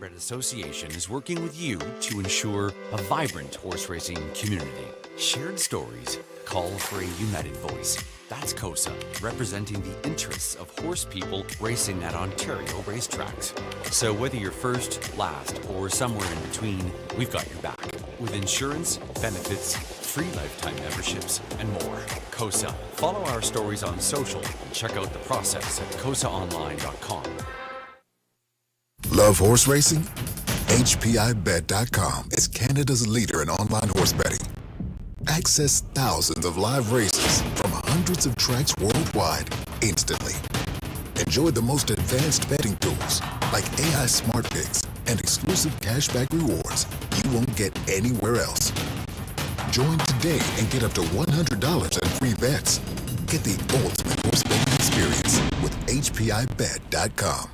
Red Association is working with you to ensure a vibrant horse racing community. Shared stories call for a united voice. That's COSA, representing the interests of horse people racing at Ontario racetracks. So whether you're first, last, or somewhere in between, we've got your back. With insurance, benefits, free lifetime memberships, and more. COSA. Follow our stories on social and check out the process at cosaonline.com. Love horse racing? HPIBet.com is Canada's leader in online horse betting. Access thousands of live races from hundreds of tracks worldwide instantly. Enjoy the most advanced betting tools like AI Smart Picks and exclusive cashback rewards you won't get anywhere else. Join today and get up to $100 in free bets. Get the ultimate horse betting experience with HPIBet.com.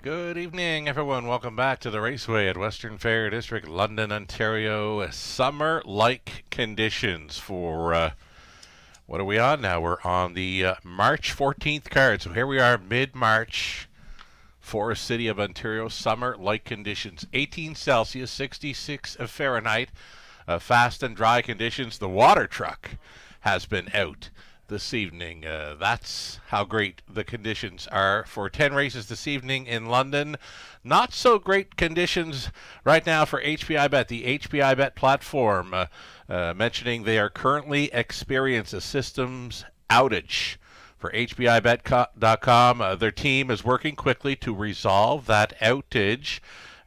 Good evening, everyone. Welcome back to the Raceway at Western Fair District, London, Ontario. Summer-like conditions for, what are we on now? We're on the March 14th card. So here we are, mid-March, Forest City of Ontario. Summer-like conditions. 18 Celsius, 66 Fahrenheit. Fast and dry conditions. The water truck has been out this evening. That's how great the conditions are for 10 races this evening in London. Not so great conditions right now for HPI Bet, the HPI Bet platform, mentioning they are currently experiencing a systems outage. For HPIBet.com, their team is working quickly to resolve that outage.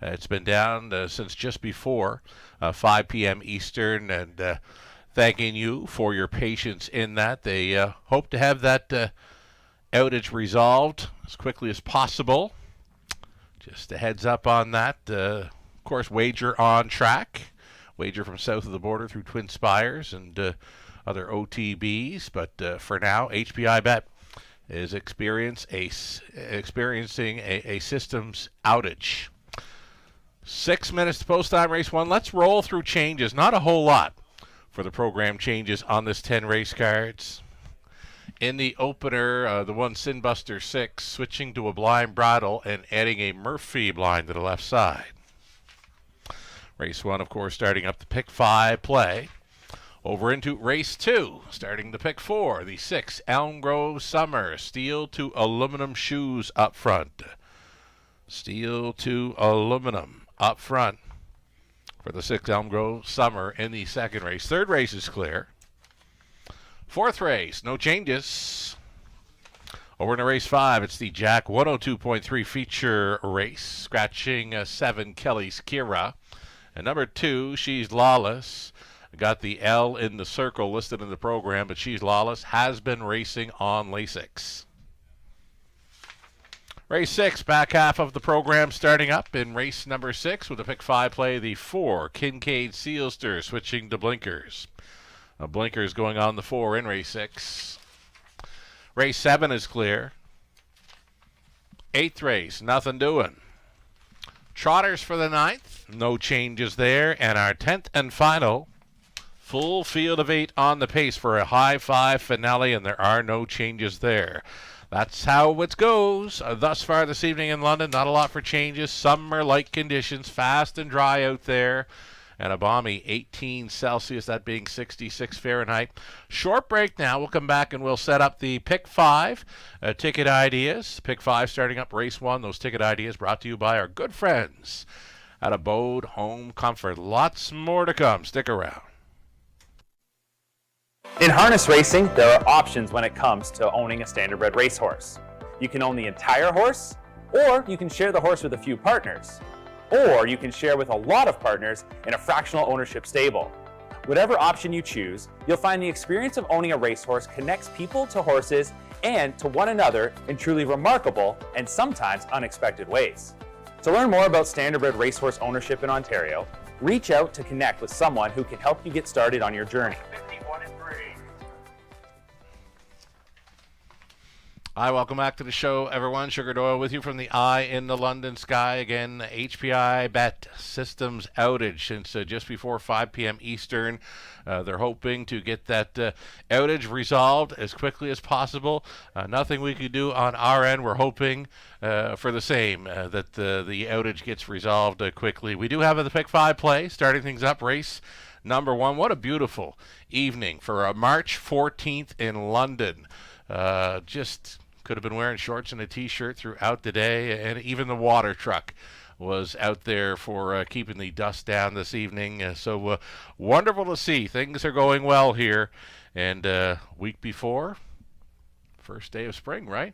It's been down since just before 5 p.m. Eastern, and thanking you for your patience in that. They hope to have that outage resolved as quickly as possible. Just a heads up on that. Of course, wager on track. Wager from south of the border through Twin Spires and other OTBs. But for now, HPI Bet is experiencing a systems outage. 6 minutes to post time, race one. Let's roll through changes. Not a whole lot for the program changes on this 10 race cards. In the opener, the one Sinbuster 6 switching to a blind bridle and adding a Murphy blind to the left side. Race 1, of course, starting up the pick 5 play. Over into race 2, starting the pick 4, the 6 Elm Grove Summer, steel to aluminum shoes up front. Steel to aluminum up front for the 6 Elm Grove Summer in the second race. Third race is clear. Fourth race, no changes. Over in race 5, it's the Jack 102.3 feature race. Scratching 7 Kelly's Kira. And number 2, She's Lawless. Got the L in the circle listed in the program, but She's Lawless has been racing on Lasix. Race 6, back half of the program starting up in race number 6 with a pick 5 play, the 4 Kincaid Sealster switching to blinkers. Blinkers going on the 4 in race 6. Race 7 is clear. 8th race, nothing doing. Trotters for the 9th, no changes there. And our 10th and final, full field of 8 on the pace for a high 5 finale, and there are no changes there. That's how it goes thus far this evening in London. Not a lot for changes. Summer-like conditions, fast and dry out there. And a balmy 18 Celsius, that being 66 Fahrenheit. Short break now. We'll come back and we'll set up the Pick 5 ticket ideas. Pick 5 starting up race 1. Those ticket ideas brought to you by our good friends at Abode Home Comfort. Lots more to come. Stick around. In harness racing, there are options when it comes to owning a standardbred racehorse. You can own the entire horse, or you can share the horse with a few partners, or you can share with a lot of partners in a fractional ownership stable. Whatever option you choose, you'll find the experience of owning a racehorse connects people to horses and to one another in truly remarkable and sometimes unexpected ways. To learn more about standardbred racehorse ownership in Ontario, reach out to connect with someone who can help you get started on your journey. Hi, welcome back to the show, everyone. Sugar Doyle with you from the Eye in the London Sky. Again, HPI Bet Systems outage since just before 5 p.m. Eastern. They're hoping to get that outage resolved as quickly as possible. Nothing we could do on our end. We're hoping for the same, that the outage gets resolved quickly. We do have the Pick 5 play, starting things up, race number 1. What a beautiful evening for March 14th in London. Just could have been wearing shorts and a t-shirt throughout the day, and even the water truck was out there for keeping the dust down this evening. So wonderful to see. Things are going well here. And week before, first day of spring, right?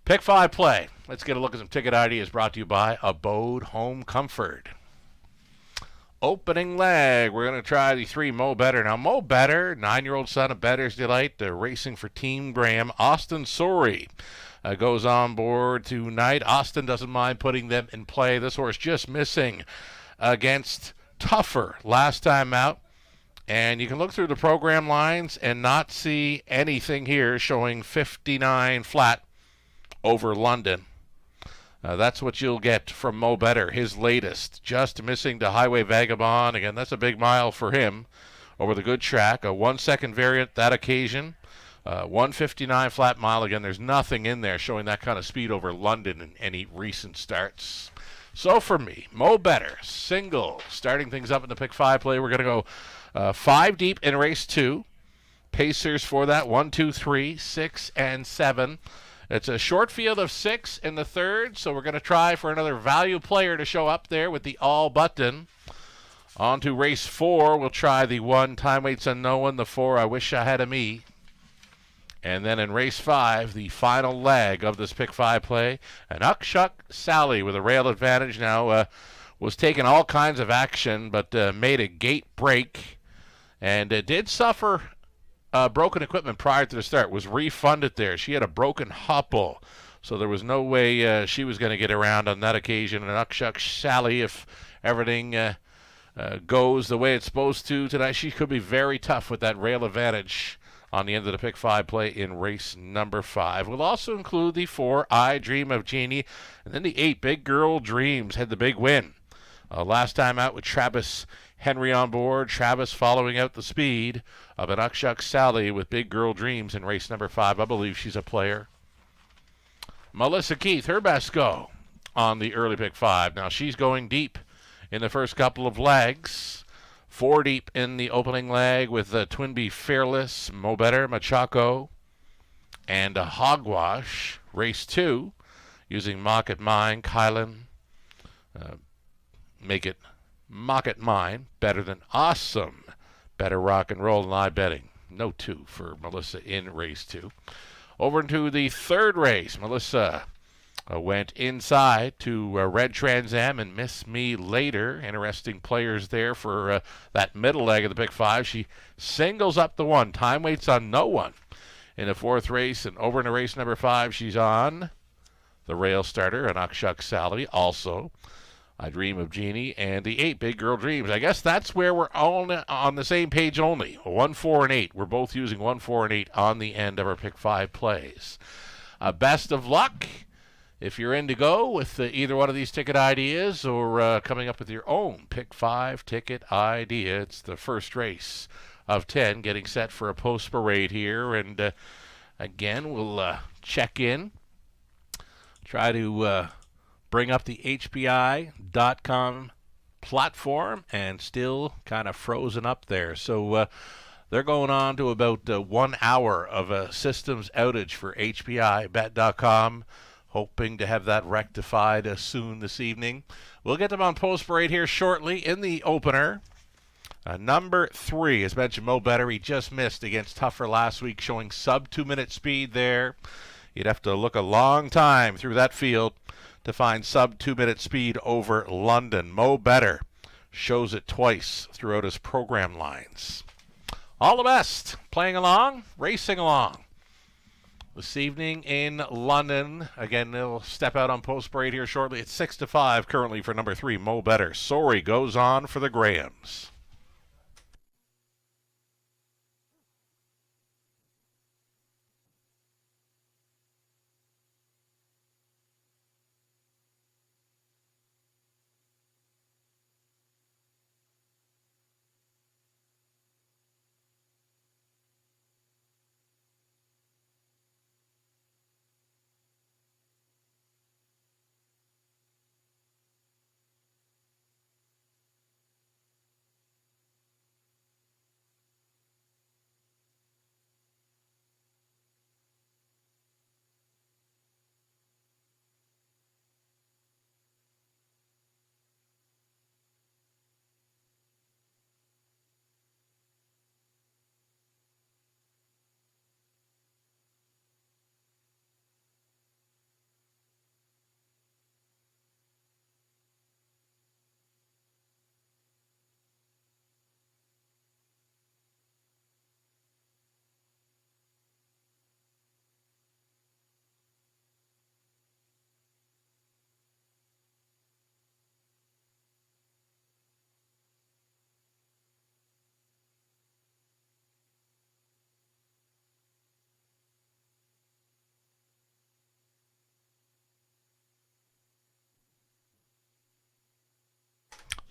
Pick 5 play. Let's get a look at some ticket ideas brought to you by Abode Home Comfort. Opening leg, we're going to try the 3 Mo Better. Now, Mo Better, 9-year-old son of Better's Delight, racing for Team Graham. Austin Sori goes on board tonight. Austin doesn't mind putting them in play. This horse just missing against Tougher last time out. And you can look through the program lines and not see anything here showing 59 flat over London. That's what you'll get from Mo Better, his latest. Just missing to Highway Vagabond. Again, that's a big mile for him over the good track. A 1-second variant that occasion. 159 flat mile. Again, there's nothing in there showing that kind of speed over London in any recent starts. So for me, Mo Better, single. Starting things up in the Pick 5 play. We're going to go 5 deep in race 2. Pacers for that, 1, 2, 3, 6, and 7. It's a short field of 6 in the third, so we're going to try for another value player to show up there with the all button. On to race 4, we'll try the 1, Time Waits Unknown, the 4, I Wish I Had a Me. And then in race 5, the final leg of this Pick 5 play, an Uckshuck Sally with a rail advantage now was taking all kinds of action, but made a gate break and did suffer broken equipment prior to the start, was refunded there. She had a broken hopple, so there was no way she was going to get around on that occasion. And Uckshuck Sally, if everything goes the way it's supposed to tonight, she could be very tough with that rail advantage on the end of the Pick 5 play in race number 5. We'll also include the 4, I Dream of Jeannie, and then the 8, Big Girl Dreams, had the big win. Last time out with Travis Henry on board. Travis following out the speed of an Uckshuck Sally with Big Girl Dreams in race number 5. I believe she's a player. Melissa Keith, her best go on the early Pick 5. Now she's going deep in the first couple of legs. 4 deep in the opening leg with Twinbee Fearless, Mo Better, Machaco, and a Hogwash. Race 2 using Mock It Mine, Kylan. Make it Mock It Mine, better than awesome. Better rock and roll than I betting. No 2 for Melissa in race 2. Over into the third race, Melissa went inside to Red Trans Am and Miss Me Later. Interesting players there for that middle leg of the Pick 5. She singles up the 1. Time Waits on No One in the 4th race. And over into race number 5, she's on the rail starter, an Uckshuck Sally also. I Dream of Jeannie, and the 8, Big Girl Dreams. I guess that's where we're all on the same page only. 1, 4, and 8. We're both using 1, 4, and 8 on the end of our Pick 5 plays. Best of luck if you're in to go with either one of these ticket ideas or coming up with your own Pick 5 ticket idea. It's the first race of 10 getting set for a post parade here. And again, we'll check in, try to bring up the HPI.com platform, and still kind of frozen up there. So they're going on to about 1 hour of a systems outage for HPIBet.com, hoping to have that rectified soon this evening. We'll get them on post parade here shortly in the opener. Number 3, as mentioned, Mo Better. He just missed against Tougher last week, showing sub 2-minute speed there. You'd have to look a long time through that field to find sub 2-minute speed over London. Mo Better shows it twice throughout his program lines. All the best. Playing along, racing along. this evening in London. Again, they'll step out on post parade here shortly. It's 6-5 currently for number 3, Mo Better. Sorry goes on for the Grahams.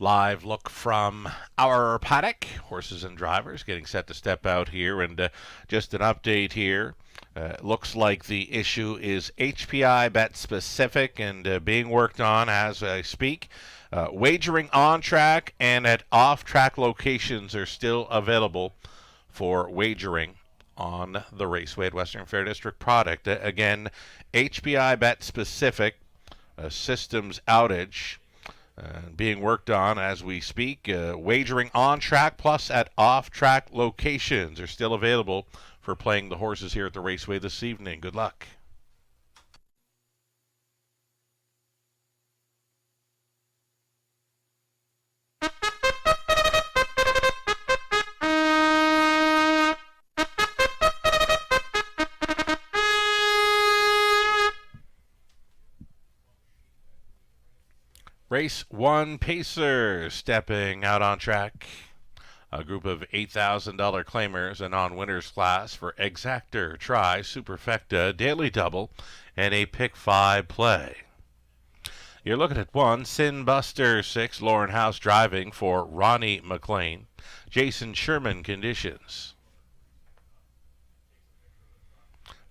Live look from our paddock. Horses and drivers getting set to step out here. And just an update here. Looks like the issue is HPI bet specific and being worked on as I speak. Wagering on track and at off track locations are still available for wagering on the Raceway at Western Fair District product. Again, HPI bet specific, systems outage. Being worked on as we speak. Wagering on track plus at off track locations are still available for playing the horses here at the Raceway this evening. Good luck. Race 1 Pacer stepping out on track. A group of $8,000 claimers and on winners class for Exactor, Try, Superfecta, Daily Double, and a Pick 5 play. You're looking at 1, Sin Buster 6, Lauren House driving for Ronnie McLean. Jason Sherman conditions.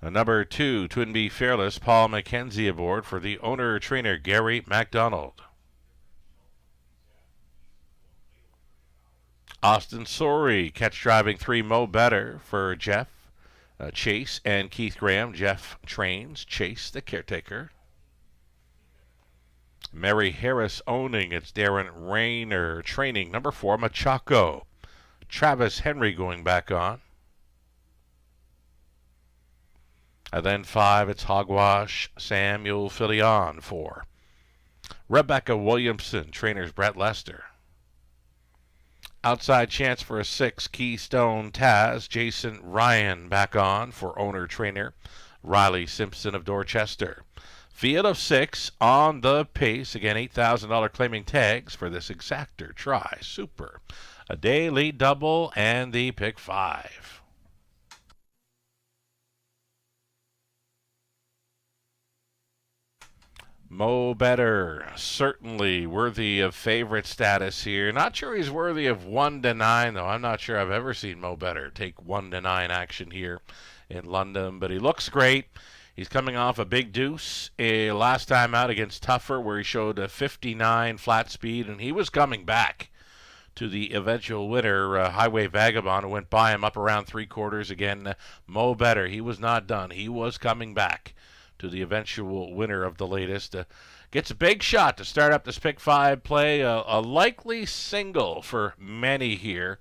Number 2, Twin Bee Fearless, Paul McKenzie aboard for the owner-trainer Gary MacDonald. Austin Sorey, catch driving 3, Mo Better for Jeff, Chase, and Keith Graham. Jeff trains, Chase the caretaker. Mary Harris owning, it's Darren Rayner training. Number 4, Machaco. Travis Henry going back on. And then 5, it's Hogwash, Samuel Filion for Rebecca Williamson, trainers Brett Lester. Outside chance for a 6, Keystone Taz, Jason Ryan back on for owner-trainer Riley Simpson of Dorchester. Field of 6 on the pace. Again, $8,000 claiming tags for this Exactor, Try, Super, a Daily Double, and the Pick 5. Mo Better, certainly worthy of favorite status here. Not sure he's worthy of 1-9, though. I'm not sure I've ever seen Mo Better take 1-9 action here in London, but he looks great. He's coming off a big deuce last time out against Tuffer, where he showed a 59 flat speed, and he was coming back to the eventual winner, Highway Vagabond, who went by him up around 3/4. Again, Mo Better, he was not done. He was coming back to the eventual winner of the latest. Gets a big shot to start up this Pick 5 play. A likely single for many here.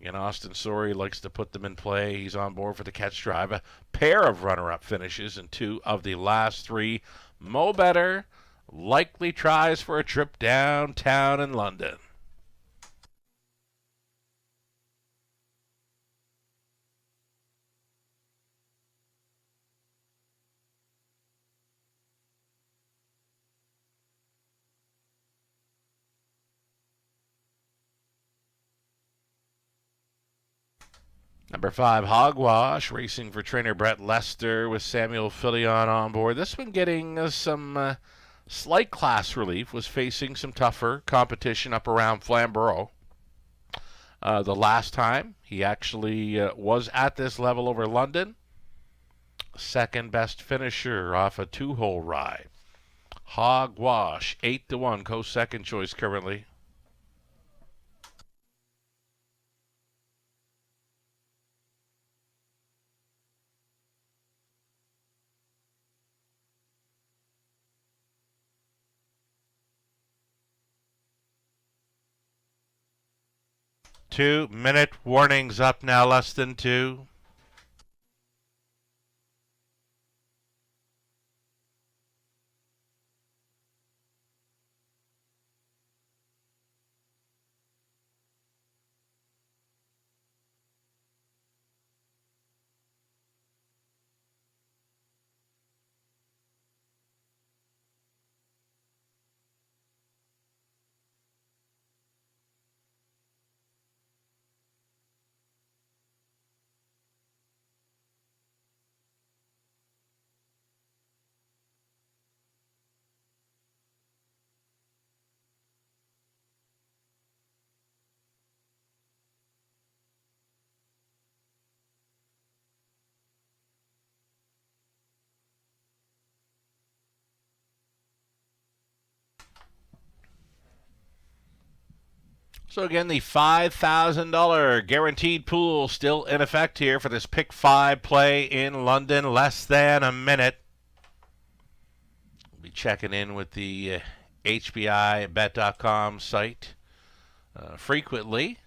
And Austin Sorey likes to put them in play. He's on board for the catch drive. A pair of runner-up finishes in 2 of the last 3. Mo Better likely tries for a trip downtown in London. Number 5, Hogwash, racing for trainer Brett Lester with Samuel Filion on board. This one getting some slight class relief, was facing some tougher competition up around Flamborough. The last time he actually was at this level over London. Second best finisher off a 2-hole ride. Hogwash, 8-1, Coast second choice currently. Two-minute warnings up now, less than 2. So again, the $5,000 guaranteed pool still in effect here for this Pick 5 play in London. Less than a minute. We'll be checking in with the HBIBet.com site frequently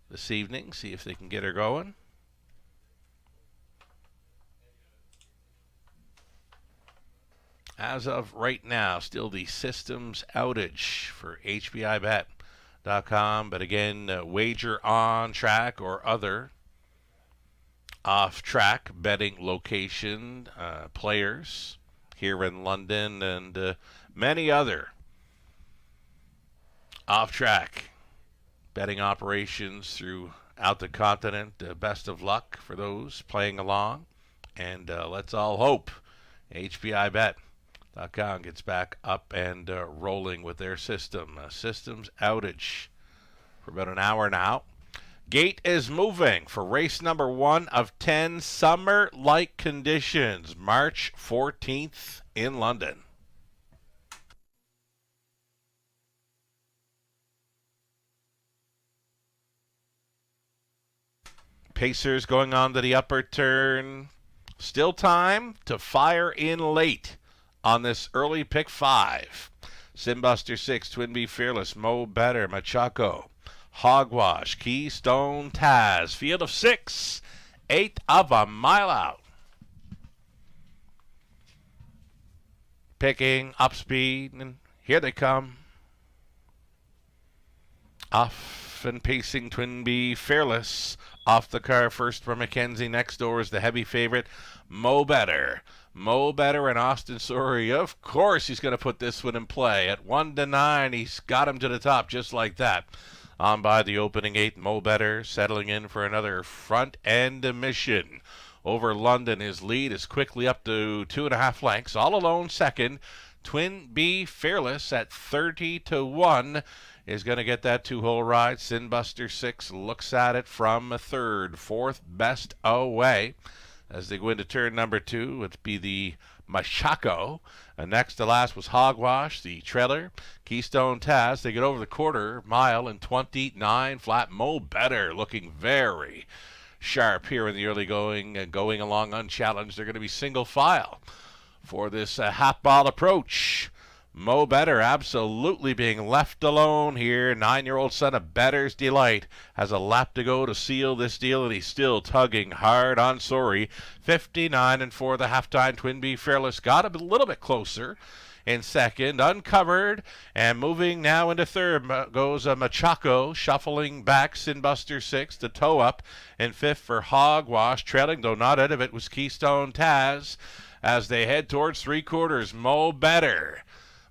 this evening. See if they can get her going. As of right now, still the systems outage for HBIBet.com. But again, wager on track or other off-track betting location players here in London and many other off-track betting operations throughout the continent. Best of luck for those playing along, and let's all hope HBIBet.com gets back up and rolling with their system. Systems outage for about an hour now. Gate is moving for race number 1 of 10, summer-like conditions, March 14th in London. Pacers going on to the upper turn. Still time to fire in late on this early pick 5. Simbuster 6, Twin Bee Fearless, Mo Better, Machaco, Hogwash, Keystone Taz, Field of 6, 1/8 of a mile out. Picking up speed, and here they come. Off and pacing Twin Bee Fearless. Off the car first for Mackenzie. Next door is the heavy favorite, Mo Better. Mo Better and Austin Sorey. Of course he's going to put this one in play. At 1-9, he's got him to the top just like that. On by the opening 8, Mo Better settling in for another front-end mission. Over London, his lead is quickly up to 2.5 lengths. All alone second, Twin Bee Fearless at 30-1 is going to get that 2-hole ride. Sinbuster 6 looks at it from a third, fourth best away. As they go into turn number 2, it'd be the Machaco. And next to last was Hogwash, the trailer. Keystone Taz, they get over the quarter mile in 29 flat. Mo Better looking very sharp here in the early going, going along unchallenged. They're going to be single file for this half ball approach. Mo Better absolutely being left alone here. 9-year-old son of Better's Delight has a lap to go to seal this deal, and he's still tugging hard on Sorey. 59-4 the halftime. Twin Bee Fearless got a little bit closer in second, uncovered, and moving now into third goes Machaco, shuffling back. Sinbuster 6 to toe up, and fifth for Hogwash. Trailing, though not out of it, was Keystone Taz as they head towards 3/4. Mo Better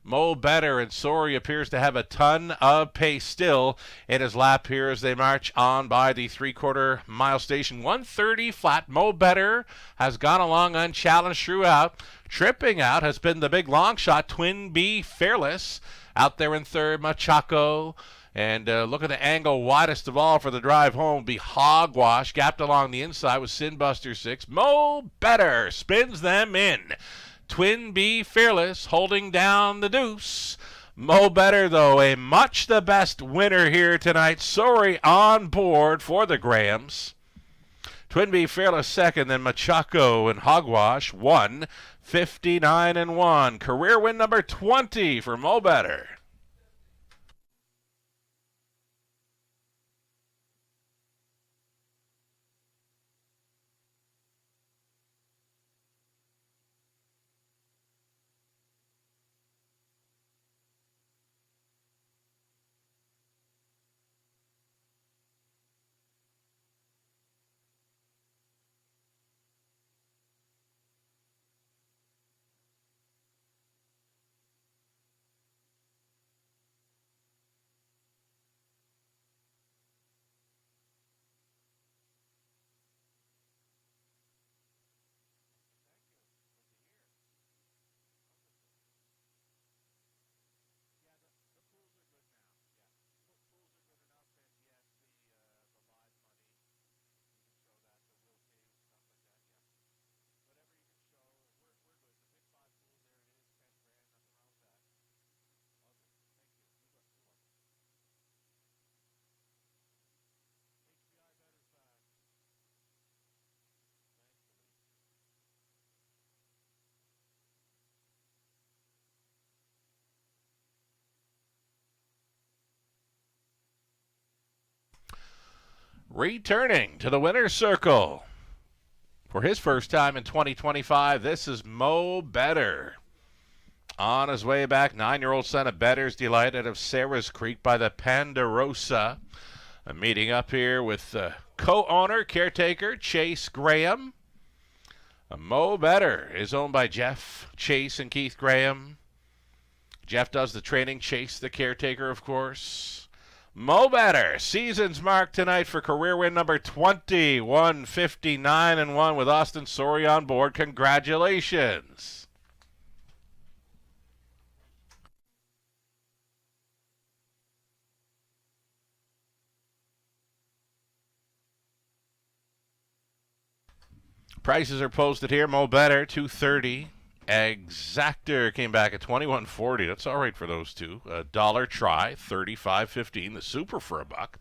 Mo Better, and Sori appears to have a ton of pace still in his lap here as they march on by the 3/4 mile station. 1:30 flat. Mo Better has gone along unchallenged throughout. Tripping out has been the big long shot, Twin B Fearless. Out there in third, Machaco. And look at the angle, widest of all for the drive home, be Hogwash. Gapped along the inside with Sinbuster 6. Mo Better spins them in. Twin B Fearless holding down the deuce. Mo Better, though, a much the best winner here tonight. Sorry on board for the Grahams. Twin B Fearless second, then Machaco and Hogwash 1:59.1. Career win number 20 for Mo Better. Returning to the winner's circle for his first time in 2025, this is Mo Better. On his way back, 9-year-old son of Better's Delight out of Sarah's Creek by the Ponderosa. A meeting up here with co-owner, caretaker, Chase Graham. Mo Better is owned by Jeff, Chase, and Keith Graham. Jeff does the training, Chase the caretaker, of course. Mo Better, season's mark tonight for career win number 20, 1:59.1 with Austin Sori on board. Congratulations. Prices are posted here. Mo Better, $230. Exactor came back at $21.40. That's all right for those two. $1 try, $35.15. The Super for $1.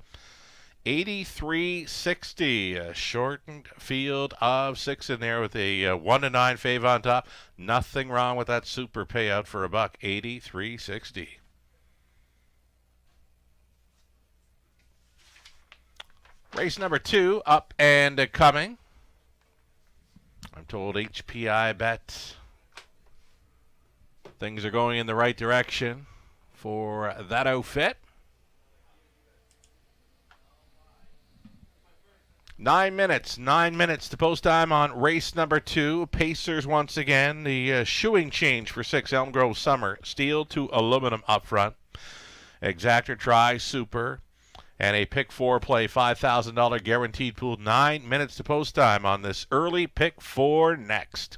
$83.60. A shortened field of 6 in there with a 1-9 fave on top. Nothing wrong with that Super payout for $1. $83.60. Race number 2 up and coming. I'm told HPI bet things are going in the right direction for that outfit. 9 minutes to post time on race number 2. Pacers once again. The shoeing change for 6 Elm Grove Summer. Steel to aluminum up front. Exactor try, Super. And a pick 4 play, $5,000 guaranteed pool. 9 minutes to post time on this early pick 4 next.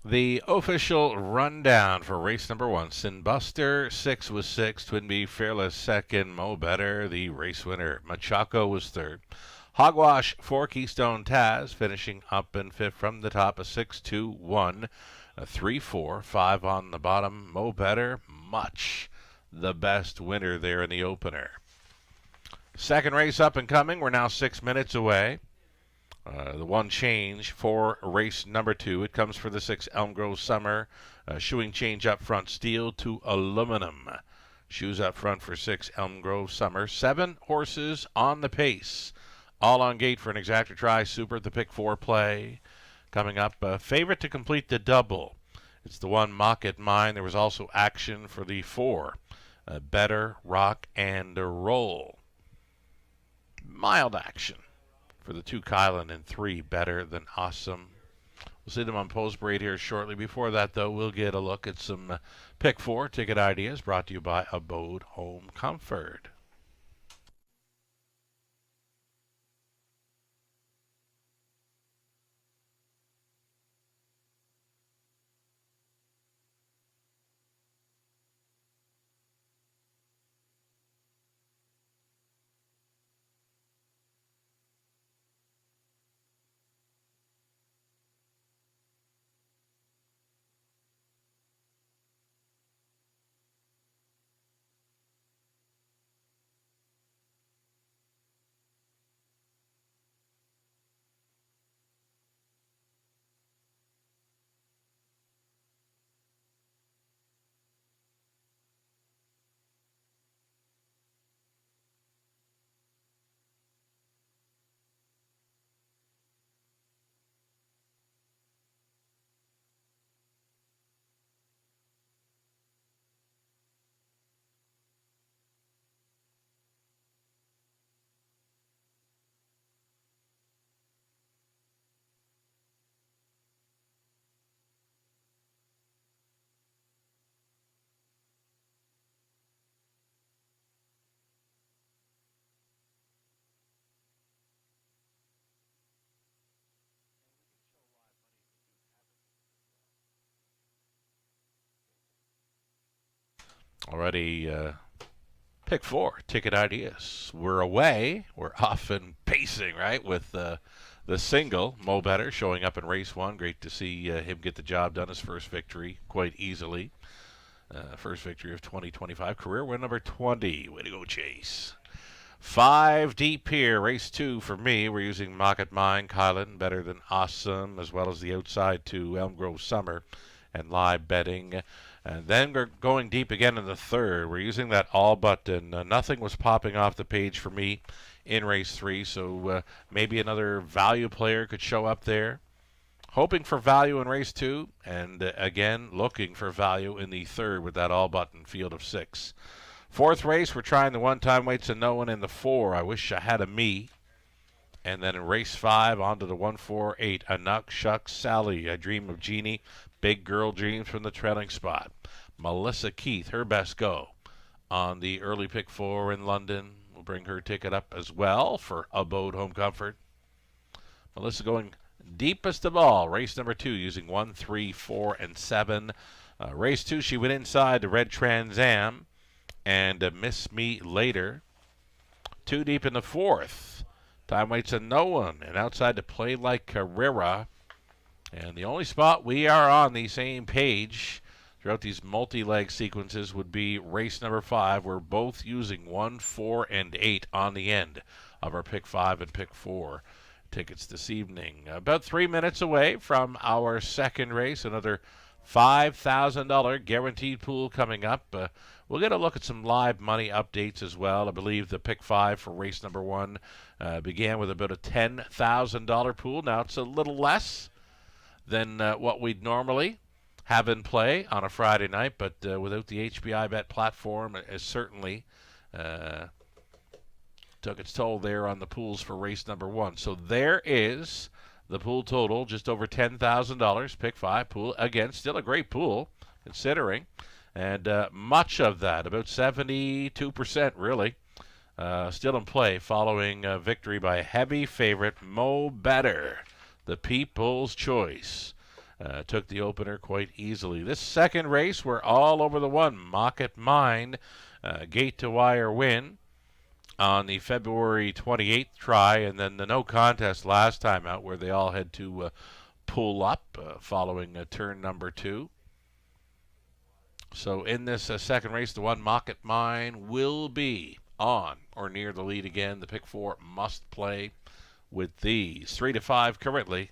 The official rundown for race number 1. Sinbuster, 6 was 6. Twinbee Fearless, second. Mo Better, the race winner. Machaco was third. Hogwash, 4. Keystone Taz, finishing up in fifth from the top. A 6, 2, 1. A 3, 4, 5 on the bottom. Mo Better, much the best winner there in the opener. Second race up and coming. We're now 6 minutes away. The one change for race number 2. It comes for the 6 Elm Grove Summer. Shoeing change up front, steel to aluminum. Shoes up front for 6 Elm Grove Summer. 7 horses on the pace. All on gate for an exacta try. Super, the pick 4 play. Coming up, favorite to complete the double. It's the one Mock at Mine. There was also action for the 4. Better, Rock, and Roll. Mild action for the 2 Kylan and 3 Better Than Awesome. We'll see them on post parade here shortly. Before that, though, we'll get a look at some pick 4 ticket ideas brought to you by Abode Home Comfort. Already pick 4 ticket ideas. We're away. We're off and pacing, right, with the single. Mo Better showing up in race 1. Great to see him get the job done. His first victory quite easily. First victory of 2025. Career win number 20. Way to go, Chase. 5 deep here. Race 2 for me. We're using Mock at Mine, Kylan, Better Than Awesome, as well as the outside 2, Elm Grove Summer, and live betting. And then we're going deep again in the third. We're using that all button. Nothing was popping off the page for me in race 3, so maybe another value player could show up there. Hoping for value in race 2, and again, looking for value in the third with that all button field of 6. Fourth race, we're trying the one-time weights and no one in the 4. I wish I had a me. And then in race 5, on to the 148. Anuk Shucks Sally. I Dream of Jeannie. Big Girl Dreams from the trailing spot. Melissa Keith, her best go on the early pick 4 in London. We'll bring her ticket up as well for Abode Home Comfort. Melissa going deepest of all. Race number 2 using 1, 3, 4, and 7. Race 2, she went inside the Red Trans Am and Miss Me Later. 2 deep in the 4th. Time waits and no one. And outside to Play Like Carrera. And the only spot we are on the same page throughout these multi-leg sequences would be race number 5. We're both using 1, 4, and 8 on the end of our pick 5 and pick 4 tickets this evening. About 3 minutes away from our second race. Another $5,000 guaranteed pool coming up. We'll get a look at some live money updates as well. I believe the pick 5 for race number 1 began with about a $10,000 pool. Now it's a little less than what we'd normally have in play on a Friday night, but without the HBI Bet platform, it certainly took its toll there on the pools for race number 1. So there is the pool total, just over $10,000. Pick 5 pool. Again, still a great pool, considering. And much of that, about 72% really, still in play following victory by heavy favorite Mo Better, the People's Choice. took the opener quite easily. This second race, we're all over the one. Mocket Mine, gate to wire win on the February 28th try, and then the no contest last time out where they all had to pull up following turn number 2. So in this second race, the one Mocket Mine will be on or near the lead again. The pick 4 must play with these. 3 to 5 currently.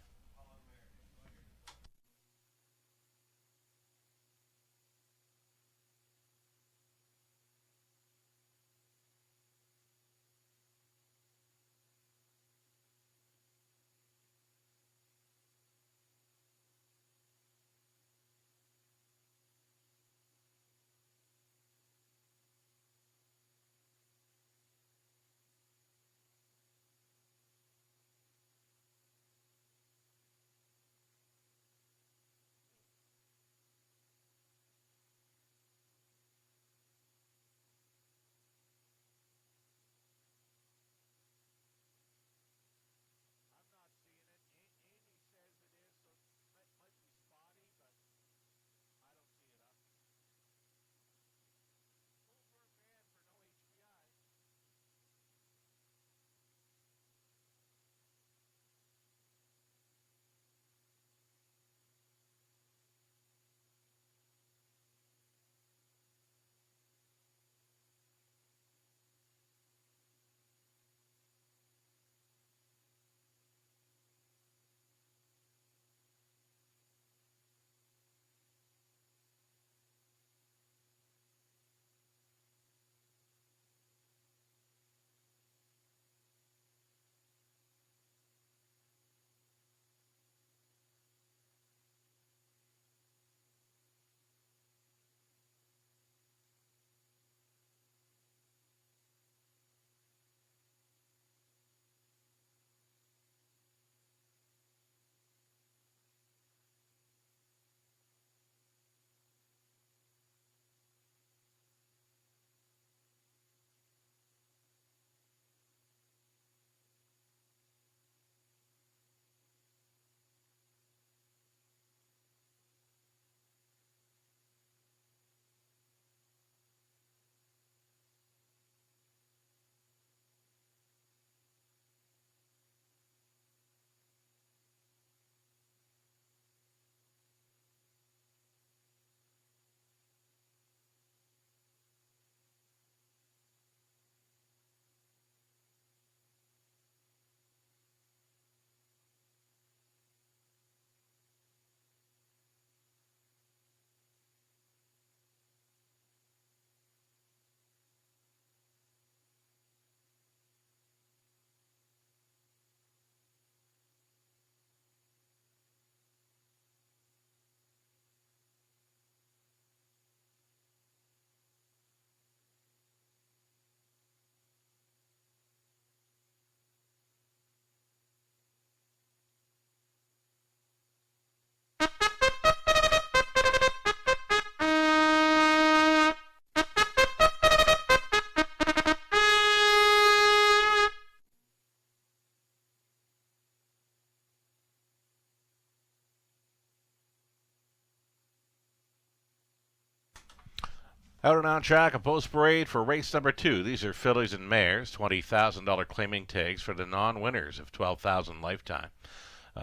Out and on track, a post parade for race number 2. These are fillies and mares, $20,000 claiming tags for the non-winners of $12,000 lifetime.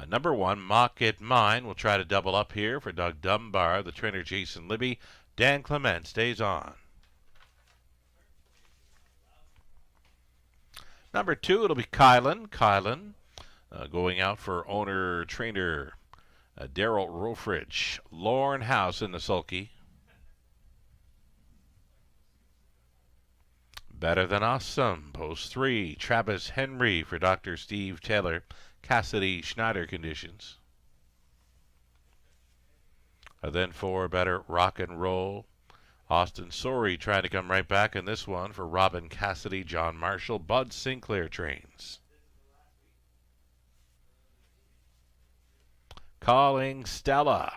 Number 1, Mocket Mine, will try to double up here for Doug Dunbar. The trainer Jason Libby. Dan Clement stays on. Number 2, it'll be Kylan. Kylan going out for owner-trainer Daryl Rofridge. Lorne House in the sulky. Better Than Awesome, post 3. Travis Henry for Dr. Steve Taylor. Cassidy Schneider conditions. Then 4, Better Rock and Roll. Austin Sorey trying to come right back in this one for Robin Cassidy, John Marshall, Bud Sinclair trains. Calling Stella.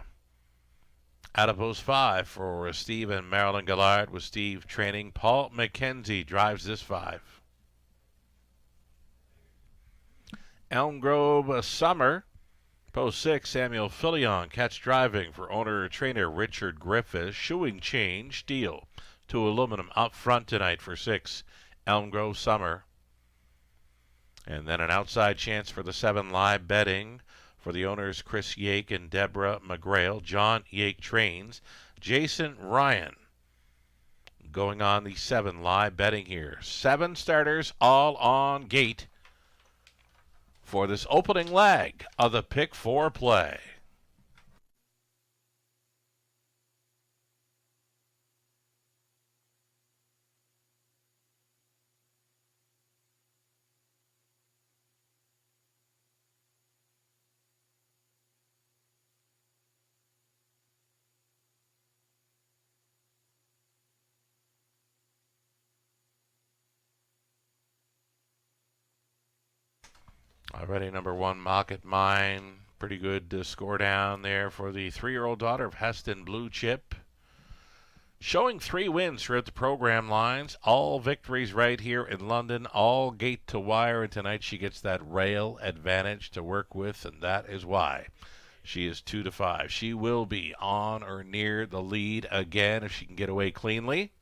Out of post 5 for Steve and Marilyn Gillard with Steve training. Paul McKenzie drives this 5. Elm Grove Summer, Post 6, Samuel Filion, catch driving for owner-trainer Richard Griffiths. Shoeing change, steel to aluminum up front tonight for 6, Elm Grove Summer. And then an outside chance for the 7 live betting for the owners Chris Yake and Deborah McGrail. John Yake trains. Jason Ryan going on the 7 live betting here. 7 starters all on gate for this opening leg of the Pick 4 play. Already number 1, Market Mine. Pretty good score down there for the 3-year-old daughter of Heston Blue Chip. Showing 3 wins throughout the program lines. All victories right here in London. All gate to wire. And tonight she gets that rail advantage to work with. And that is why she is 2-5. She will be on or near the lead again if she can get away cleanly.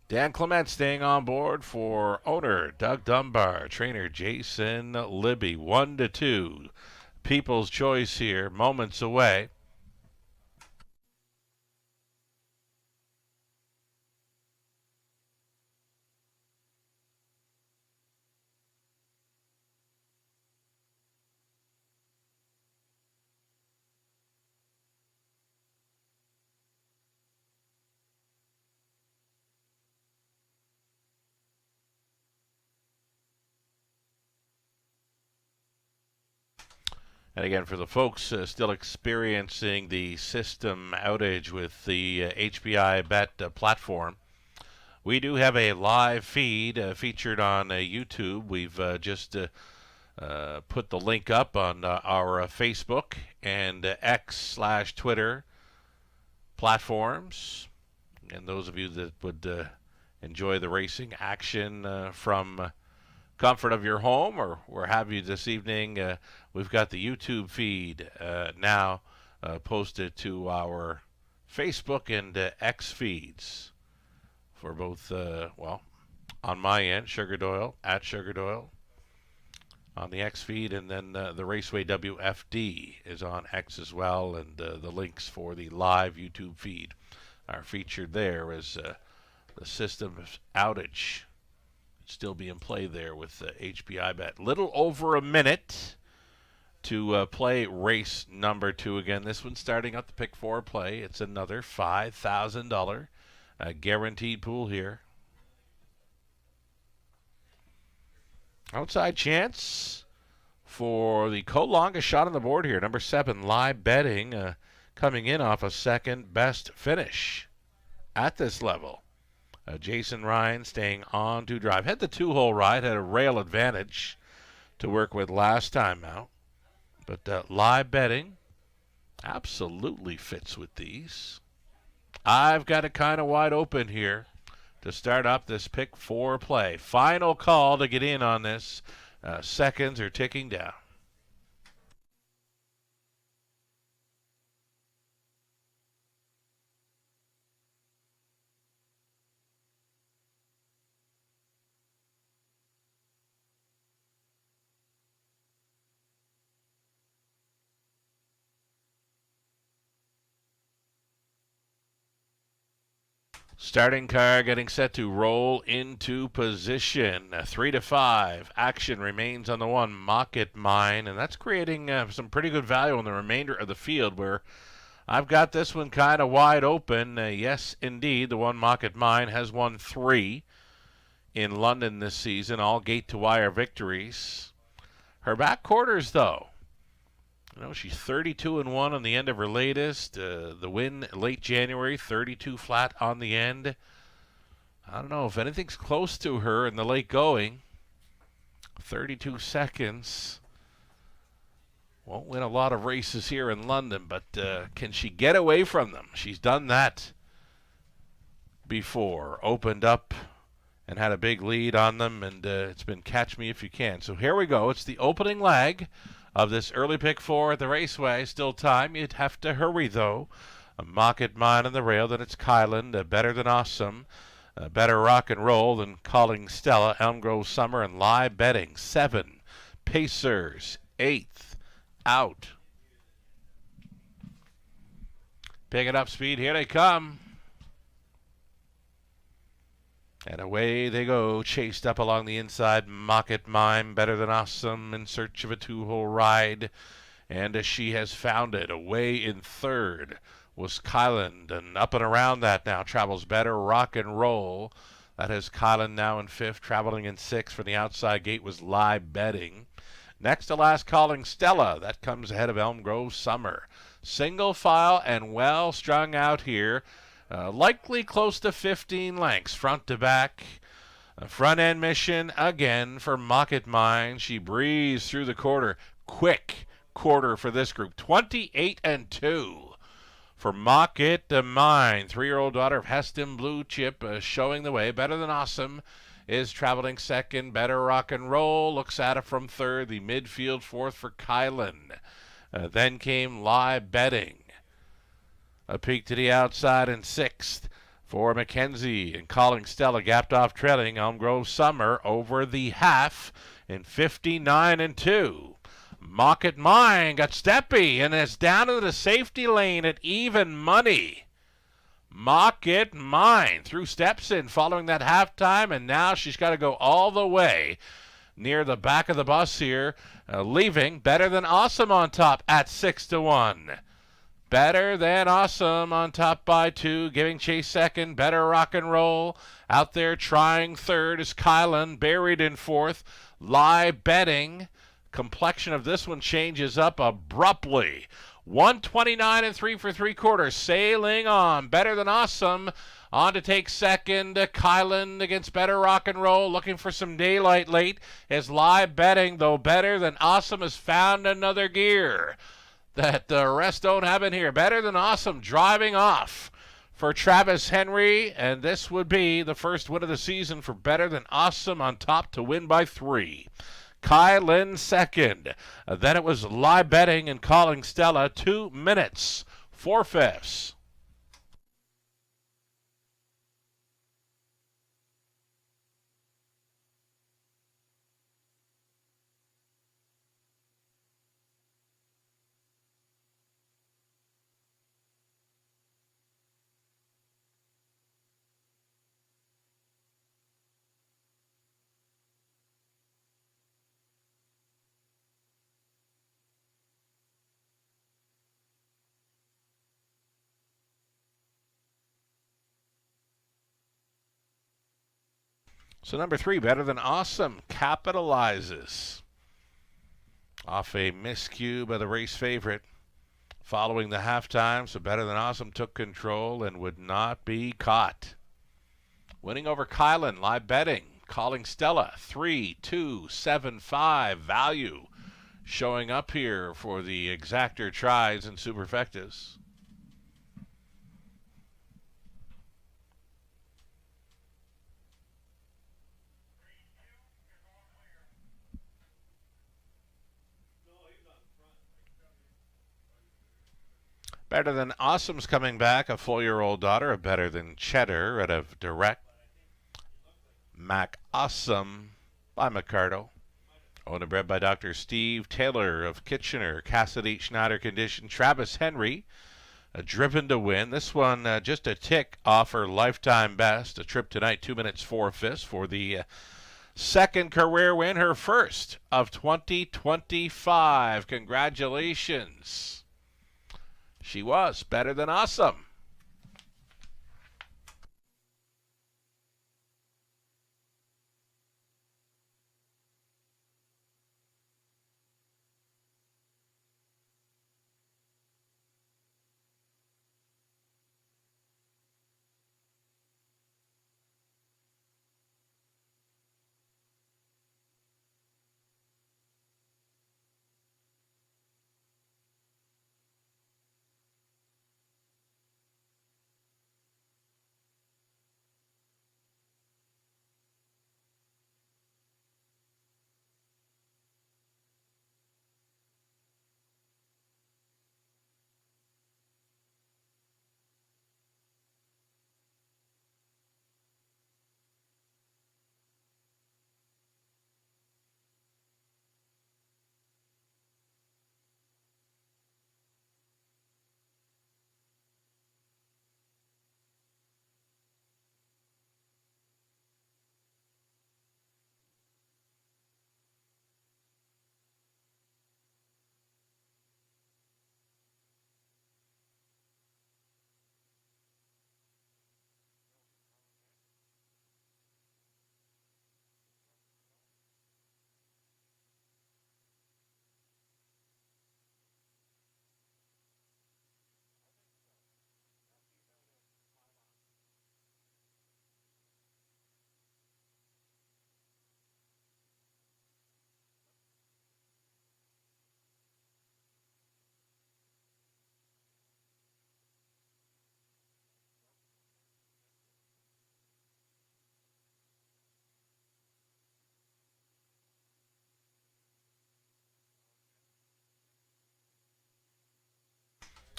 Dan Clement staying on board for owner Doug Dunbar, trainer Jason Libby. 1-2. People's choice here, moments away. And again, for the folks still experiencing the system outage with the HBI Bet platform, we do have a live feed featured on YouTube. We've just put the link up on our Facebook and X/Twitter platforms. And those of you that would enjoy the racing action from comfort of your home or where have you this evening, we've got the YouTube feed now posted to our Facebook and X feeds for both, on my end, Sugar Doyle, at Sugar Doyle on the X feed, and then the Raceway WFD is on X as well, and the links for the live YouTube feed are featured there as the system's outage still be in play there with HBI Bet. Little over a minute to play race number 2 again. This one starting up the Pick 4 play. It's another $5,000 guaranteed pool here. Outside chance for the co-longest shot on the board here. Number 7, live betting, coming in off a second best finish at this level. Jason Ryan staying on to drive. Had the 2-hole ride, had a rail advantage to work with last time out. But live betting absolutely fits with these. I've got it kind of wide open here to start up this Pick 4 play. Final call to get in on this. Seconds are ticking down. Starting car getting set to roll into position. 3-5. Action remains on the 1, Market Mine, and that's creating some pretty good value on the remainder of the field where I've got this one kind of wide open. Yes, indeed, the 1, Market Mine, has won 3 in London this season, all gate-to-wire victories. Her back quarters, though. She's 32-1 on the end of her latest. The win late January, 32 flat on the end. I don't know if anything's close to her in the late going. 32 seconds. Won't win a lot of races here in London, but can she get away from them? She's done that before. Opened up and had a big lead on them, and it's been catch me if you can. So here we go. It's the opening leg of this early pick 4 at the Raceway. Still time. You'd have to hurry, though. A Mock It Mine on the rail. Then it's Kylan. Better Than Awesome. Better Rock and Roll Than Calling Stella. Elm Grove Summer and Live Betting. 7. Pacers. 8th. Out. Picking up speed. Here they come. And away they go, chased up along the inside. Mock It Mime, Better Than Awesome, in search of a 2-hole ride. And as she has found it, away in 3rd was Kylan. And up and around that now travels Better Rock and Roll. That has Kylan now in 5th, traveling in 6th. For the outside gate was Live Betting. Next to last, Calling Stella. That comes ahead of Elm Grove Summer. Single file and well strung out here. Likely close to 15 lengths, front to back. Front end mission again for Mock It Mine. She breezed through the quarter. Quick quarter for this group. 28-2 for Mock It Mine. 3-year-old daughter of Heston Blue Chip showing the way. Better Than Awesome is traveling 2nd. Better Rock and Roll looks at it from 3rd. The midfield 4th for Kylan. Then came Live Betting. A peek to the outside in 6th for Mackenzie, and Calling Stella gapped off trailing Elm Grove Summer over the half in 59-2. Mock It Mine got steppy and is down into the safety lane at even money. Mock It Mine threw steps in following that halftime, and now she's got to go all the way near the back of the bus here, leaving Better Than Awesome on top at 6-1. Better Than Awesome on top by 2, giving chase 2nd. Better Rock and Roll out there trying 3rd is Kylan, buried in 4th. Live Betting. Complexion of this one changes up abruptly. 129-3 for 3/4, sailing on. Better Than Awesome on to take 2nd. Kylan against Better Rock and Roll, looking for some daylight late is Live Betting, though Better Than Awesome has found another gear that the rest don't have in here. Better Than Awesome driving off for Travis Henry, and this would be the first win of the season for Better Than Awesome on top to win by 3. Kylan 2nd. Then it was Live Betting and Calling Stella, 2 minutes, 4/5. So number 3, Better Than Awesome, capitalizes off a miscue by the race favorite following the halftime. So Better Than Awesome took control and would not be caught. Winning over Kylan, Live Betting, Calling Stella, 3-2-7-5 value showing up here for the exactor tries and superfectas. Better Than Awesome's coming back, a 4-year-old daughter of Better Than Cheddar out of Direct. Mac Awesome by McCardo. Owned and bred by Dr. Steve Taylor of Kitchener. Cassidy Schneider Condition. Travis Henry, driven to win. This one just a tick off her lifetime best. A trip tonight, 2 minutes 4/5 for the second career win, her first of 2025. Congratulations. She was Better Than Awesome.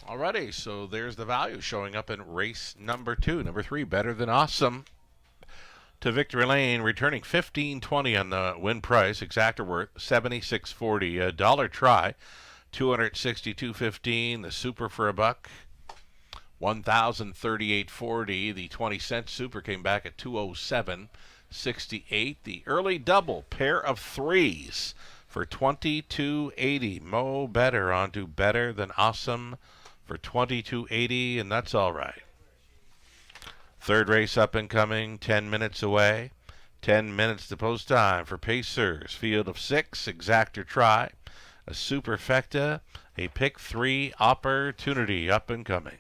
Alrighty, so there's the value showing up in race number 2. Number 3, Better Than Awesome, to Victory Lane, returning $15.20 on the win price. Exactor worth $76.40. A dollar try, $262.15. The super for a buck, $1,038.40. The 20-cent super came back at $207.68. The early double pair of threes for $22.80. Mo Better onto Better Than Awesome for $22.80, and that's all right. Third race up and coming, 10 minutes away. 10 minutes to post time for Pacers. Field of 6, exactor try, a superfecta, a pick 3 opportunity up and coming.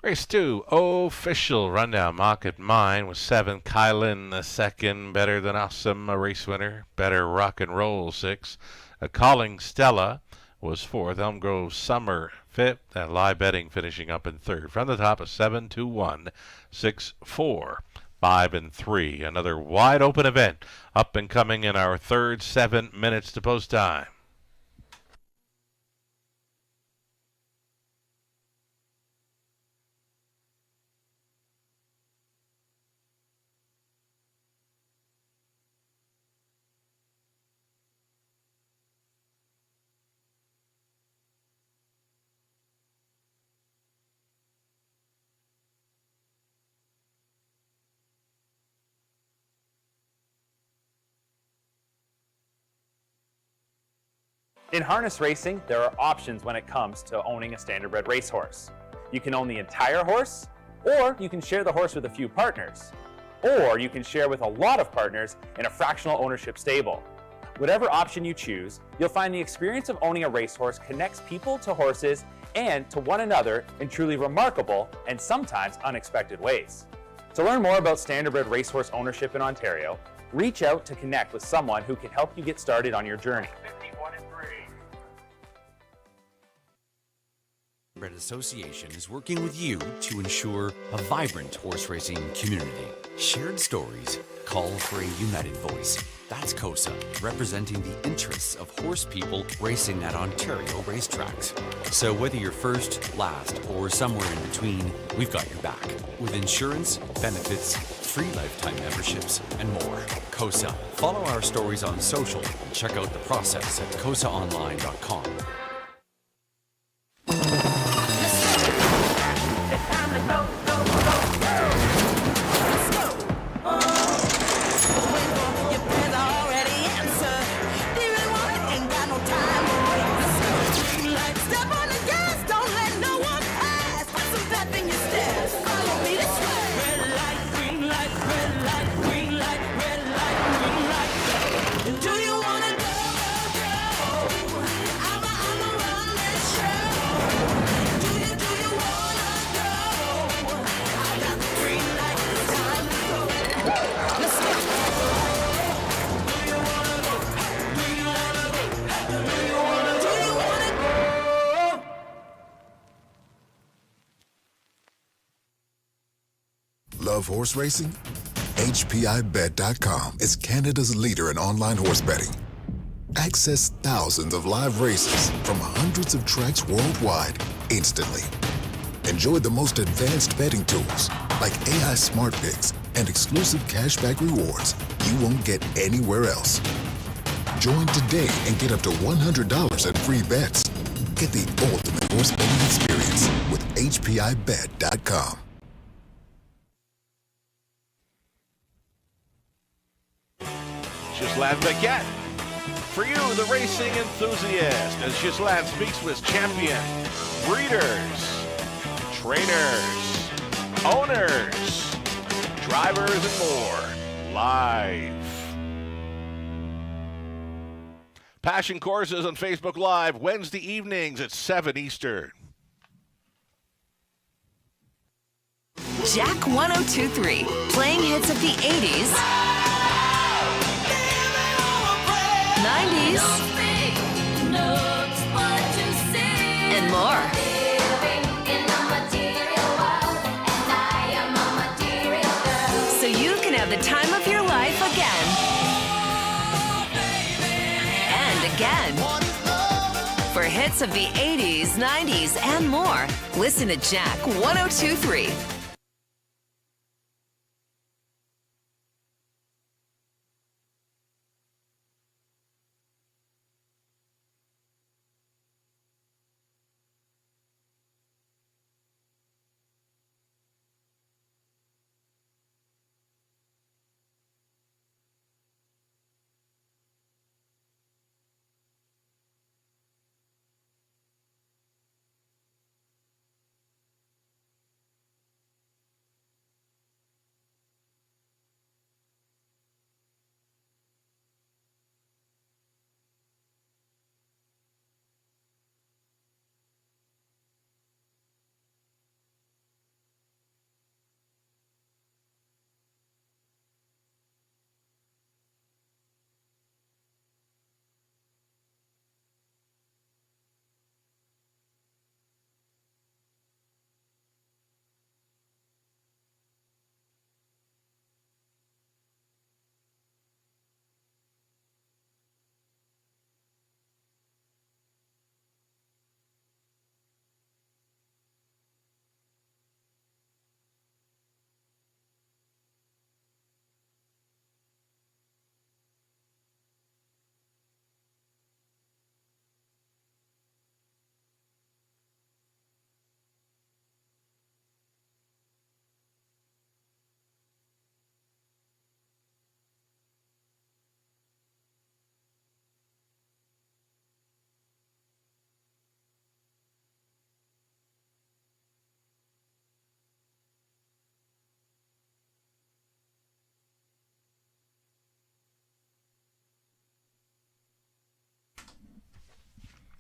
Race 2, official rundown. Market Mine was 7. Kylan the second. Better Than Awesome, a race winner. Better Rock and Roll 6. A Calling Stella was 4th. Elm Grove Summer 5th. And Live Betting finishing up in 3rd. From the top of 7 to 1, 6, 4, 5, and 3. Another wide open event up and coming in our third 7 minutes to post time. In harness racing, there are options when it comes to owning a standardbred racehorse. You can own the entire horse, or you can share the horse with a few partners, or you can share with a lot of partners in a fractional ownership stable. Whatever option you choose, you'll find the experience of owning a racehorse connects people to horses and to one another in truly remarkable and sometimes unexpected ways. To learn more about standardbred racehorse ownership in Ontario, reach out to connect with someone who can help you get started on your journey. Standardbred Association is working with you to ensure a vibrant horse racing community. Shared stories call for a united voice. That's COSA, representing the interests of horse people racing at Ontario racetracks. So whether you're first, last, or somewhere in between, we've got your back. With insurance, benefits, free lifetime memberships, and more. COSA. Follow our stories on social and check out the process at cosaonline.com. Love horse racing? HPIBet.com is Canada's leader in online horse betting. Access thousands of live races from hundreds of tracks worldwide instantly. Enjoy the most advanced betting tools like AI Smart Picks and exclusive cashback rewards you won't get anywhere else. Join today and get up to $100 in free bets. Get the ultimate horse betting experience with HPIBet.com. Ghislain Baguette. For you, the racing enthusiast, as Ghislain speaks with champions, breeders, trainers, owners, drivers, and more, live. Passion Courses on Facebook Live, Wednesday evenings at 7 Eastern. Jack 102.3, playing hits of the 80s, 90s, and more. So you can have the time of your life again. And again. For hits of the 80s, 90s, and more, listen to Jack 102.3.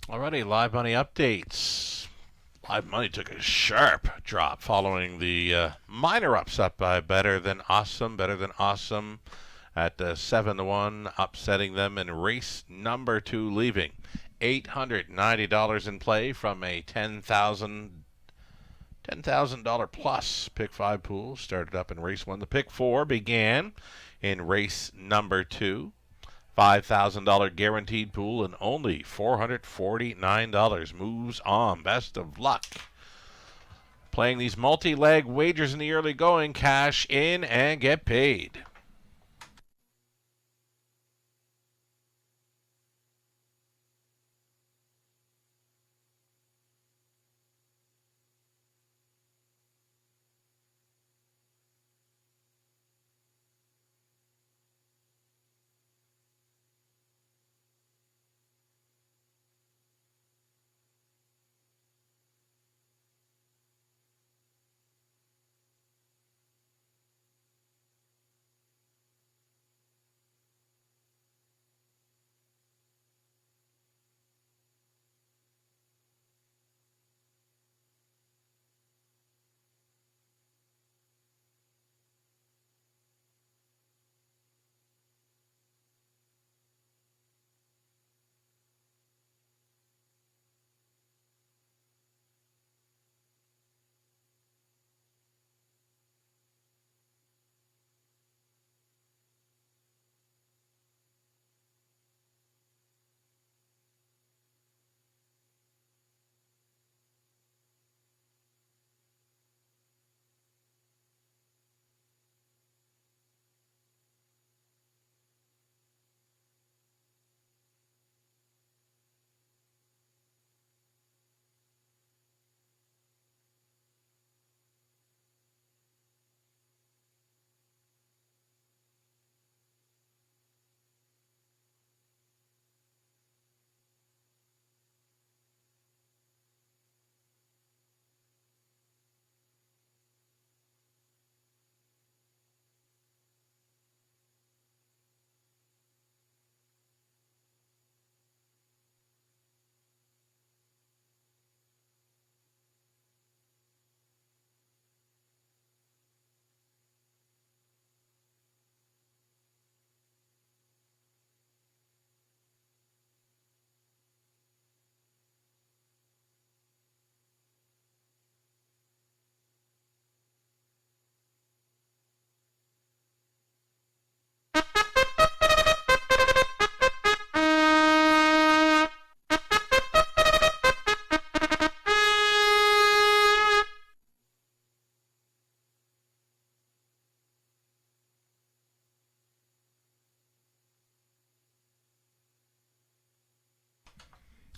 Alrighty, Live Money updates. Live Money took a sharp drop following the minor upset by Better Than Awesome at 7-1, upsetting them in race number 2, leaving $890 in play from a $10,000 $10,000 plus pick 5 pool started up in race 1. The pick 4 began in race number 2. $5,000 guaranteed pool and only $449 moves on. Best of luck. Playing these multi-leg wagers in the early going, cash in and get paid.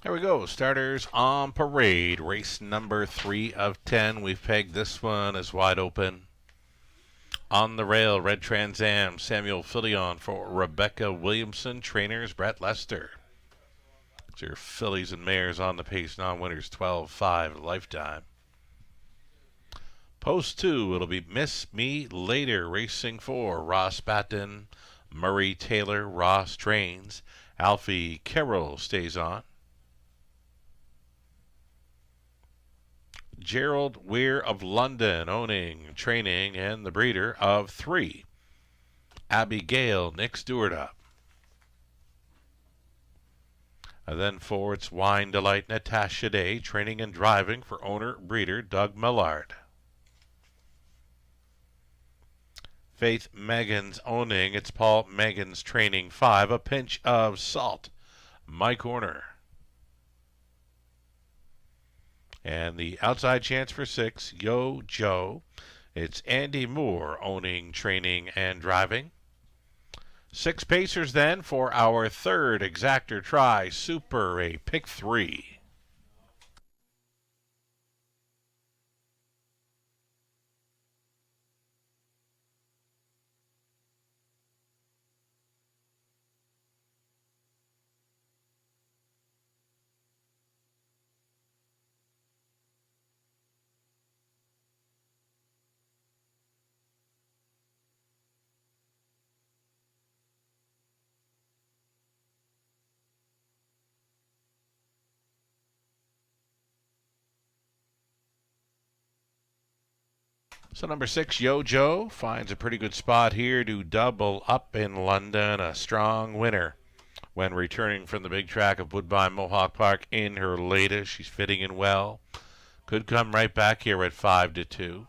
Here we go. Starters on parade. Race number 3 of 10. We've pegged this one as wide open. On the rail, red Trans Am, Samuel Fillion for Rebecca Williamson. Trainers, Brett Lester. It's your fillies and mares on the pace. Non-winners, 12-5 lifetime. Post 2, it'll be Miss Me Later. Racing for Ross Batten, Murray Taylor, Ross trains. Alfie Carroll stays on. Gerald Weir of London, owning, training, and the breeder of 3. Abigail, Nick Stewart up. And then for its Wine Delight, Natasha Day, training and driving for owner, breeder, Doug Millard. Faith Megan's owning, it's Paul Megan's training 5. A Pinch of Salt, Mike Horner. And the outside chance for 6, Yo Joe. It's Andy Moore owning, training, and driving. 6 pacers then for our third exactor try. Super A pick 3. So number 6, Yo Joe, finds a pretty good spot here to double up in London. A strong winner when returning from the big track of Woodbine Mohawk Park in her latest. She's fitting in well. Could come right back here at 5-2.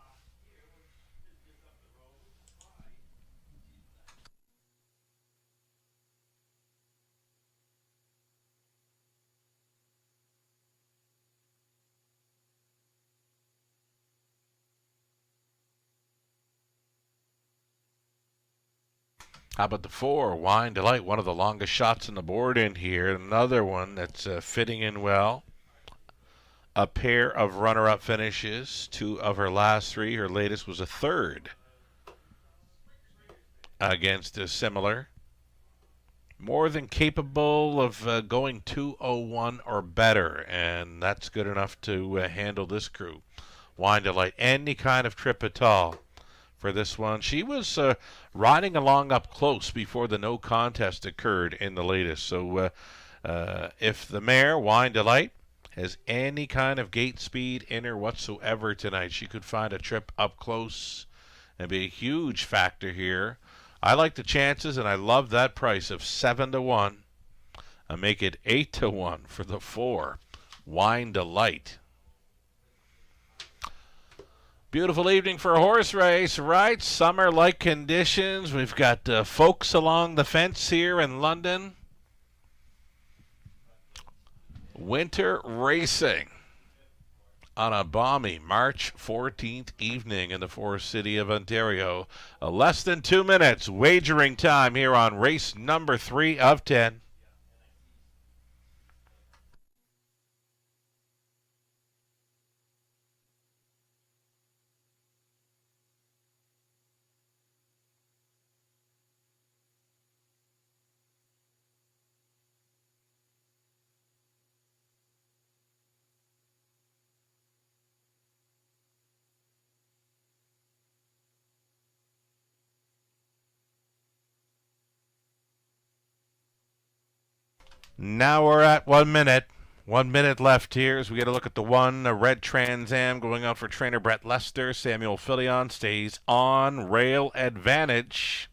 How about the 4, Wine Delight, one of the longest shots on the board in here. Another one that's fitting in well. A pair of runner-up finishes, 2 of her last 3. Her latest was a 3rd against a similar. More than capable of going 201 or better, and that's good enough to handle this crew. Wine Delight, any kind of trip at all for this one. She was riding along up close before the no contest occurred in the latest. So if the mare, Wine Delight, has any kind of gate speed in her whatsoever tonight, she could find a trip up close and be a huge factor here. I like the chances, and I love that price of 7-1. I make it 8-1 for the 4, Wine Delight. Beautiful evening for a horse race, right? Summer-like conditions. We've got folks along the fence here in London. Winter racing on a balmy March 14th evening in the Forest City of Ontario. Less than 2 minutes wagering time here on race number 3 of 10. Now we're at 1 minute. 1 minute left here as we get a look at the 1, a red Trans Am going out for trainer Brett Lester. Samuel Filion stays on rail advantage.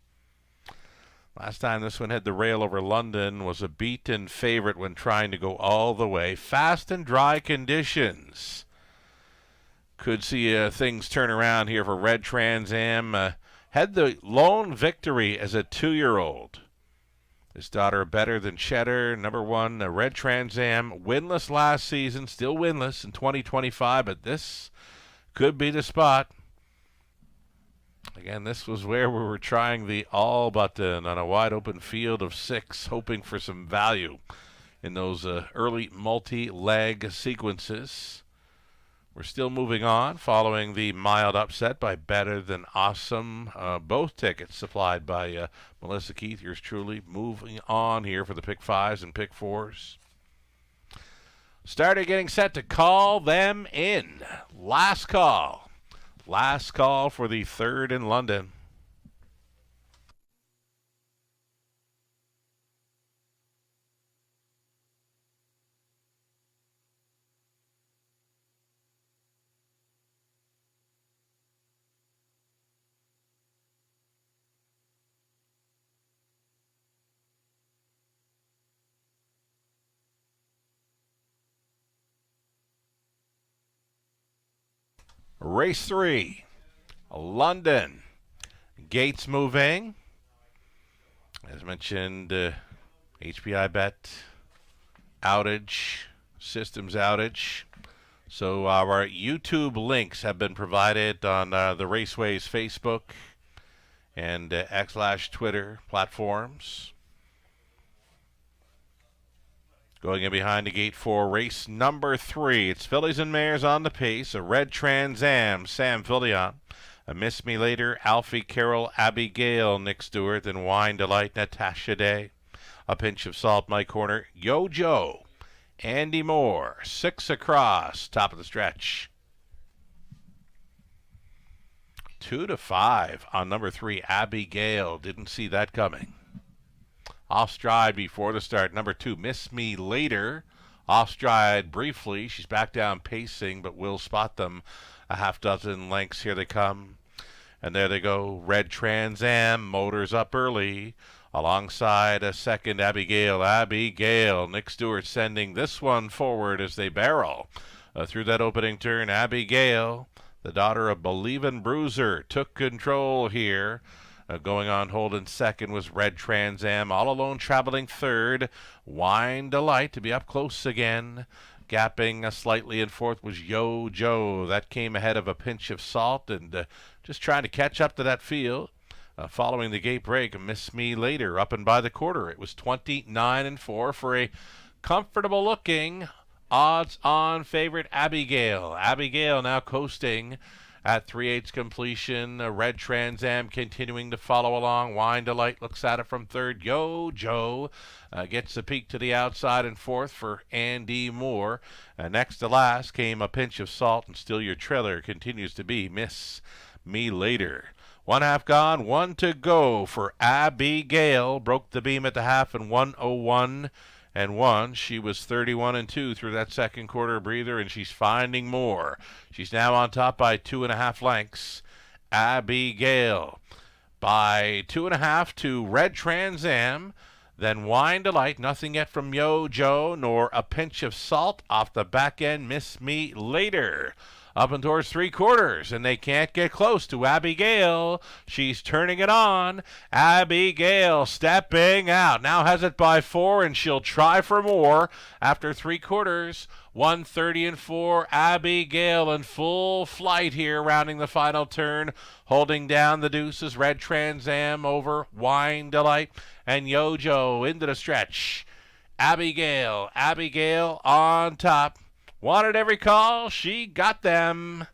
Last time this one had the rail over London was a beaten favorite when trying to go all the way. Fast and dry conditions. Could see things turn around here for red Trans Am. Had the lone victory as a 2-year-old. His daughter better than Cheddar. Number 1, the red Trans Am, winless last season, still winless in 2025, but this could be the spot. Again, this was where we were trying the all button on a wide open field of 6, hoping for some value in those early multi-leg sequences. We're still moving on following the mild upset by Better Than Awesome. Both tickets supplied by Melissa Keith, yours truly. Moving on here for the pick 5s and pick 4s. Starter getting set to call them in. Last call. Last call for the 3rd in London. Race 3, London. Gates moving. As mentioned, HPI bet outage, systems outage. So our YouTube links have been provided on the Raceway's Facebook and X/Twitter platforms. Going in behind the gate for race number 3. It's fillies and mares on the pace. A red Trans Am, Sam Filion. A Miss Me Later, Alfie Carroll, Abigail, Nick Stewart, and Wine Delight, Natasha Day. A Pinch of Salt, Mike Horner, Yo Joe, Andy Moore. 6 across, top of the stretch. 2-5 on number 3, Abigail. Didn't see that coming. Off stride before the start. Number 2, Miss Me Later. Off stride briefly. She's back down pacing, but will spot them a half dozen lengths. Here they come. And there they go. Red Trans Am. Motors up early. Alongside a second, Abigail. Nick Stewart sending this one forward as they barrel Through that opening turn, Abigail, the daughter of Believin' Bruiser, took control here. Going on hold in second was Red Trans Am, all alone traveling third. Wine Delight to be up close again. Gapping slightly in fourth was Yo Joe. That came ahead of A Pinch of Salt and just trying to catch up to that field. Following the gate break, Miss Me Later up and by the quarter. It was 29-4 for a comfortable looking odds-on favorite Abigail. Abigail now coasting at 3/8 completion. Red Trans Am continuing to follow along. Wine Delight looks at it from third. Yo Joe gets a peek to the outside in fourth for Andy Moore. Next to last came A Pinch of Salt, and still your trailer continues to be Miss Me Later. 1/2 gone, 1 to go for Abigail. Broke the beam at the half in 1:01.1. She was 31-2 through that second quarter breather, and she's finding more. She's now on top by 2.5 lengths. Abigail by 2.5 to Red Trans Am. Then Wine Delight, nothing yet from Yo Joe, nor A Pinch of Salt. Off the back end, Miss Me Later. Up and towards 3/4, and they can't get close to Abigail. She's turning it on. Abigail stepping out. Now has it by 4, and she'll try for more after 3/4. 1:30-4. Abigail in full flight here, rounding the final turn. Holding down the deuces. Red Trans Am over Wine Delight. And Yo Joe into the stretch. Abigail on top. Wanted every call, she got them.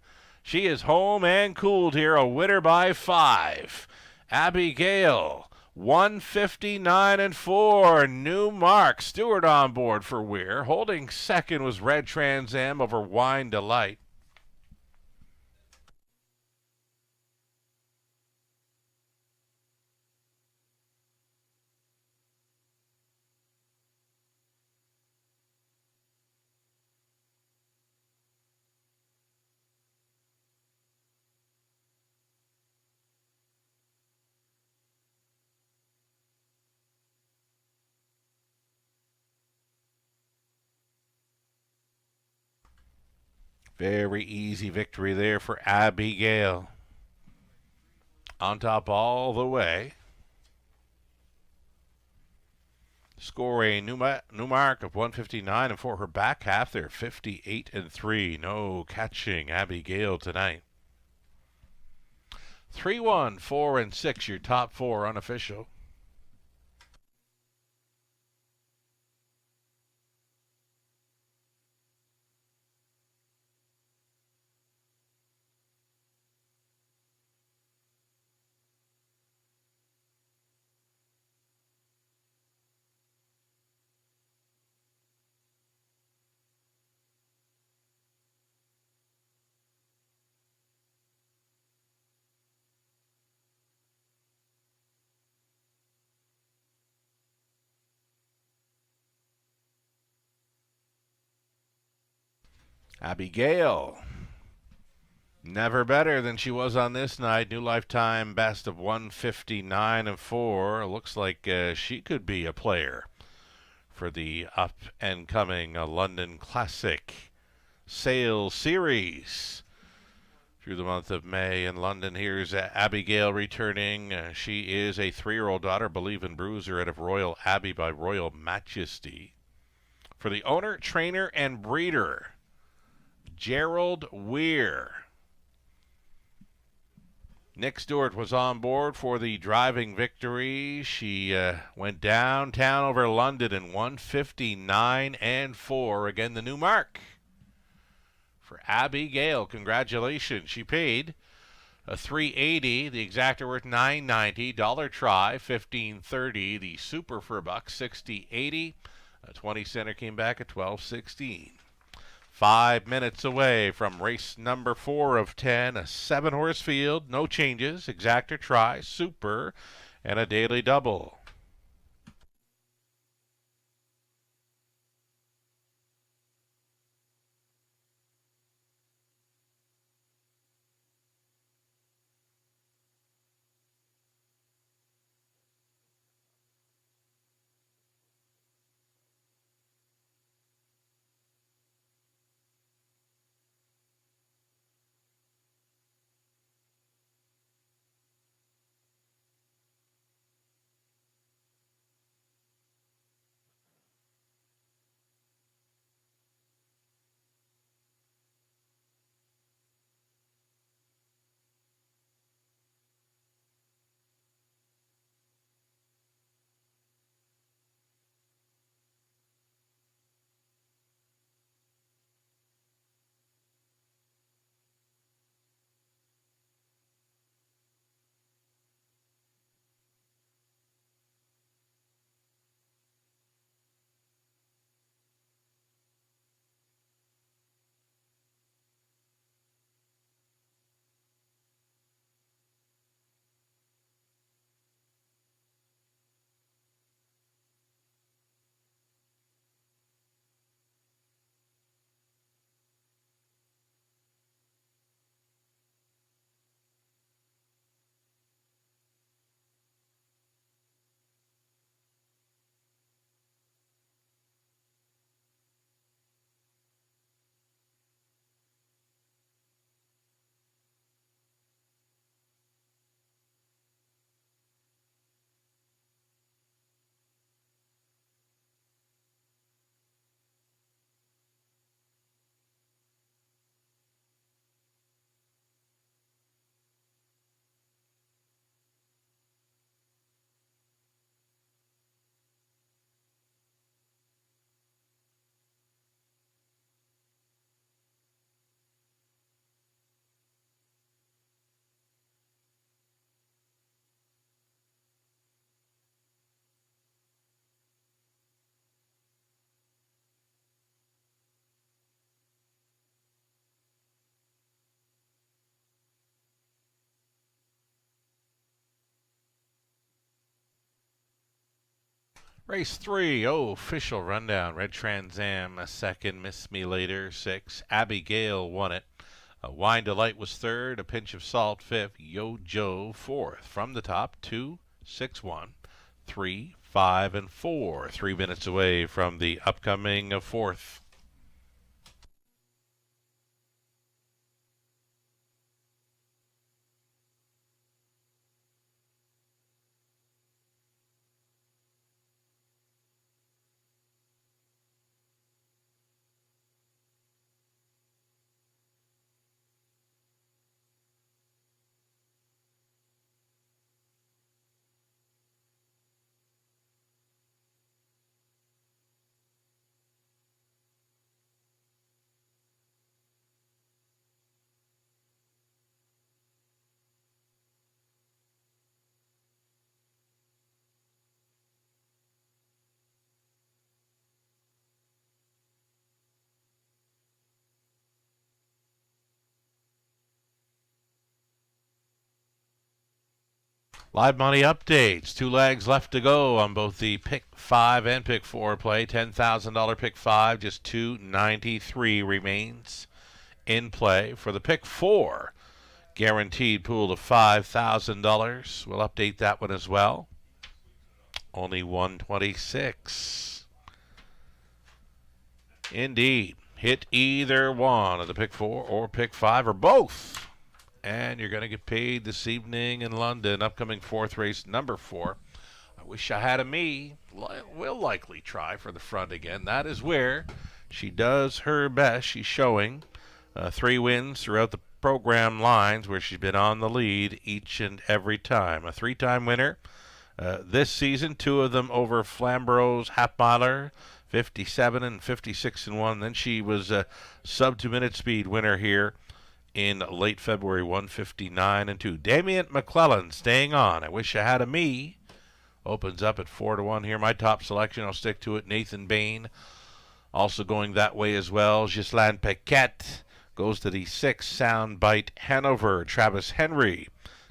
She is home and cooled here, a winner by 5. Abigail, 159-4, new mark. Stewart on board for Weir. Holding second was Red Trans Am over Wine Delight. Very easy victory there for Abigail. On top all the way. Score a new mark of 159, and for her back half, they're 58-3. No catching Abigail tonight. 3-1, 4, and 6, your top 4 unofficial. Abigail, never better than she was on this night. New lifetime best of 159-4. Looks like she could be a player for the up-and-coming London Classic Sales Series through the month of May in London. Here's Abigail returning. She is a 3-year-old daughter, Believin' Bruiser, out of Royal Abbey by Royal Majesty. For the owner, trainer, and breeder, Gerald Weir. Nick Stewart was on board for the driving victory. She went downtown over London in 159-4. Again, the new mark for Abigail. Congratulations. She paid a $380. The exacta worth $990. Dollar try, $15.30. The super for $1, $60.80. A 20 center came back at $12.16. 5 minutes away from race number 4 of 10, a 7-horse field, no changes, exacta try, super, and a daily double. Race 3, official rundown. Red Trans Am, a second. Miss Me Later, 6. Abigail won it. Wine Delight was third. A Pinch of Salt, fifth. Yo Joe, fourth. From the top, 2, 6, 1, 3, 5, and 4. 3 minutes away from the upcoming fourth. Live money updates. 2 legs left to go on both the pick 5 and pick 4 play. $10,000 pick 5, just $293 remains in play. For the pick 4, guaranteed pool of $5,000. We'll update that one as well. Only $126. Indeed. Hit either one of the pick 4 or pick 5 or both. And you're going to get paid this evening in London. Upcoming fourth race, number 4. I wish I had a me. Will likely try for the front again. That is where she does her best. She's showing 3 wins throughout the program lines where she's been on the lead each and every time. A 3-time winner this season. 2 of them over Flamboro's half miler, 57 and 56 and 1. Then she was a sub 2-minute speed winner here in late February, 159 and 2. Damian McClellan staying on. I wish I had a me. Opens up at 4-1 here. My top selection, I'll stick to it. Nathan Bain also going that way as well. Ghislaine Paquette goes to the 6. Soundbite Hanover. Travis Henry.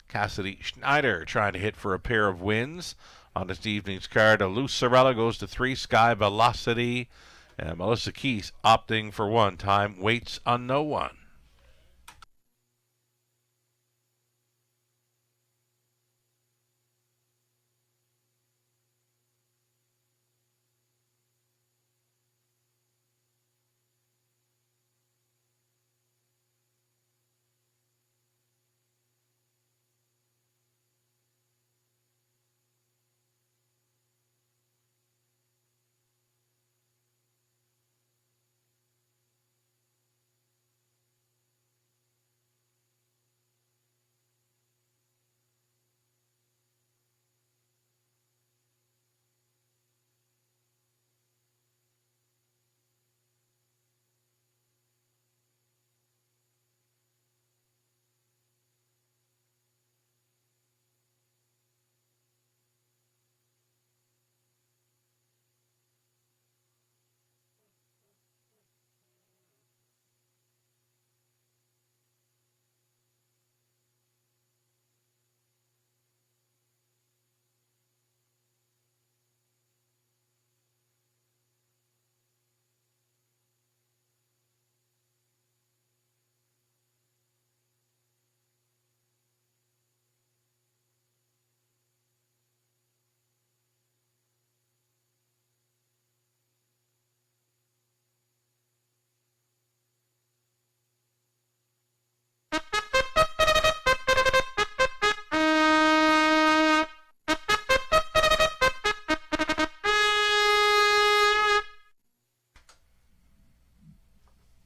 Cassidy Schneider trying to hit for a pair of wins on this evening's card. Lucerella goes to 3. Sky Velocity. And Melissa Keys opting for 1 time. Waits on no one.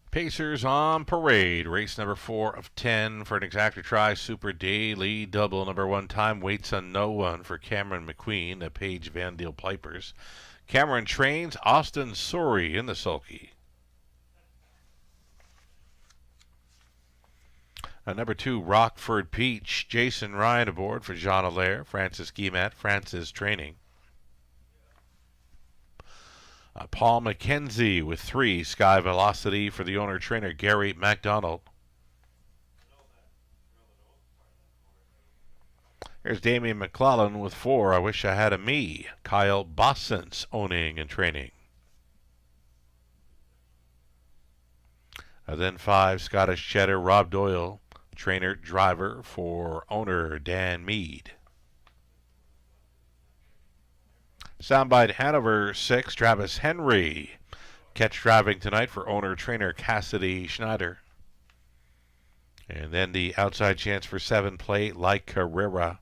Pacers on parade. Race number 4 of 10 for an exacta try. Super Daily double number 1 time. Waits on no one for Cameron McQueen, the Paige Van Deel Pipers. Cameron trains Austin Sorey in the sulky. Number 2, Rockford Peach. Jason Ryan aboard for Jean Allaire. Francis Guillemette. Francis training. Paul McKenzie with 3. Sky Velocity for the owner-trainer Gary MacDonald. Here's Damian McClellan with 4, I Wish I Had a Me. Kyle Bossens owning and training. Then 5, Scottish Cheddar, Rob Doyle, trainer driver for owner Dan Mead. Soundbite Hanover 6, Travis Henry, catch driving tonight for owner trainer Cassidy Schneider. And then the outside chance for 7 plate, like Carrera.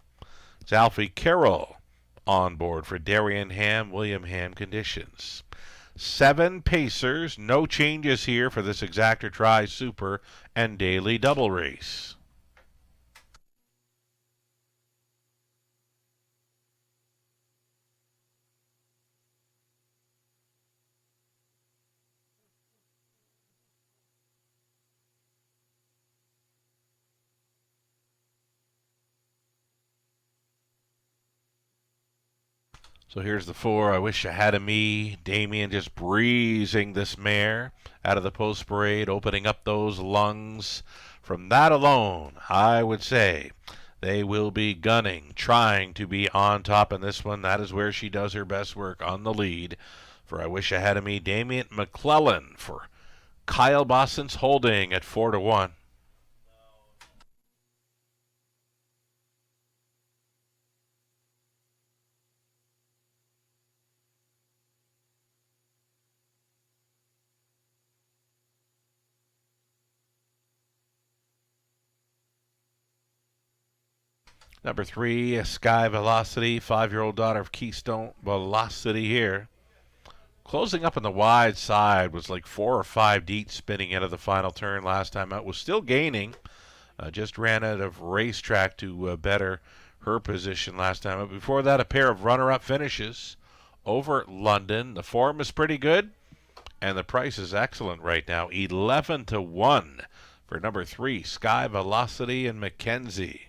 It's Alfie Carroll on board for Darian Ham, William Ham conditions. 7 Pacers, no changes here for this Exactor Tri Super and Daily Double Race. So here's the 4, I Wish I Had a Me. Damien just breezing this mare out of the post parade, opening up those lungs. From that alone, I would say they will be gunning, trying to be on top in this one. That is where she does her best work, on the lead. For I Wish I Had a Me, Damian McClellan. For Kyle Bossens holding at 4-1. Number 3, Sky Velocity, 5-year-old daughter of Keystone Velocity here. Closing up on the wide side, was like 4 or 5 deep spinning into the final turn last time out. Was still gaining. Just ran out of racetrack to better her position last time out. Before that, a pair of runner-up finishes over London. The form is pretty good, and the price is excellent right now. 11-1 for number 3, Sky Velocity and Mackenzie.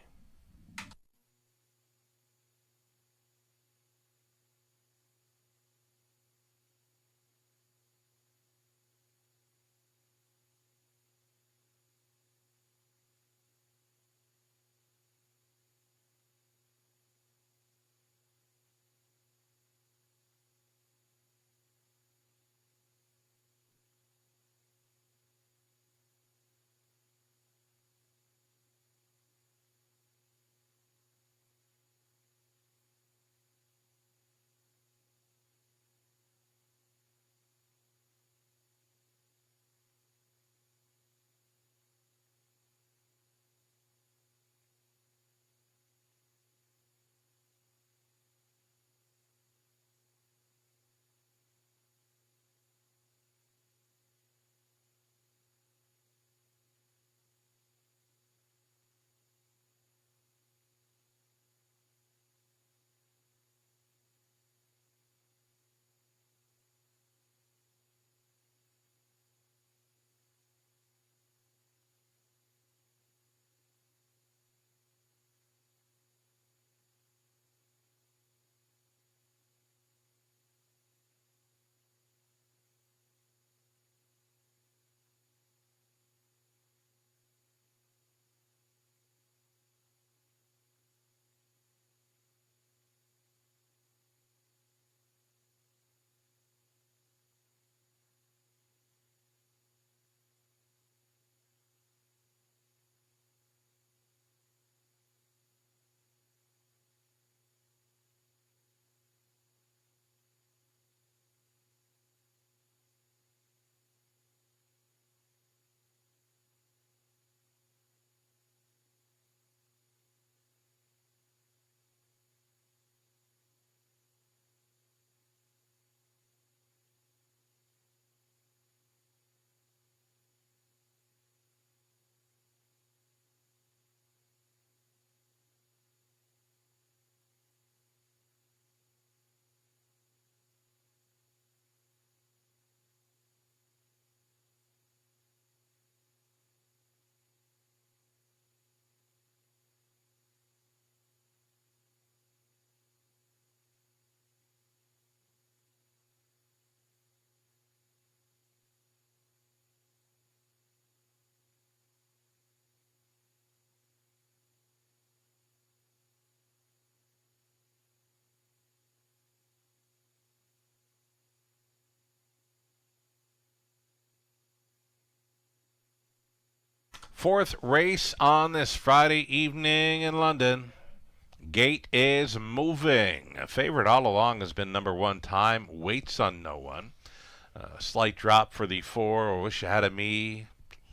Fourth race on this Friday evening in London. Gate is moving. A favorite all along has been number 1, Time Waits on No One. A slight drop for the 4, Wish You Had a Me.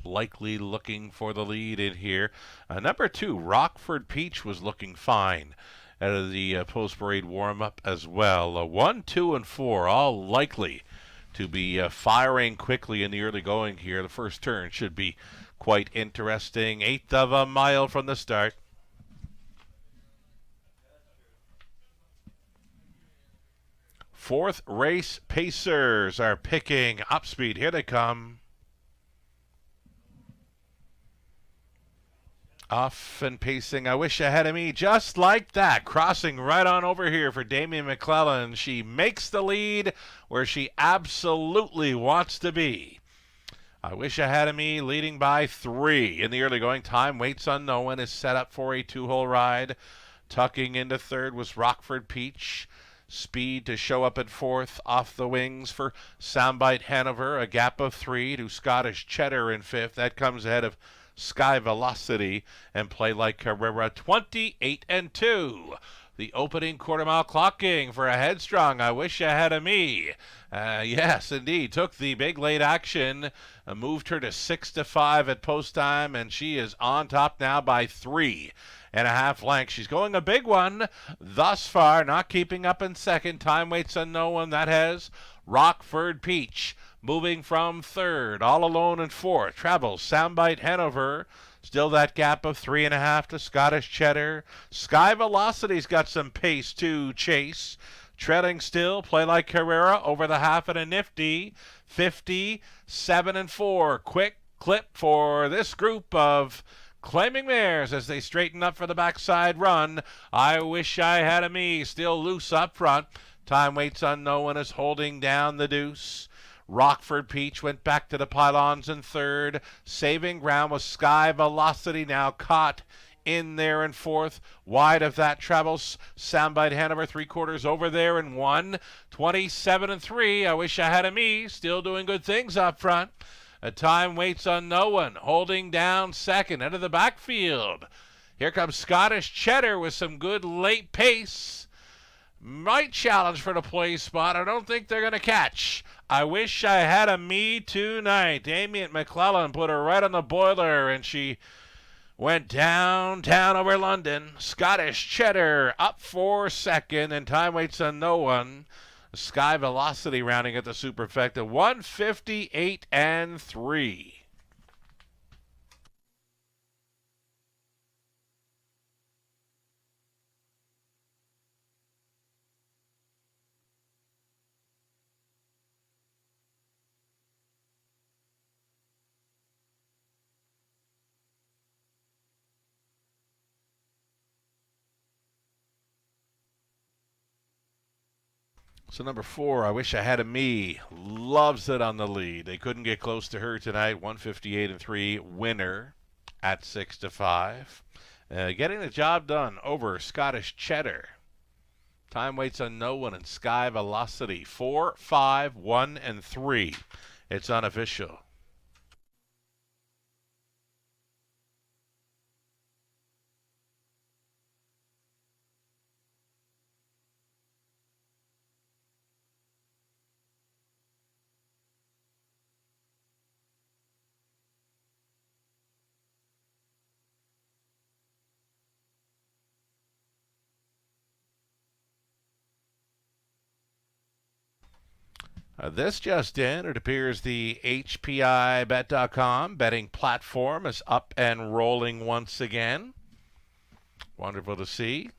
Likely looking for the lead in here. Number 2, Rockford Peach was looking fine out of the post-parade warm-up as well. 1, 2, and 4 all likely to be firing quickly in the early going here. The first turn should be quite interesting. 1/8 of a mile from the start. Fourth race, Pacers are picking up speed. Here they come. Off and pacing, I Wish I Had a Me, just like that. Crossing right on over here for Damien McClellan. She makes the lead where she absolutely wants to be. I Wish I Had a Me leading by 3 in the early going. Time Waits on No One is set up for a 2-hole ride. Tucking into third was Rockford Peach. Speed to show up at fourth. Off the wings for Soundbite Hanover. A gap of 3 to Scottish Cheddar in fifth. That comes ahead of Sky Velocity and Play Like Carrera. 28-2. The opening quarter-mile clocking for a headstrong I Wish I Had a Me. Yes, indeed. Took the big late action, moved her to 6-5 at post time, and she is on top now by 3.5 lengths. She's going a big one thus far, not keeping up in second. Time Waits on No One. That has Rockford Peach moving from third, all alone in fourth. Travels Soundbite Hanover. Still that gap of 3.5 to Scottish Cheddar. Sky Velocity's got some pace to chase. Treading still, Play Like Carrera over the half at a nifty 57-4. Quick clip for this group of claiming mares as they straighten up for the backside run. I Wish I Had a Me still loose up front. Time Waits on No One is holding down the deuce. Rockford Peach went back to the pylons in third. Saving ground was Sky Velocity, now caught in there in fourth. Wide of that travels Soundbite Hanover, 3/4 over there in 1. 27-3. I Wish I Had a Me still doing good things up front. A Time Waits on No One holding down second into the backfield. Here comes Scottish Cheddar with some good late pace. Might challenge for the play spot. I don't think they're going to catch I Wish I Had a Me tonight. Damien McClellan put her right on the boiler, and she went downtown over London. Scottish Cheddar up for second, and Time Waits on No One. Sky Velocity rounding at the superfecta. 158-3. So number 4, I Wish I Had a Me, loves it on the lead. They couldn't get close to her tonight. 158-3 winner at 6-5. Getting the job done over Scottish Cheddar. Time Waits on No One and Sky Velocity. 4, 5, 1, and 3. It's unofficial. This just in, it appears the HPIBet.com betting platform is up and rolling once again. Wonderful to see.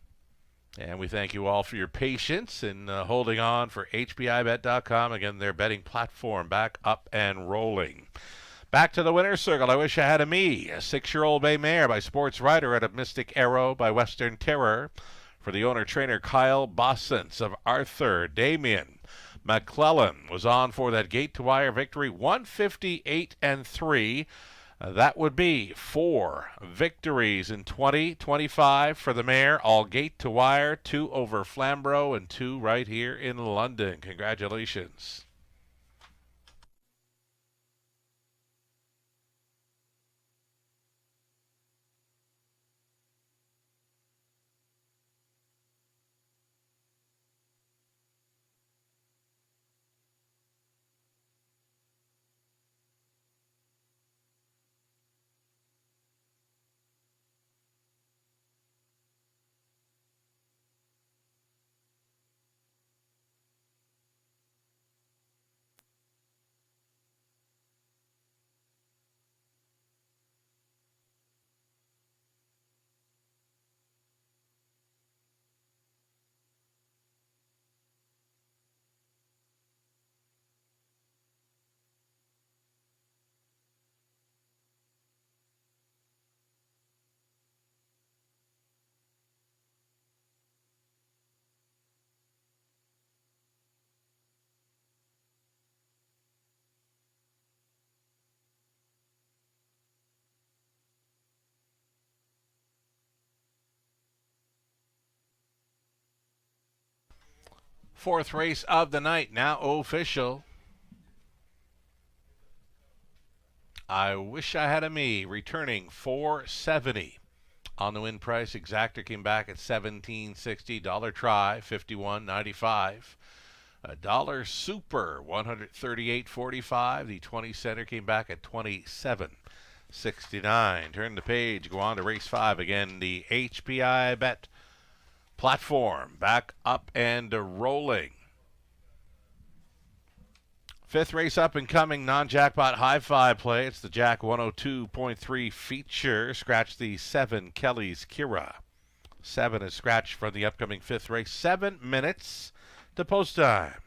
And we thank you all for your patience in holding on for HPIBet.com. Again, their betting platform back up and rolling. Back to the winner's circle. I Wish I Had a Me. A 6-year-old bay mare by Sports Rider out of Mystic Arrow by Western Terror. For the owner-trainer Kyle Bossens of Arthur. Damien McClellan was on for that gate-to-wire victory. 158-3. That would be 4 victories in 2025 for the mare. All gate-to-wire, 2 over Flamborough and 2 right here in London. Congratulations. Fourth race of the night, now official. I Wish I Had a Me, returning $470. On the win price, Exactor came back at $17.60. Dollar Try, $51.95. Dollar Super, $138.45. The 20 center came back at $27.69. Turn the page, go on to race 5. Again, the HPI bet platform back up and rolling. Fifth race up and coming, non-jackpot high-five play. It's the Jack 102.3 feature. Scratch the 7, Kelly's Kira. 7 is scratched from the upcoming fifth race. 7 minutes to post time.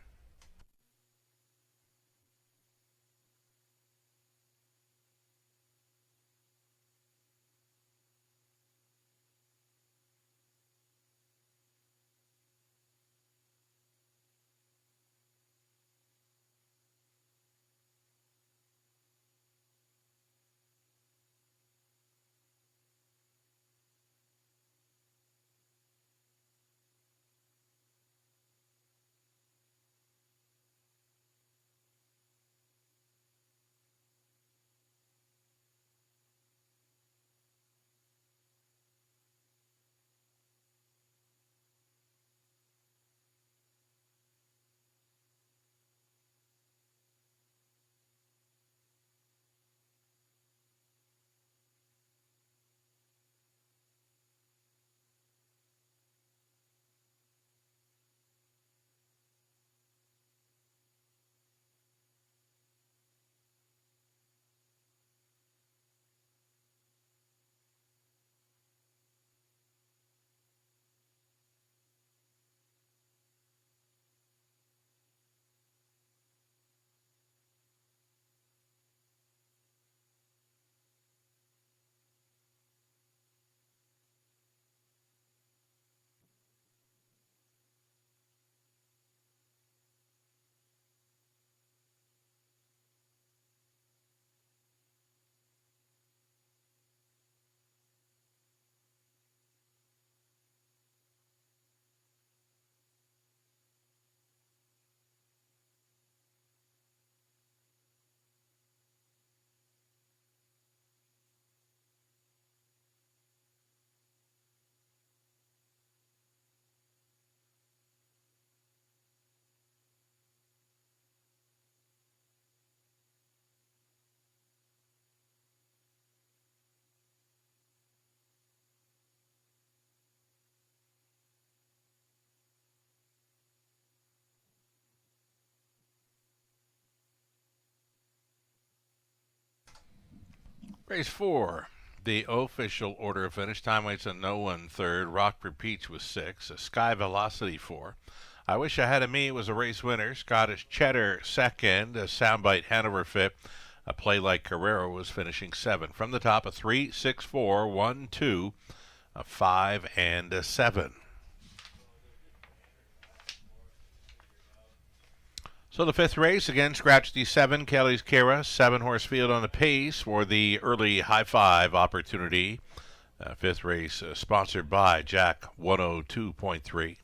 Race 4. The official order of finish. Time waits on no one third. Rockford Peach was 6. Sky Velocity 4. I Wish I Had a Me was a race winner. Scottish Cheddar second. Soundbite Hanover fifth. A Play Like Carrero was finishing 7. From the top, a 3, 6, 4, 1, 2, a 5, and a 7. So the fifth race, again, scratch the 7, Kelly's Kira, 7-horse field on the pace for the early high-five opportunity. Fifth race sponsored by Jack 102.3.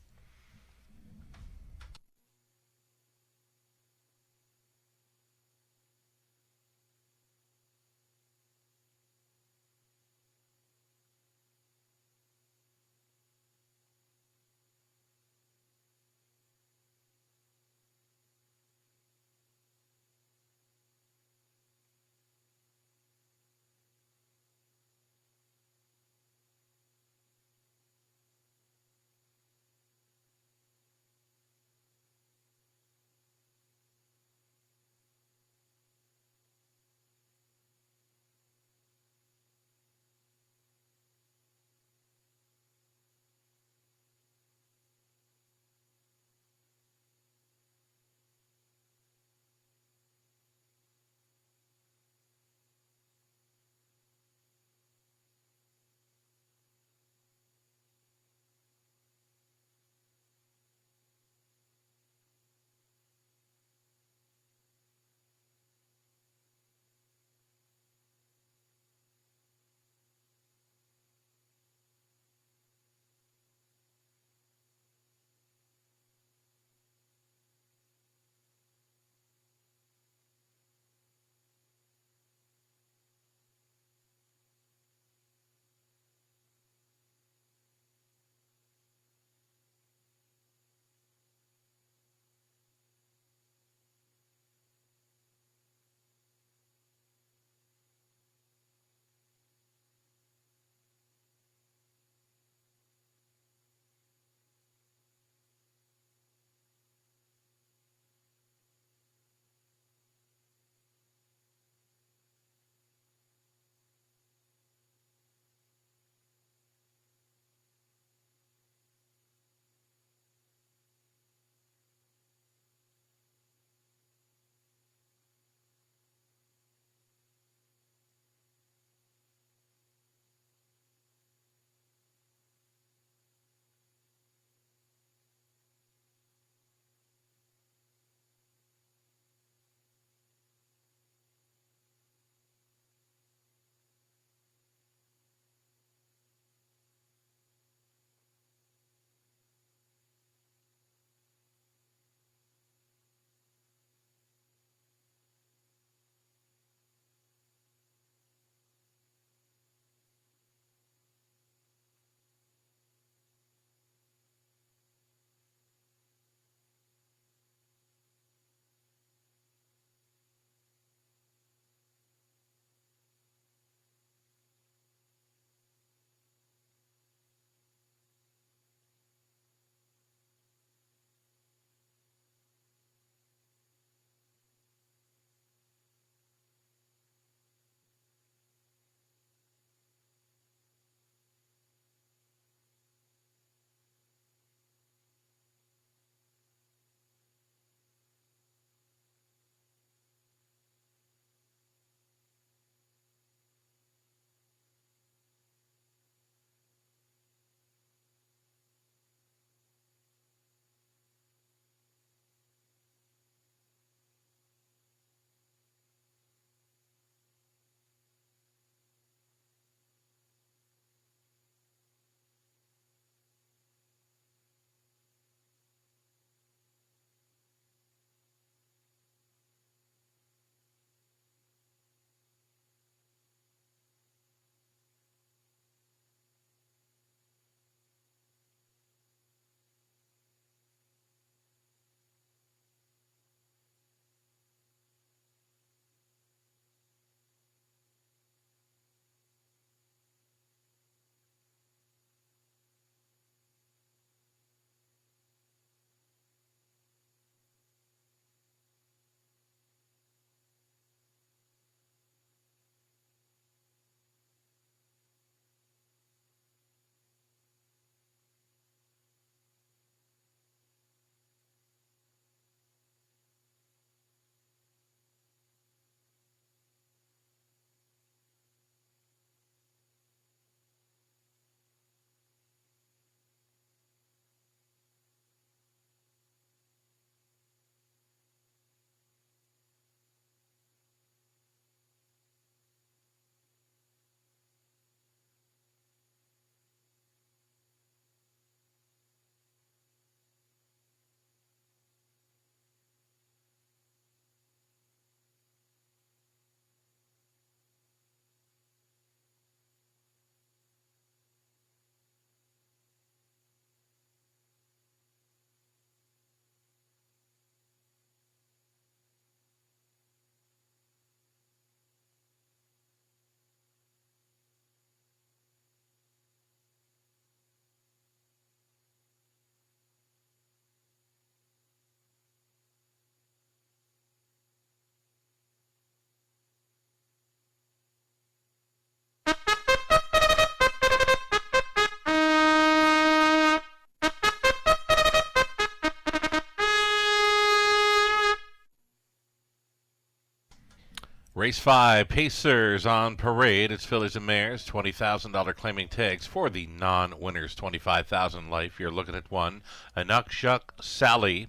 Race 5, Pacers on parade. It's fillies and mares, $20,000 claiming tags for the non-winners, $25,000 life. You're looking at one, Anukshuk Sally,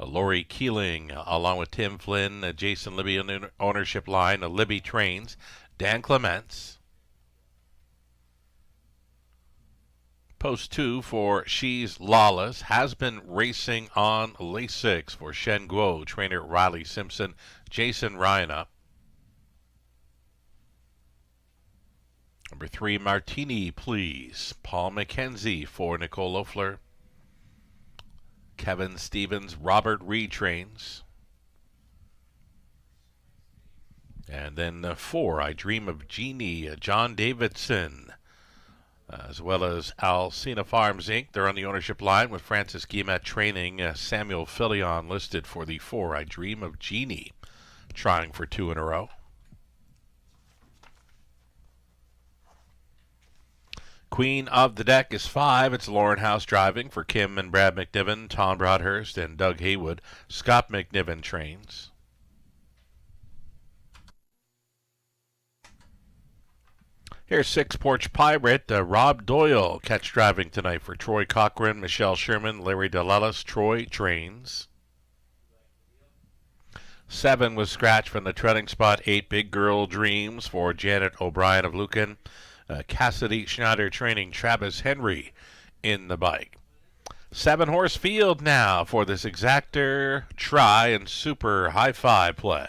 Lori Keeling, along with Tim Flynn, Jason Libby on the ownership line, Libby Trains, Dan Clements. Post 2 for She's Lawless has been racing on Lasix for Shen Guo, trainer Riley Simpson, Jason Ryan up. Number 3, Martini, Please. Paul McKenzie for Nicole Loeffler. Kevin Stevens, Robert Reed trains. And then 4, I Dream of Jeannie, John Davidson, as well as Alcina Farms, Inc. They're on the ownership line with Francis Guillemette training. Samuel Filion listed for the 4, I Dream of Jeannie, trying for 2 in a row. Queen of the Deck is 5. It's Lauren House driving for Kim and Brad McNiven, Tom Broadhurst, and Doug Haywood. Scott McNiven trains. Here's 6, Porch Pirate. Rob Doyle catch driving tonight for Troy Cochran, Michelle Sherman, Larry DeLellis. Troy trains. 7 was scratched from the treading spot. 8, Big Girl Dreams for Janet O'Brien of Lucan. Cassidy Schneider training Travis Henry in the bike. 7-horse field now for this exactor, try, and super high-five play.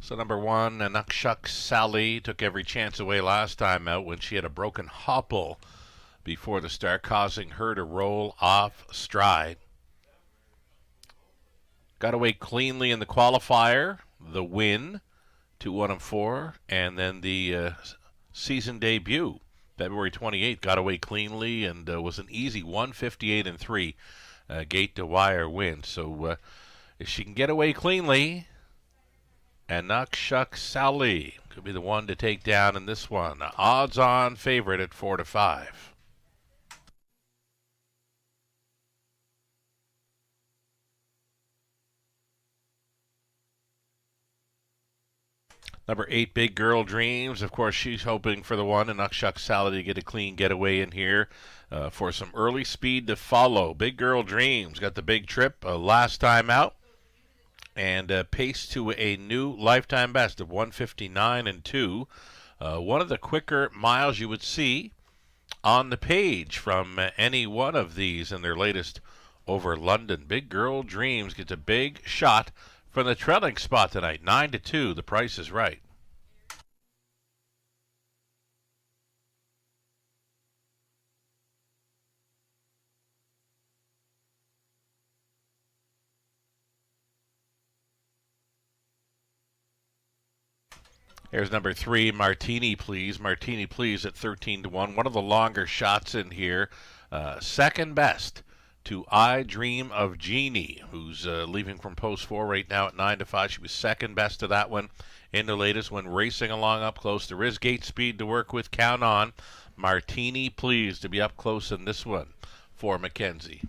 So number 1, Anukshuk Sally took every chance away last time out when she had a broken hopple before the start, causing her to roll off stride. Got away cleanly in the qualifier, the win, 2-1-4, and then the season debut, February 28th, got away cleanly and was an easy 158-3 gate to wire win. So if she can get away cleanly, Anukshuk Sally could be the one to take down in this one. Odds-on favorite at 4-5. Number 8, Big Girl Dreams. Of course, she's hoping for the one, Anukshuk Sally, to get a clean getaway in here for some early speed to follow. Big Girl Dreams got the big trip last time out, and paced to a new lifetime best of 159-2. One of the quicker miles you would see on the page from any one of these in their latest over London. Big Girl Dreams gets a big shot from the trailing spot tonight. 9-2. The price is right. Here's number 3, Martini, Please. Martini, Please at 13-1. One of the longer shots in here. Second best to I Dream of Jeannie, who's leaving from post 4 right now at 9-5. She was second best to that one in the latest when racing along up close. There is gate speed to work with. Count on Martini, Please to be up close in this one for McKenzie.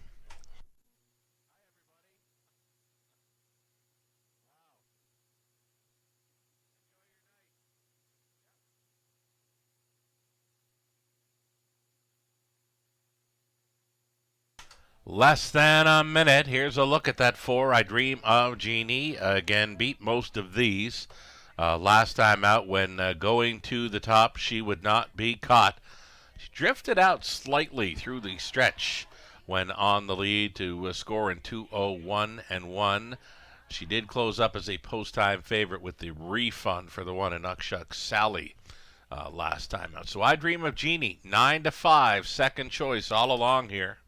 Less than a minute. Here's a look at that 4, I Dream of Jeannie. Again, beat most of these. Last time out when going to the top, she would not be caught. She drifted out slightly through the stretch when on the lead to score in 2:01-1. She did close up as a post-time favorite with the refund for the one in Anukshuk Sally last time out. So I Dream of Jeannie, 9-5, second choice all along here.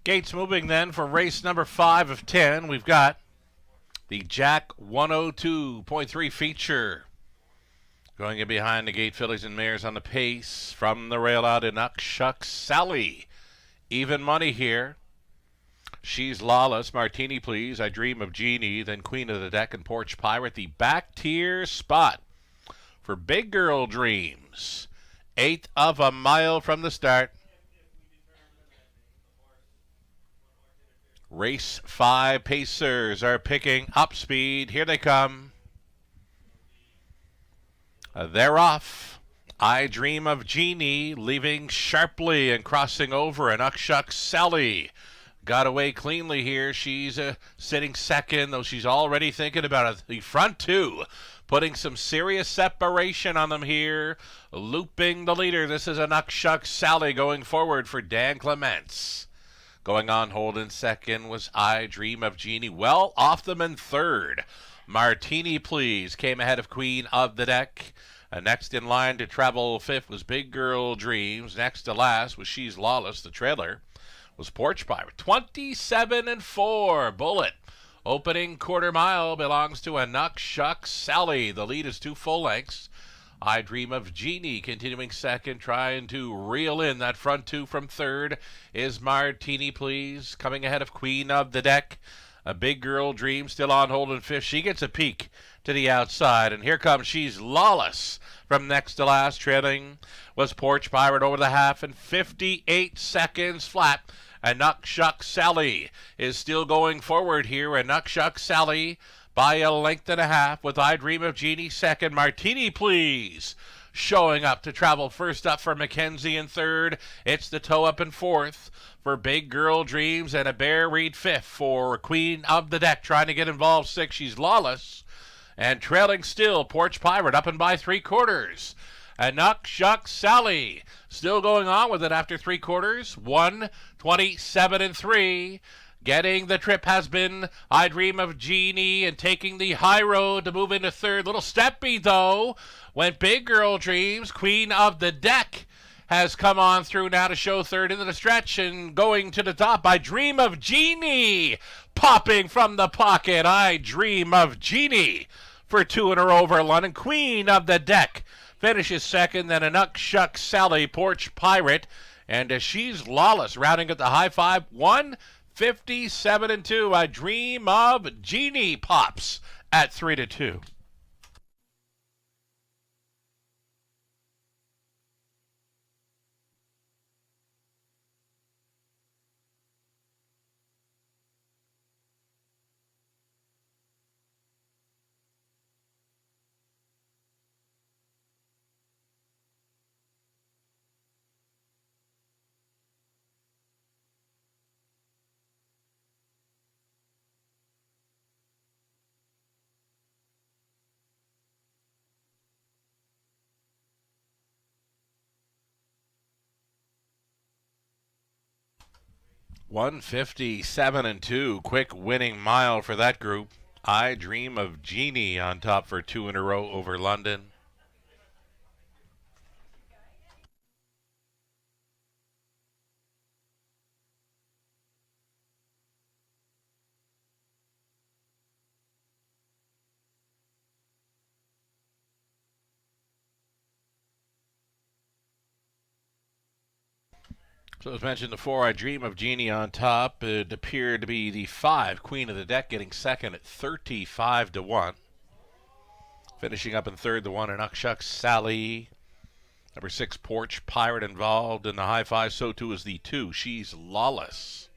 Gates moving then for race number 5 of 10. We've got the Jack 102.3 feature. Going in behind the gate, fillies and mares on the pace. From the rail out in Uckshuck Sally. Even money here. She's Lawless. Martini, please. I Dream of Jeannie. Then Queen of the Deck and Porch Pirate. The back tier spot for Big Girl Dreams. 1/8 of a mile from the start. Race 5 pacers are picking up speed. Here they come. They're off. I Dream of Jeannie leaving sharply and crossing over. And Uckshuck Sally got away cleanly here. She's sitting second, though she's already thinking about it. The front two putting some serious separation on them here. Looping the leader. This is an Uckshuck Sally going forward for Dan Clements. Going on hold in second was I Dream of Jeannie. Well off them in third. Martini, please, came ahead of Queen of the Deck. Next in line to travel fifth was Big Girl Dreams. Next to last was She's Lawless. The trailer was Porch Pirate. 27-4. Bullet. Opening quarter mile belongs to a Uckshuck Sally. The lead is 2 full lengths. I Dream of Jeannie continuing second, trying to reel in that front two from third is Martini, please, coming ahead of Queen of the Deck. A Big Girl Dream still on hold in fifth. She gets a peek to the outside, and here comes She's Lawless from next to last. Trailing was Porch Pirate over the half in 58 seconds flat. And Uckshuck Sally is still going forward here, and Uckshuck Sally by a length and a half with I Dream of Jeannie second. Martini, please, showing up to travel first up for Mackenzie in third. It's the toe up in fourth for Big Girl Dreams, and a Bear Reed fifth for Queen of the Deck trying to get involved sixth. She's Lawless. And trailing still, Porch Pirate up and by 3/4. And Uckshuck Sally still going on with it after 3/4. 1:27-3. Getting the trip has been I Dream of Jeannie, and taking the high road to move into third. Little steppy, though, went Big Girl Dreams. Queen of the Deck has come on through now to show third into the stretch, and going to the top, I Dream of Jeannie popping from the pocket. I Dream of Jeannie for 2 in a row over London. Queen of the Deck finishes second, then an Uckshuck Sally, Porch Pirate, and She's Lawless rounding at the high five. 1:57-2. I Dream of Jeannie pops at 3-2. $157-2. Quick winning mile for that group. I Dream of Jeannie on top for 2 in a row over London. So as mentioned before, I Dream of Jeannie on top. It appeared to be the 5, Queen of the Deck, getting second at 35-1. Finishing up in third, the 1 in Uckshuck Sally. Number 6, Porch Pirate involved in the high five. So too is the 2, She's Lawless.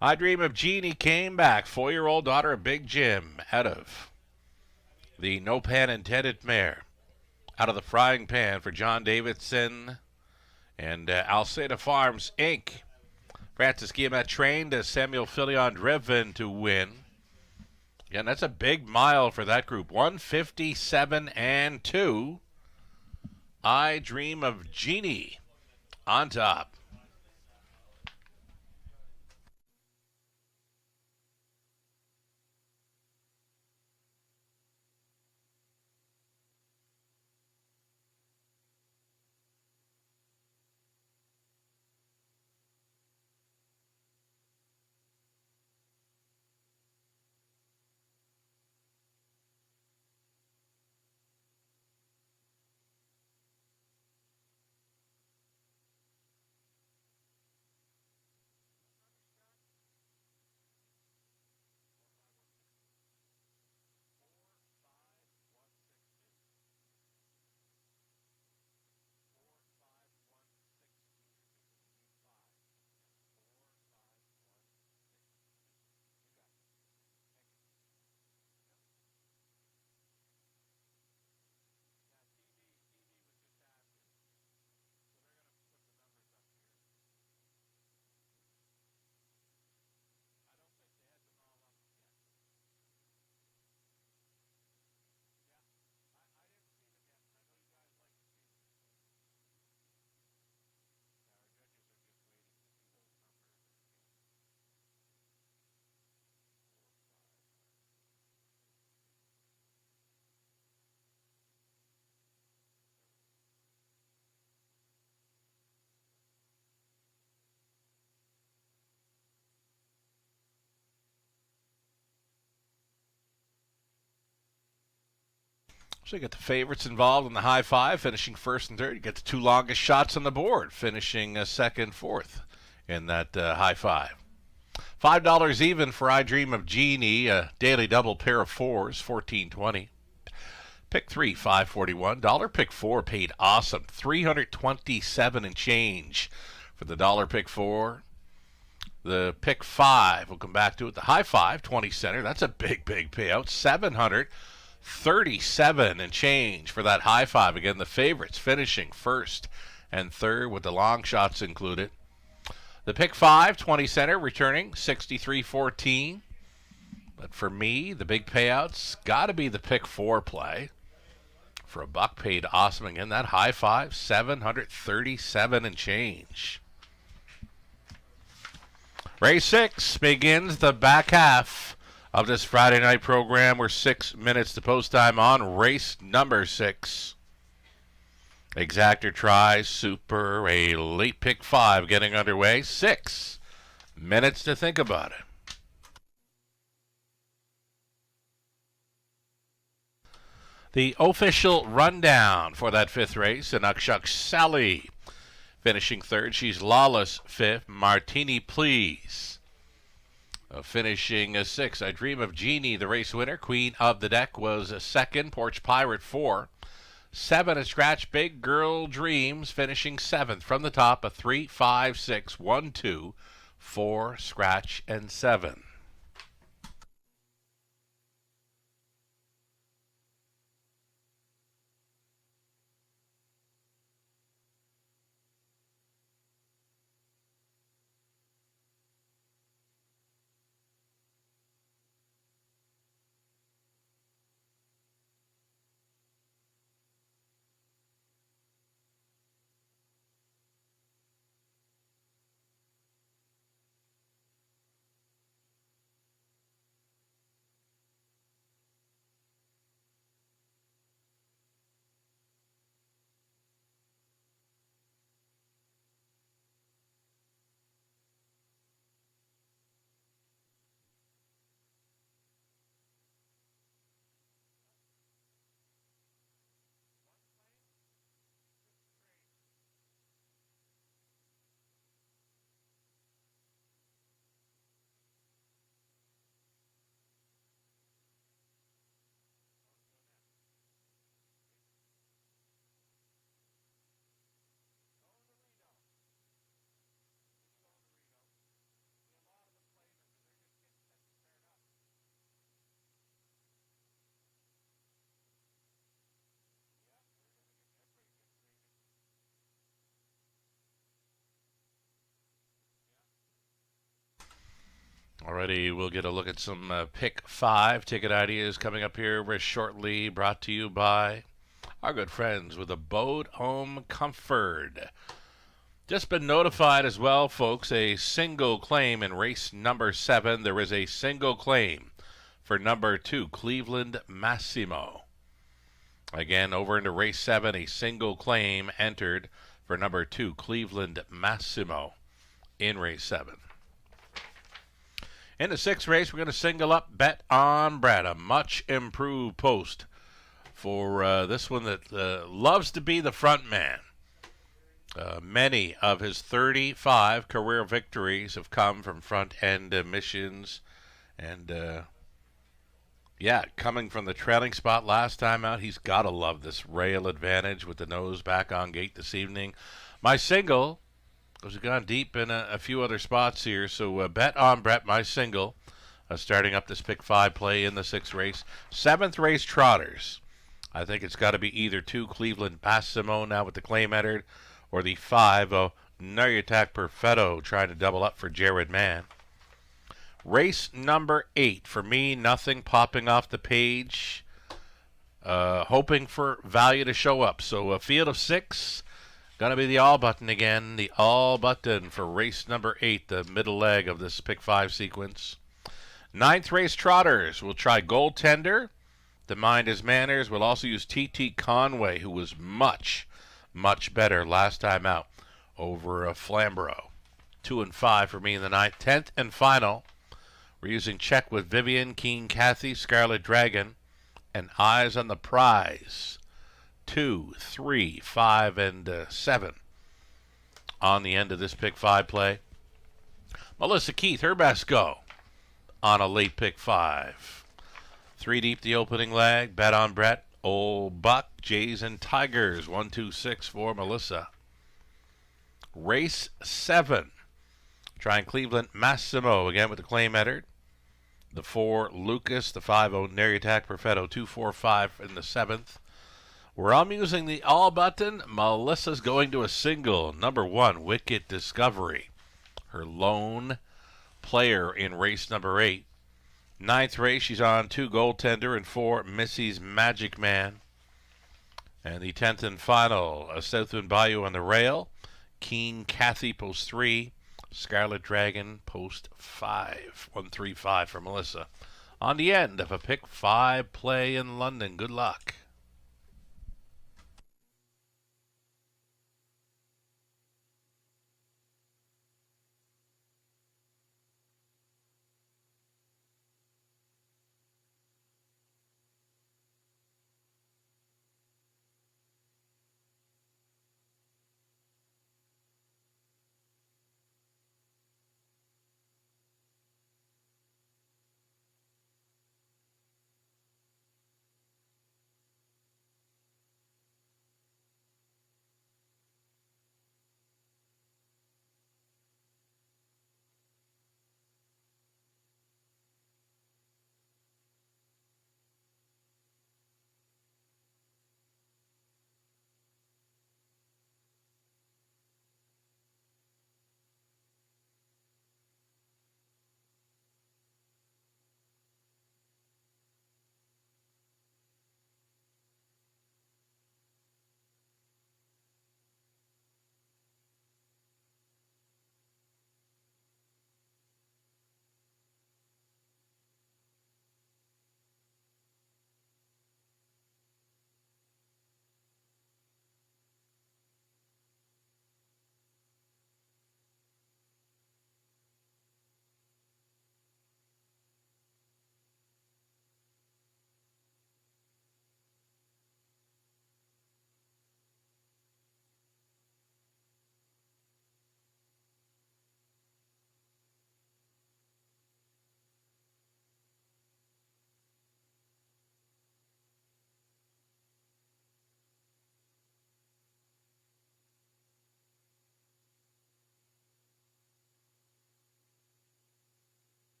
I Dream of Jeannie came back. 4-year-old daughter of Big Jim out of the no pan intended mare. Out of the frying pan for John Davidson and Alceda Farms, Inc. Francis Guillemette trained as Samuel Filion driven to win. Again, that's a big mile for that group. 1:57-2. I Dream of Jeannie on top. So you get the favorites involved in the high five, finishing first and third. You get the two longest shots on the board, finishing second, fourth in that high five. $5 even for I Dream of Jeannie, a daily double pair of fours, $14.20. Pick 3, $5.41. Dollar pick 4 paid awesome, $327 and change for the dollar pick 4. The pick 5, we'll come back to it. The high five, 20 center. That's a big payout, $737 and change for that high five. Again, the favorites finishing first and third with the long shots included. The pick 5, 20 center, returning $63.14. But for me, the big payouts got to be the pick 4 play. For a buck paid awesome again. That high five, $737 and change. Race 6 begins the back half of this Friday night program. We're 6 minutes to post time on race number 6. Exactor tries super, a late pick 5 getting underway. 6 minutes to think about it. The official rundown for that 5th race, and Akshak Sally finishing third. She's Lawless 5th. Martini Please finishing 6th. I Dream of Jeannie, the race winner. Queen of the Deck was 2nd. Porch Pirate 4. 7 a scratch. Big Girl Dreams finishing 7th. From the top, a 3, 5, 6, 1, 2, 4, scratch, and 7. Already, we'll get a look at some pick 5 ticket ideas coming up here very shortly, brought to you by our good friends with Abode Home Comfort. Just been notified as well, folks, a single claim in race number 7. There is a single claim for number 2, Cleveland Massimo. Again, over into race 7, a single claim entered for number 2, Cleveland Massimo in race 7. In the 6th race, we're going to single up Bet on Brad, a much improved post for this one that loves to be the front man. Many of his 35 career victories have come from front-end missions. And, coming from the trailing spot last time out, he's got to love this rail advantage with the nose back on gate this evening. My single has gone deep in a few other spots here, so Bet on Brett, my single, starting up this pick 5 play in the 6th race. 7th race Trotters. I think it's got to be either 2, Cleveland Massimo now with the claim entered, or the 5, Nuyutak Perfetto trying to double up for Jared Mann. Race number 8, for me, nothing popping off the page. Hoping for value to show up. So a field of 6. Going to be the all button again. The all button for race number 8, the middle leg of this pick 5 sequence. 9th race Trotters. We'll try Goaltender. To mind his manners. We'll also use T.T. Conway, who was much better last time out over Flamborough. 2 and 5 for me in the 9th. 10th and final. We're using Check with Vivian, Keen Cathy, Scarlet Dragon, and eyes on the prize. 2, 3, 5, and 7 on the end of this pick 5 play. Melissa Keith, her best go on a late pick 5. 3 deep the opening leg. Bet on Brett. Old Buck, Jays, and Tigers. 1, 2, 6 for Melissa. Race 7. Trying Cleveland Massimo again with the claim Eddard. The 4, Lucas. The 5, O'Neill Attack Perfetto. 2, 4, 5 in the 7th. We're all using the all button. Melissa's going to a single. Number 1, Wicked Discovery. Her lone player in race number 8. 9th race, she's on 2, Goaltender, and 4, Missy's Magic Man. And the 10th and final, a Southwind Bayou on the rail. Keen Cathy, post 3. Scarlet Dragon, post 5. 1, 3, 5 for Melissa. On the end of a pick 5 play in London. Good luck.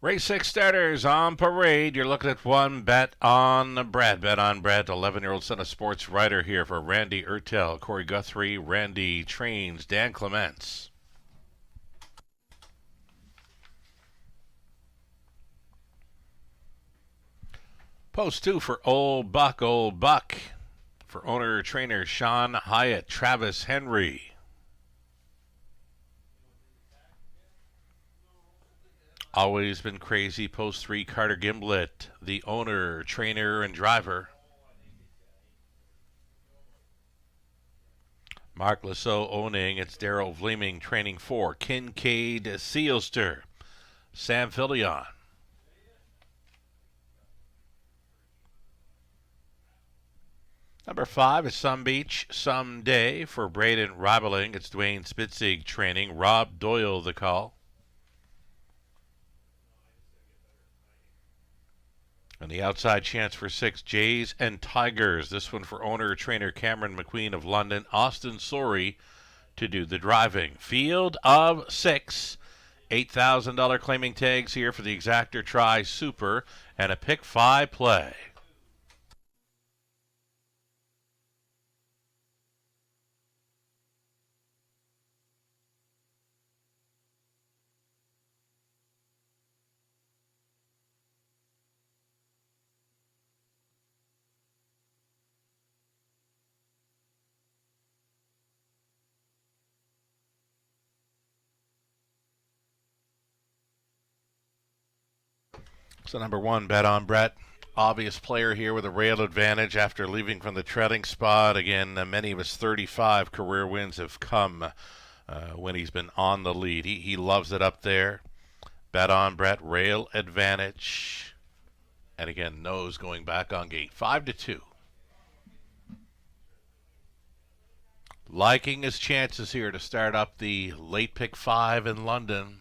Race 6 starters on parade. You're looking at one Bet on Brett. Bet on Brett, 11-year-old son of sports writer here for Randy Ertel, Corey Guthrie, Randy Trains, Dan Clements. Post 2 for Old Buck, for owner-trainer Sean Hyatt, Travis Henry. Always been crazy, post 3, Carter Gimblett, the owner, trainer, and driver. Mark Lasso owning, it's Daryl Vleeming, training 4, Kincaid Seelster, Sam Fillion. Number 5 is Some Beach, Someday, for Braden Ribeling, it's Dwayne Spitzig training, Rob Doyle the call. And the outside chance for 6, Jays and Tigers. This one for owner-trainer Cameron McQueen of London. Austin Sorey to do the driving. Field of 6. $8,000 claiming tags here for the Exactor Try Super. And a pick 5 play. So number 1, Bet on Brett. Obvious player here with a rail advantage after leaving from the trailing spot. Again, many of his 35 career wins have come when he's been on the lead. He loves it up there. Bet on Brett, rail advantage. And again, nose going back on gate. 5-2. Liking his chances here to start up the late pick 5 in London.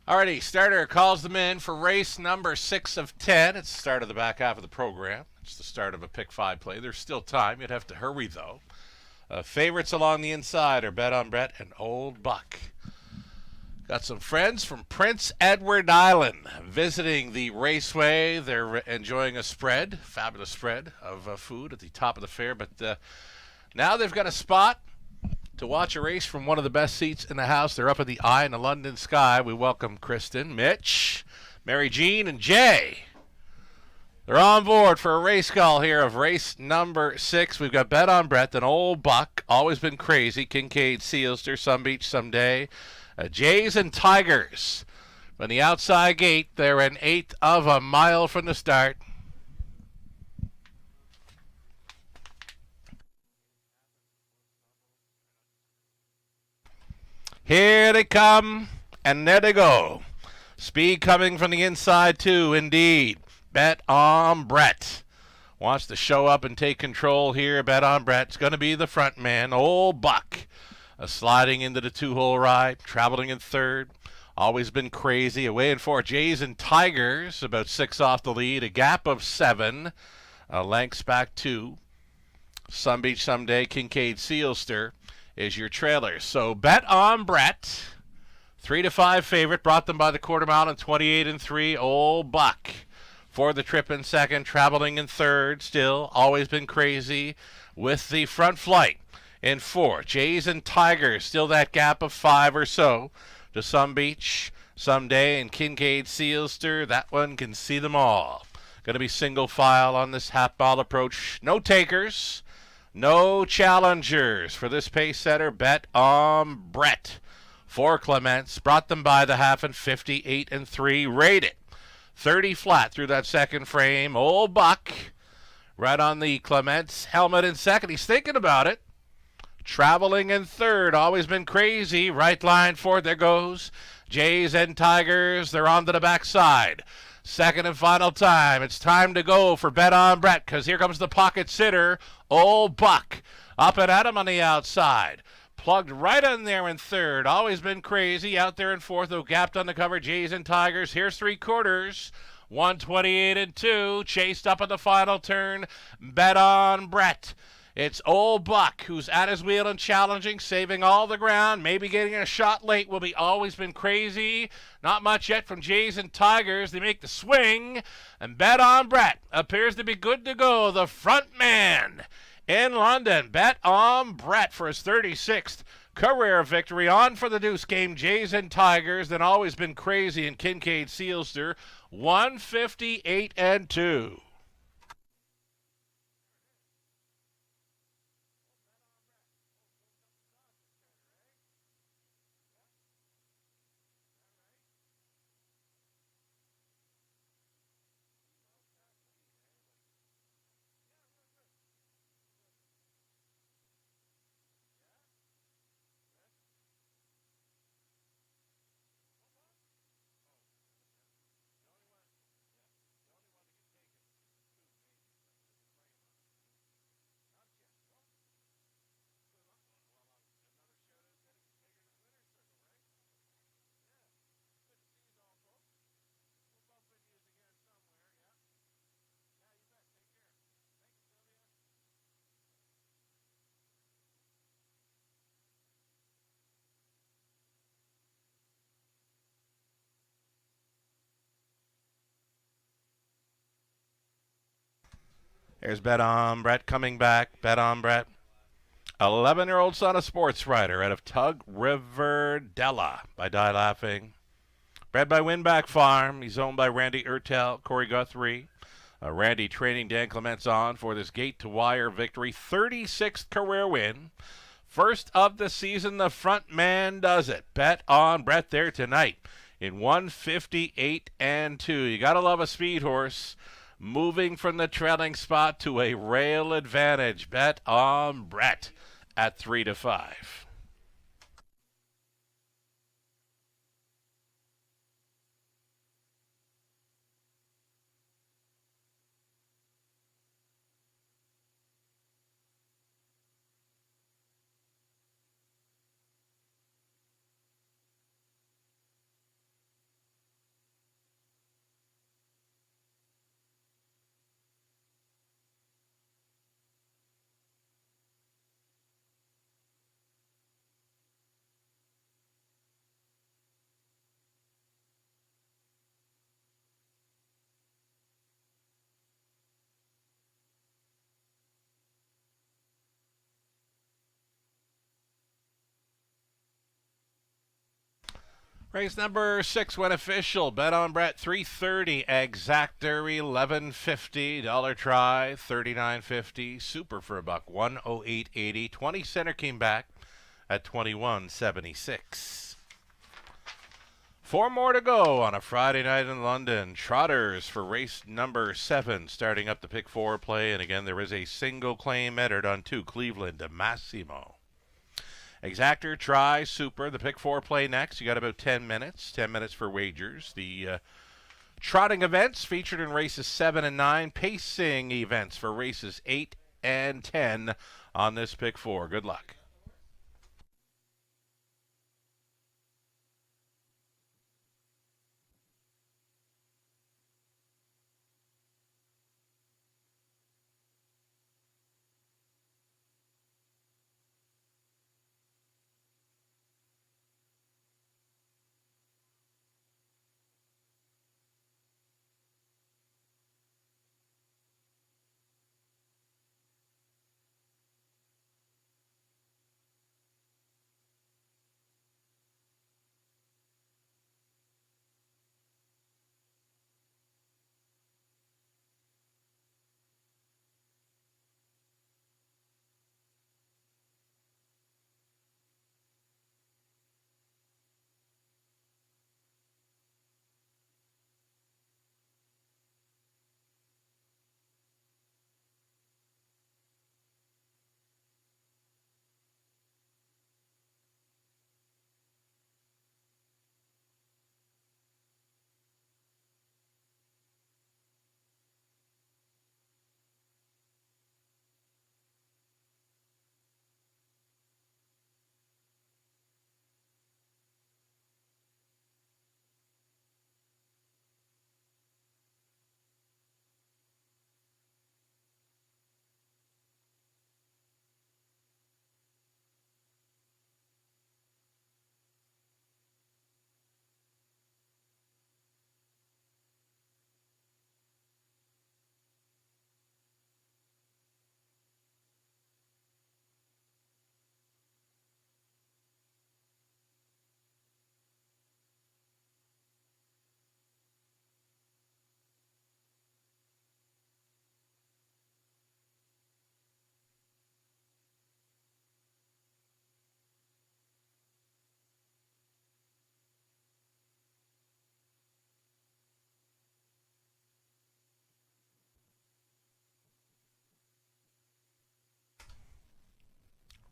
Alrighty, starter calls them in for race number 6 of 10. It's the start of the back half of the program. It's the start of a pick 5 play. There's still time. You'd have to hurry, though. Favorites along the inside are Bet on Brett and Old Buck. Got some friends from Prince Edward Island visiting the raceway. They're enjoying a spread, fabulous spread of food at the top of the fair. But now they've got a spot to watch a race from one of the best seats in the house. They're up in the eye in the London sky. We welcome Kristen, Mitch, Mary Jean, and Jay. They're on board for a race call here of race number 6. We've got Bet on Brett, an Old Buck, always been crazy, Kincaid, Sealster, Some Beach, Someday, Jays and Tigers. From the outside gate, they're an 1/8 of a mile from the start. Here they come, and there they go. Speed coming from the inside, too, indeed. Bet on Brett. Wants to show up and take control here. Bet on Brett. It's going to be the front man, Old Buck. Sliding into the 2-hole ride, traveling in third. Always been crazy. Away in 4, Jays and Tigers, about 6 off the lead. A gap of 7. Lengths back 2. Some Beach Someday, Kincaid, Sealster is your trailer. So Bet on Brett, 3-5 favorite, brought them by the quarter mile and 28-3. Old Buck for the trip in second, traveling in third. Still always been crazy. with the front flight. In 4, Jays and Tigers, still that gap of 5 or so to Some Beach, Someday, and Kincaid Sealster. That one can see them all. Going to be single file on this half ball approach. No takers, no challengers for this pace setter. Bet on Brett. 4 Clements, brought them by the half and 58-3. Rated 30 flat through that second frame. Old Buck right on the Clements helmet in second. He's thinking about it. Traveling in third, always been crazy. Right line fourth, there goes. Jays and Tigers, they're on to the backside. Second and final time. It's time to go for Bet on Brett, because here comes the pocket sitter, Old Buck. Up and at him on the outside. Plugged right in there in third. Always been crazy. Out there in fourth, though gapped on the cover. Jays and Tigers. Here's 3/4. 128-2. Chased up in the final turn. Bet on Brett. It's Old Buck who's at his wheel and challenging, saving all the ground, maybe getting a shot late. Will be always been crazy. Not much yet from Jays and Tigers. They make the swing, and Bet on Brett appears to be good to go. The front man in London. Bet on Brett for his 36th career victory. On for the deuce game. Jays and Tigers. Then always been crazy in Kincaid Sealster. 158-2. There's Bet on Brett coming back. Bet on Brett. 11-year-old son of sports writer out of Tug River Della by Die Laughing. Bred by Winback Farm. He's owned by Randy Ertel, Corey Guthrie. Randy training Dan Clements on for this gate-to-wire victory. 36th career win. First of the season, the front man does it. Bet on Brett there tonight in 158-2. You got to love a speed horse. Moving from the trailing spot to a rail advantage. Bet on Brett at 3-5. Race number 6 went official. Bet on Brett 330. Exactor 1150. Dollar try 39.50. Super for $1. 108.80. 20 center came back at 21.76. 4 more to go on a Friday night in London. Trotters for race number 7, starting up the pick 4 play. And again, there is a single claim entered on 2, Cleveland to Massimo. Exactor, try, super. The pick 4 play next. You got about 10 minutes. 10 minutes for wagers. The trotting events featured in races 7 and 9. Pacing events for races 8 and 10 on this pick 4. Good luck.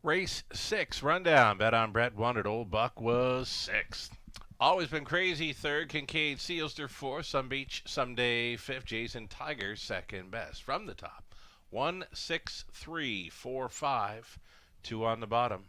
Race 6 rundown. Bet on Brett won it. Old Buck was 6th. Always Been Crazy, 3rd. Kincaid Sealster, 4th. Some Beach Someday, 5th. Jason Tiger, 2nd best. From the top, 1, 6, 3, 4, 5. 2 on the bottom.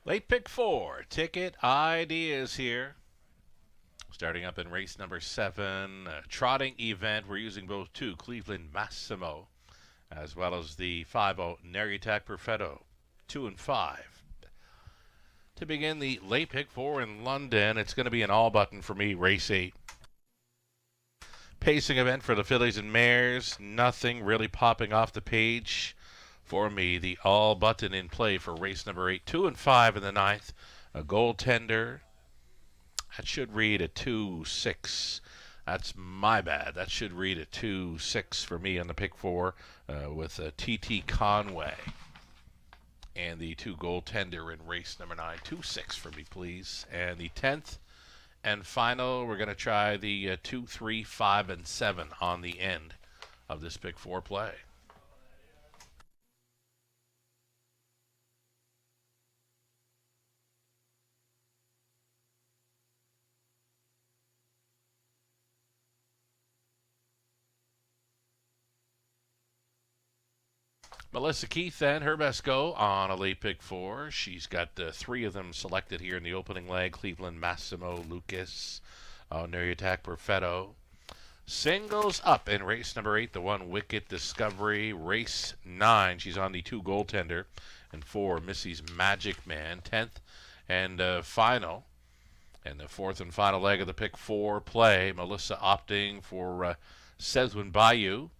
Late pick 4, Ticket Ideas here. Starting up in race number 7, trotting event. We're using both 2, Cleveland Massimo, as well as the 5-0 Neriatak Perfetto, 2 and 5. To begin the late pick 4 in London, it's going to be an all button for me, race 8. Pacing event for the fillies and mares. Nothing really popping off the page for me. The all button in play for race number 8, 2 and 5 in the 9th. A goaltender. That should read a 2-6. That's my bad. That should read a 2-6 for me on the pick 4 with T.T. Conway. And the 2 goaltender in race number 9. 2-6 for me, please. And the 10th and final, we're going to try the 2, 3, 5, and 7 on the end of this pick 4 play. Melissa Keith then, her best go on a late pick 4. She's got 3 of them selected here in the opening leg. Cleveland Massimo, Lucas, Neriatak Perfetto. Singles up in race number 8, the 1 Wicked Discovery. Race 9, she's on the 2 goaltender. And 4, Missy's Magic Man. 10th and final. And the 4th and final leg of the pick 4 play. Melissa opting for Sezwin Bayou.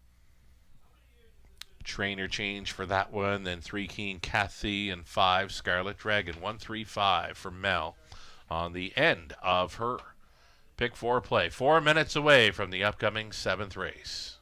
Trainer change for that one. Then 3 Keen Kathy and 5 Scarlet Dragon. 1, 3, 5 for Mel on the end of her pick 4 play. 4 minutes away from the upcoming 7th race.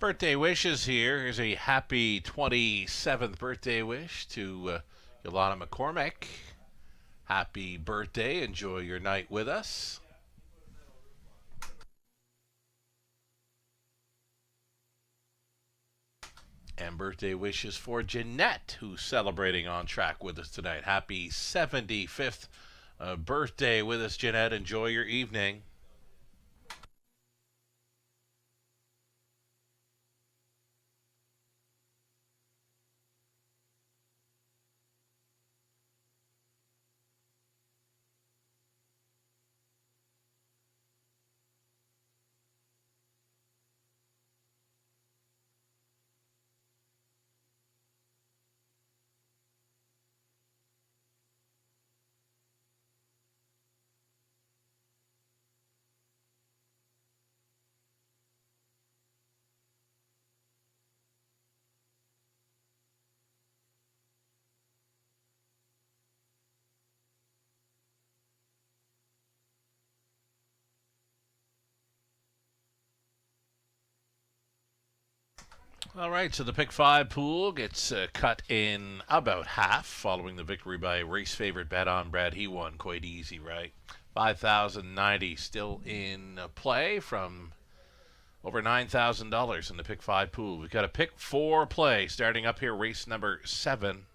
Birthday wishes here. Here's a happy 27th birthday wish to Yolanda McCormick. Happy birthday. Enjoy your night with us. And birthday wishes for Jeanette, who's celebrating on track with us tonight. Happy 75th birthday with us, Jeanette. Enjoy your evening. All right, so the Pick 5 pool gets cut in about half following the victory by race favorite Bet on Brad. He won quite easy, right? 5,090 still in play from over $9,000 in the Pick 5 pool. We've got a Pick 4 play starting up here, race number 7.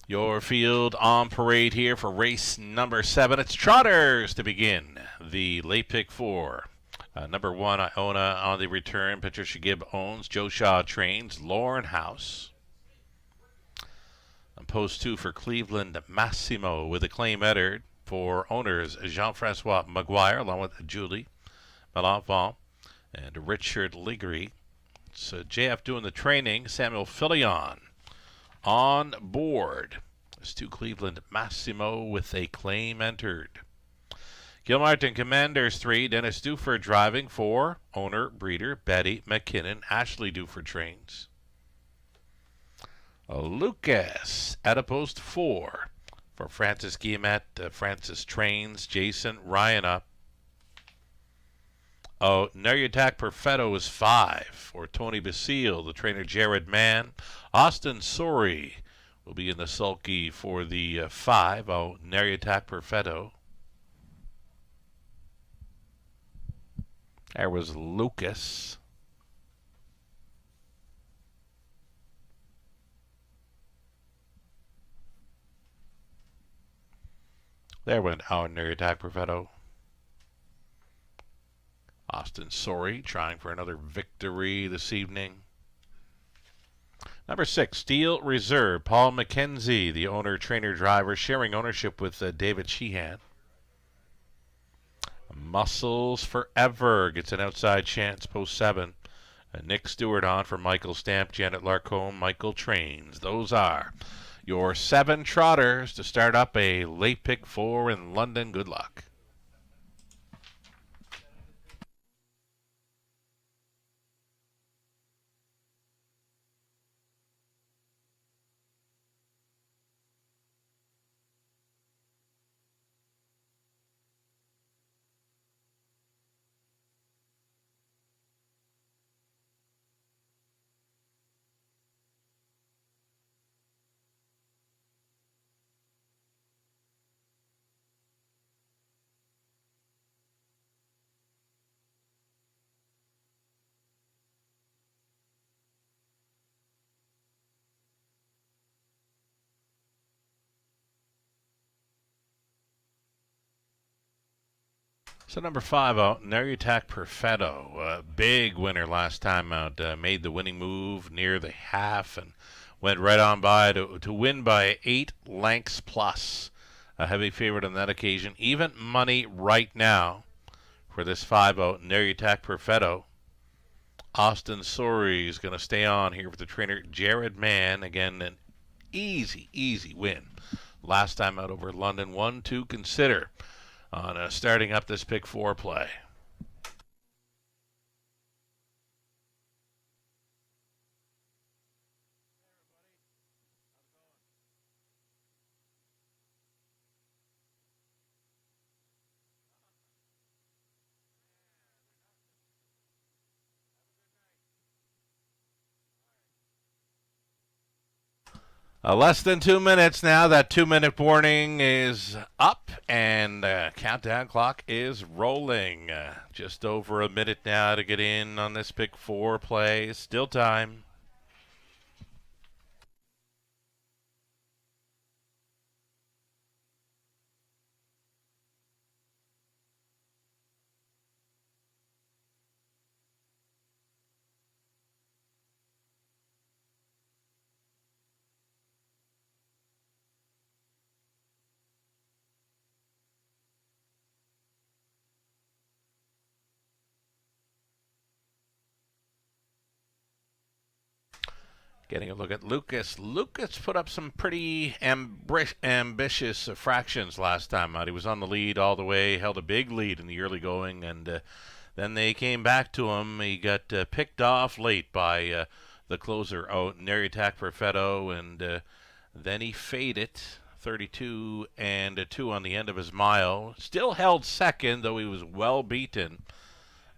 Your field on parade here for race number 7. It's Trotters to begin the late Pick 4. Number 1, Iona on the return. Patricia Gibb owns. Joe Shaw trains. Lauren House. On post 2 for Cleveland, Massimo with a claim entered. For owners, Jean-Francois Maguire along with Julie Malenfant and Richard Liggery. It's JF doing the training. Samuel Filion on board. There's 2 Cleveland, Massimo with a claim entered. Gilmartin Commanders 3, Dennis Duford driving. 4, owner, breeder, Betty McKinnon. Ashley Duford trains. Lucas at a post 4 for Francis Guillemette. Francis trains. Jason Ryan up. Oh, Nerutac Perfetto is 5 for Tony Basile. The trainer Jared Mann. Austin Sori will be in the sulky for the 5. Oh, Nerutac Perfetto. There was Lucas. There went our Nerutac Perfetto. Austin Sori trying for another victory this evening. Number 6, Steel Reserve. Paul McKenzie, the owner, trainer, driver, sharing ownership with David Sheehan. Muscles Forever gets an outside chance, post 7. Nick Stewart on for Michael Stamp, Janet Larcombe, Michael Trains. Those are your 7 trotters to start up a late pick 4 in London. Good luck. So number 5 out, Nerutac Perfetto. Big winner last time out. Made the winning move near the half and went right on by to win by 8 lengths plus. A heavy favorite on that occasion. Even money right now for this 5 out, Nerutac Perfetto. Austin Sori is going to stay on here with the trainer Jared Mann. Again, an easy win. Last time out over London. 1 to consider on starting up this pick 4 play. Less than 2 minutes now. That 2-minute warning is up, and countdown clock is rolling. Just over a minute now to get in on this pick 4 play. Still time. Getting a look at Lucas. Lucas put up some pretty ambitious fractions last time out. He was on the lead all the way, held a big lead in the early going, and then they came back to him. He got picked off late by the closer, Nerutac Perfetto, and then he faded 32 and 2 on the end of his mile. Still held second, though he was well beaten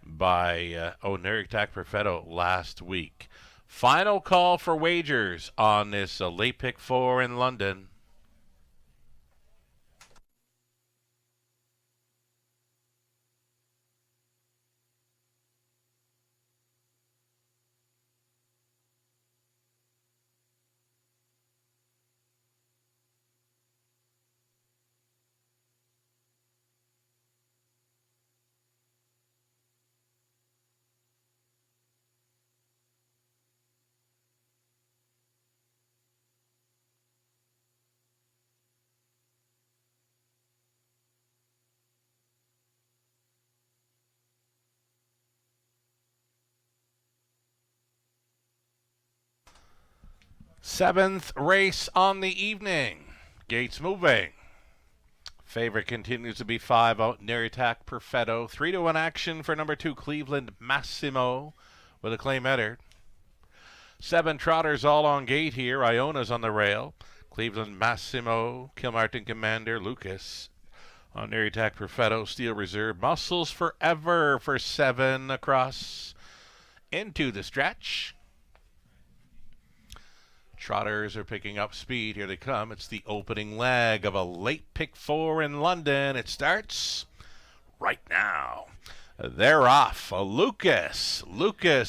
by Nerutac Perfetto last week. Final call for wagers on this late pick 4 in London. Seventh race on the evening. Gates moving. Favorite continues to be 5 out near attack Perfetto. 3-1 action for number 2 Cleveland Massimo with a claim header. 7 trotters all on gate here. Iona's on the rail. Cleveland Massimo, Kilmartin Commander, Lucas on near attack Perfetto, Steel Reserve, Muscles Forever for 7 across into the stretch. Trotters are picking up speed. Here they come. It's the opening leg of a late pick 4 in London. It starts right now. They're off. Lucas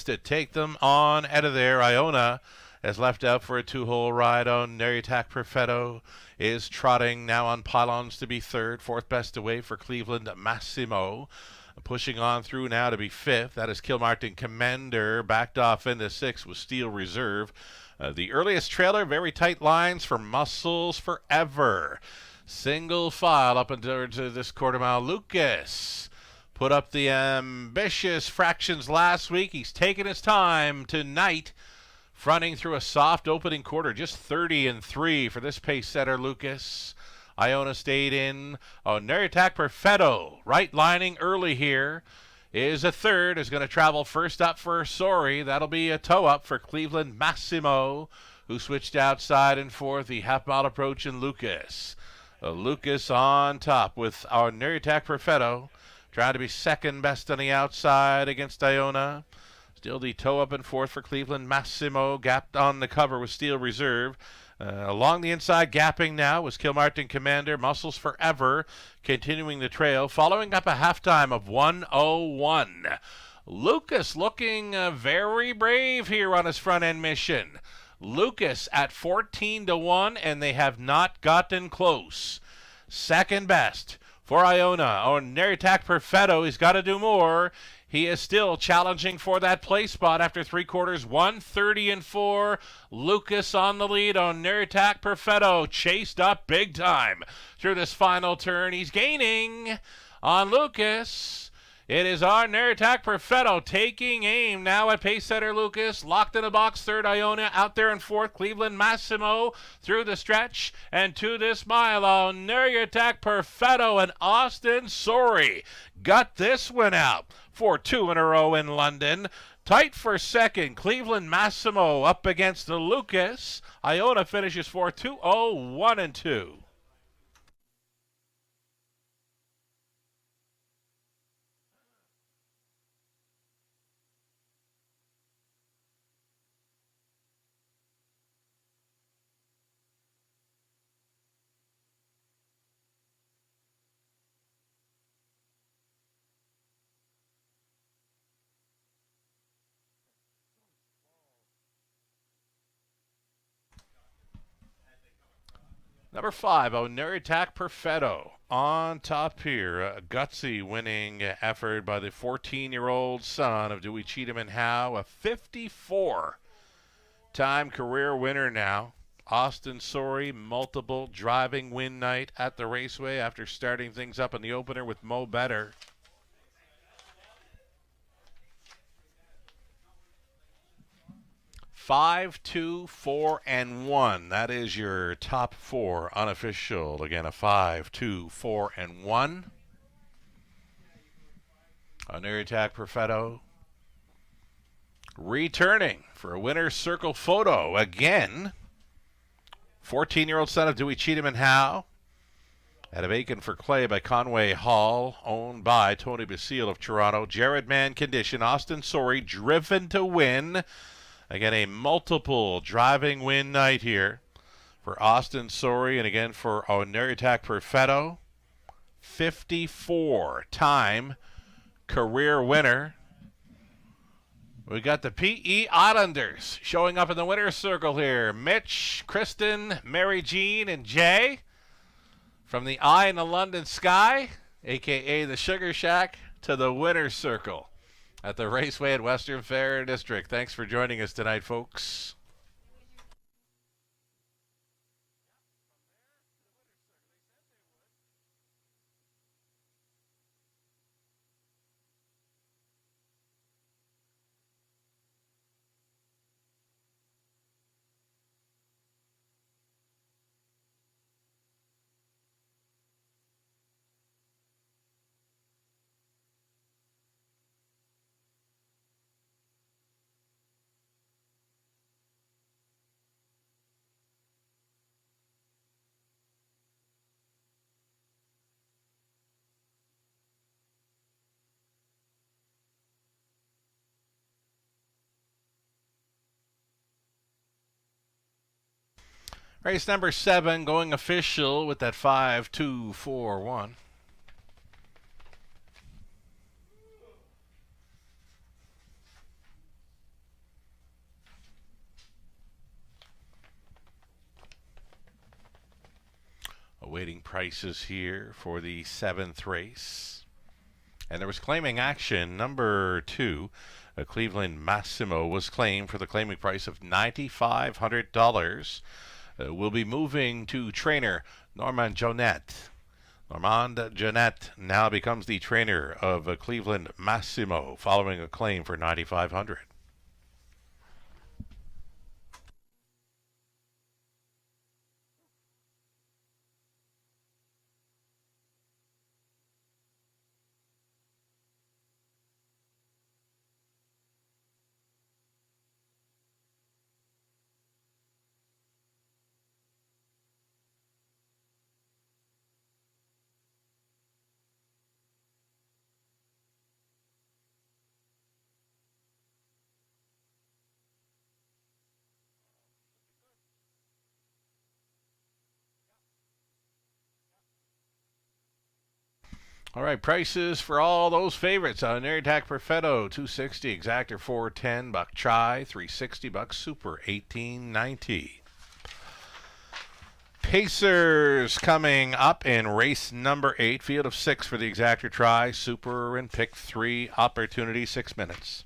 to take them on out of there. Iona has left out for a 2-hole ride on near attack Perfetto. Is trotting now on pylons to be 3rd. 4th best away for Cleveland Massimo. Pushing on through now to be 5th. That is Kilmartin Commander. Backed off into 6th with Steel Reserve. The earliest trailer, very tight lines for Muscles Forever. Single file up into this quarter mile. Lucas put up the ambitious fractions last week. He's taken his time tonight, fronting through a soft opening quarter, just 30-3 for this pace setter, Lucas. Iona stayed in. Near attack Perfetto, right lining early here. Is a 3rd, is going to travel first up for Sorry. That'll be a toe up for Cleveland Massimo, who switched outside and 4th. The half-mile approach in Lucas. Lucas on top with our near attack Perfetto, trying to be 2nd best on the outside against Iona. Still the toe up and 4th for Cleveland Massimo, gapped on the cover with Steel Reserve. Along the inside, gapping now was Kilmartin Commander, Muscles Forever, continuing the trail, following up a halftime of 1:01. Lucas looking very brave here on his front-end mission. Lucas at 14-1, and they have not gotten close. 2nd best for Iona. Near attack Perfetto, he's got to do more. He is still challenging for that play spot after 3 quarters, 1:30-4. Lucas on the lead on near attack Perfetto, chased up big time through this final turn. He's gaining on Lucas. It is our near attack Perfetto taking aim now at pace setter Lucas. Locked in a box, 3rd Iona. Out there in 4th, Cleveland Massimo through the stretch and to this mile on near attack Perfetto, and Austin Sorry got this one out for 2 in a row in London. Tight for 2nd, Cleveland Massimo up against the Lucas. Iona finishes for 2:01-2. Number 5, near attack Perfetto on top here. A gutsy winning effort by the 14-year-old son of Dewey Cheatham and Howe. A 54-time career winner now. Austin Sorry, multiple driving win night at the Raceway after starting things up in the opener with Mo Better. 5, 2, 4, and 1. That is your top 4 unofficial. Again, a 5, 2, 4, and 1. On near attack Perfetto. Returning for a winner's circle photo again. 14-year-old son of Dewey Cheatham and Howe. Out of Aiken for Clay by Conway Hall, owned by Tony Basile of Toronto. Jared Man condition. Austin Sorry driven to win. Again, a multiple driving win night here for Austin Sorry, and again for near attack Perfetto. 54-time career winner. We got the P.E. Islanders showing up in the winner's circle here. Mitch, Kristen, Mary Jean, and Jay from the Eye in the London Sky, a.k.a. the Sugar Shack, to the winner's circle at the Raceway at Western Fair District. Thanks for joining us tonight, folks. Race number 7 going official with that 5-2-4-1. Awaiting prices here for the 7th race. And there was claiming action. Number 2, Cleveland Massimo, was claimed for the claiming price of $9,500. Will be moving to trainer Normand Jonet. Normand Jonet now becomes the trainer of Cleveland Massimo following a claim for $9,500. All right, prices for all those favorites. Air Attack Perfetto, $260. Exactor, $410. Buck Chai, $360. Buck Super, $18.90. Pacers coming up in race number 8. Field of 6 for the Exactor Try, Super, and Pick 3. Opportunity, 6 minutes.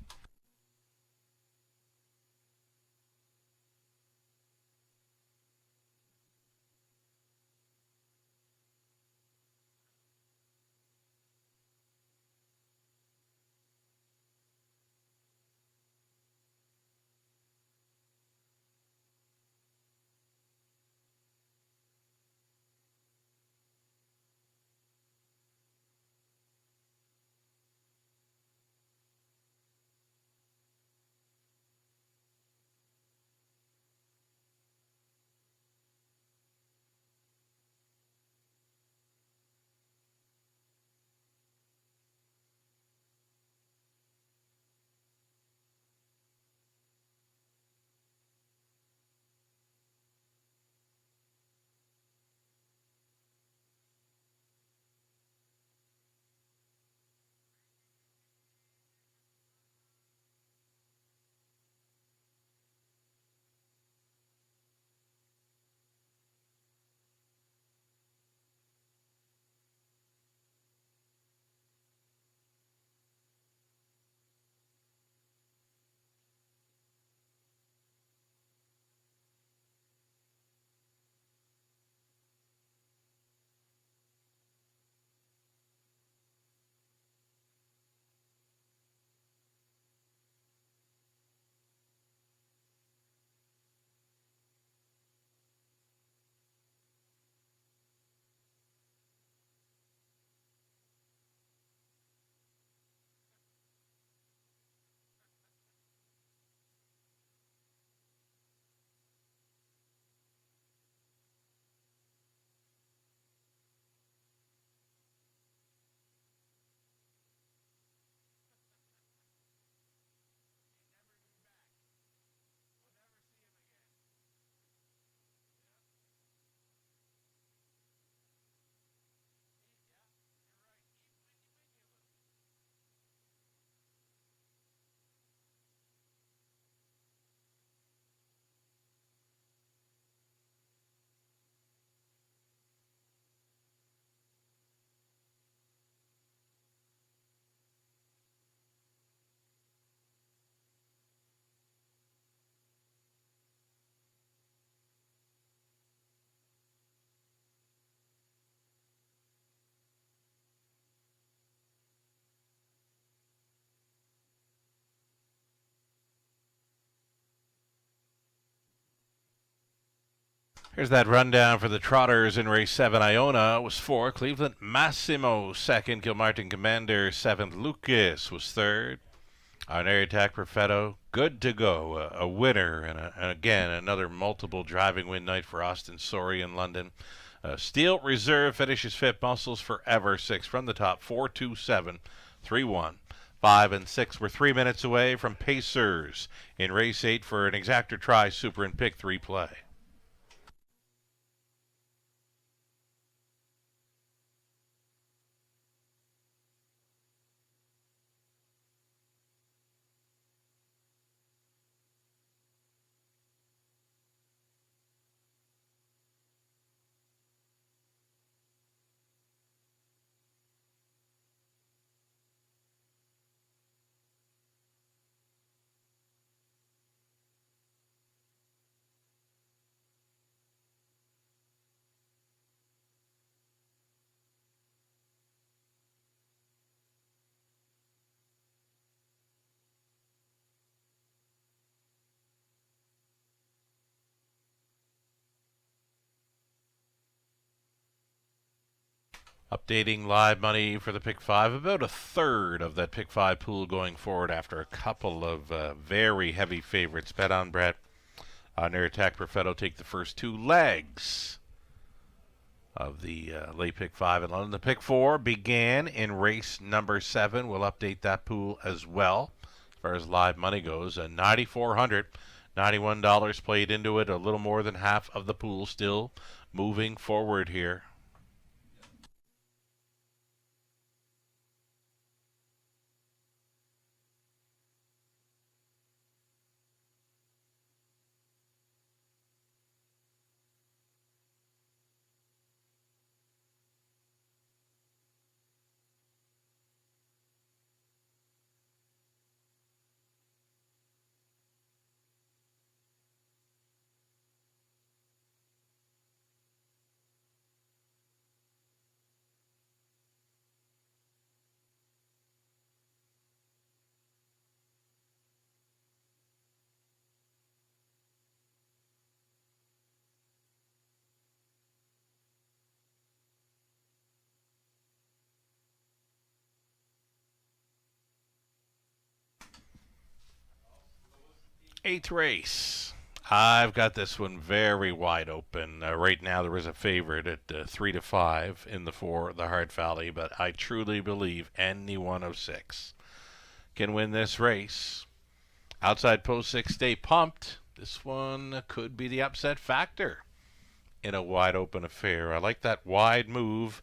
Here's that rundown for the Trotters in race 7. Iona was 4. Cleveland Massimo 2nd. Gilmartin Commander 7th. Lucas was 3rd. Air Attack Perfetto, good to go. A winner and again another multiple driving win night for Austin Sorey in London. Steel Reserve finishes 5th. Muscles Forever 6th. From the top, 4-2-7, 3-1. 5 and 6 were 3 minutes away from Pacers in race 8 for an Exactor Try, Super, and Pick 3 play. Updating live money for the pick 5. About a third of that pick 5 pool going forward after a couple of very heavy favorites. Bet on Brett. Near Attack Perfetto take the first two legs of the late pick 5 in London. The pick 4 began in race number 7. We'll update that pool as well as far as live money goes. $9,400, $91 played into it. A little more than half of the pool still moving forward here. Eighth race. I've got this one very wide open. Right now there is a favorite at 3 to 5 in the 4, the Hart Valley, but I truly believe any one of 6 can win this race. Outside post 6, stay pumped. This one could be the upset factor in a wide open affair. I like that wide move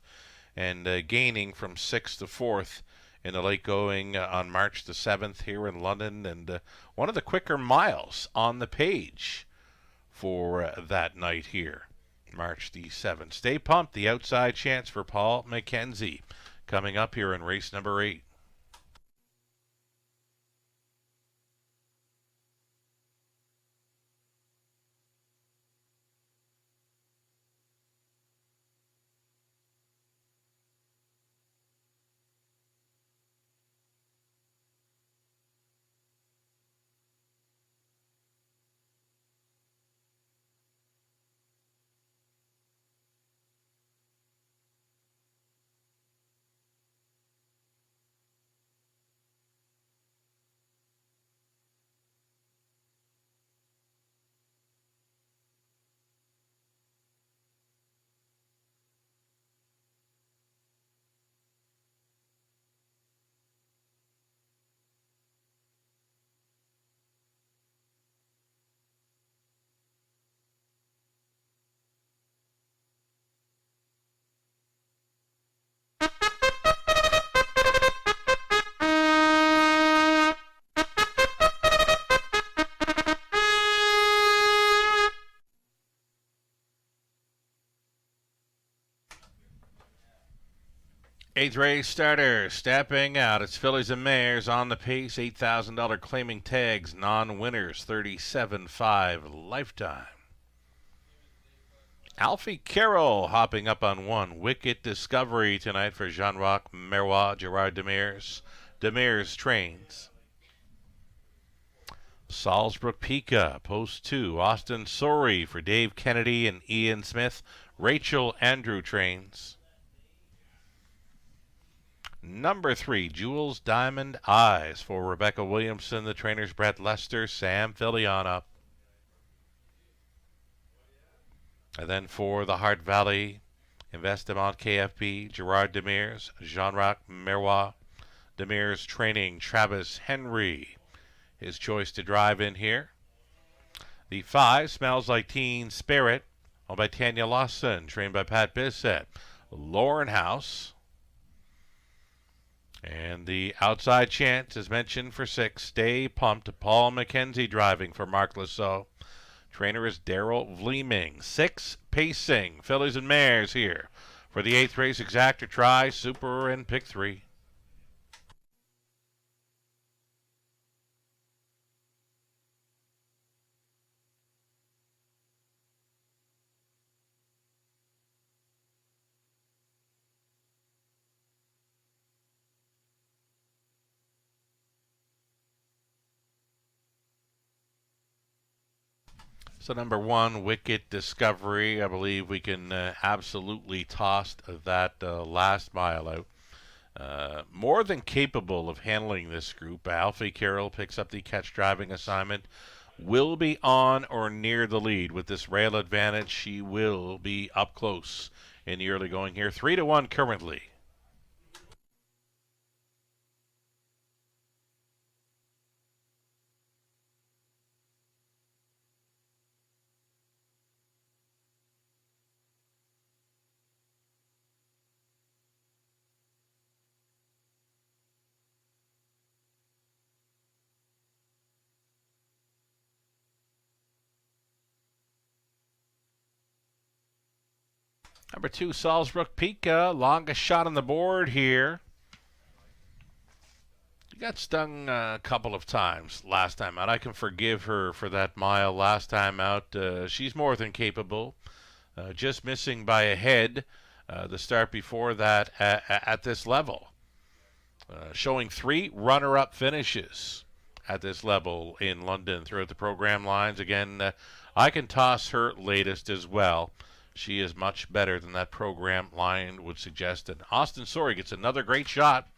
and gaining from 6th to 4th in the late going on March the 7th here in London, and one of the quicker miles on the page for that night here, March the 7th. Stay pumped. The outside chance for Paul McKenzie coming up here in race number 8. Eighth race starter stepping out. It's Fillies and Mares on the pace. $8,000 claiming tags. Non-winners 37.5 lifetime. Alfie Carroll hopping up on 1. Wicked Discovery tonight for Jean-Roch Merois, Gerard Demers. Demers trains. Salzbrook Pika, post 2. Austin Sorey for Dave Kennedy and Ian Smith. Rachel Andrew trains. Number 3, Jules Diamond Eyes for Rebecca Williamson. The trainers Brett Lester, Sam Filiana. And then for the Hart Valley, Investiment KFB, Gerard Demers, Jean-Roch Merois. Demers training Travis Henry. His choice to drive in here. The 5, Smells Like Teen Spirit, owned by Tanya Lawson, trained by Pat Bissett. Lauren House. And the outside chance is mentioned for 6. Stay pumped. Paul McKenzie driving for Mark Lasso. Trainer is Daryl Vleeming. 6 pacing. Fillies and Mares here for the 8th race. Exactor Try, Super, and pick 3. So number 1, Wicked Discovery. I believe we can absolutely toss that last mile out. More than capable of handling this group. Alfie Carroll picks up the catch driving assignment. Will be on or near the lead with this rail advantage. She will be up close in the early going here. 3-1 currently. Number 2, Salzbrook Pika, longest shot on the board here. She got stung a couple of times last time out. I can forgive her for that mile last time out. She's more than capable. Just missing by a head the start before that at this level. Showing 3 runner-up finishes at this level in London throughout the program lines. Again, I can toss her latest as well. She is much better than that program line would suggest. And Austin Sorey gets another great shot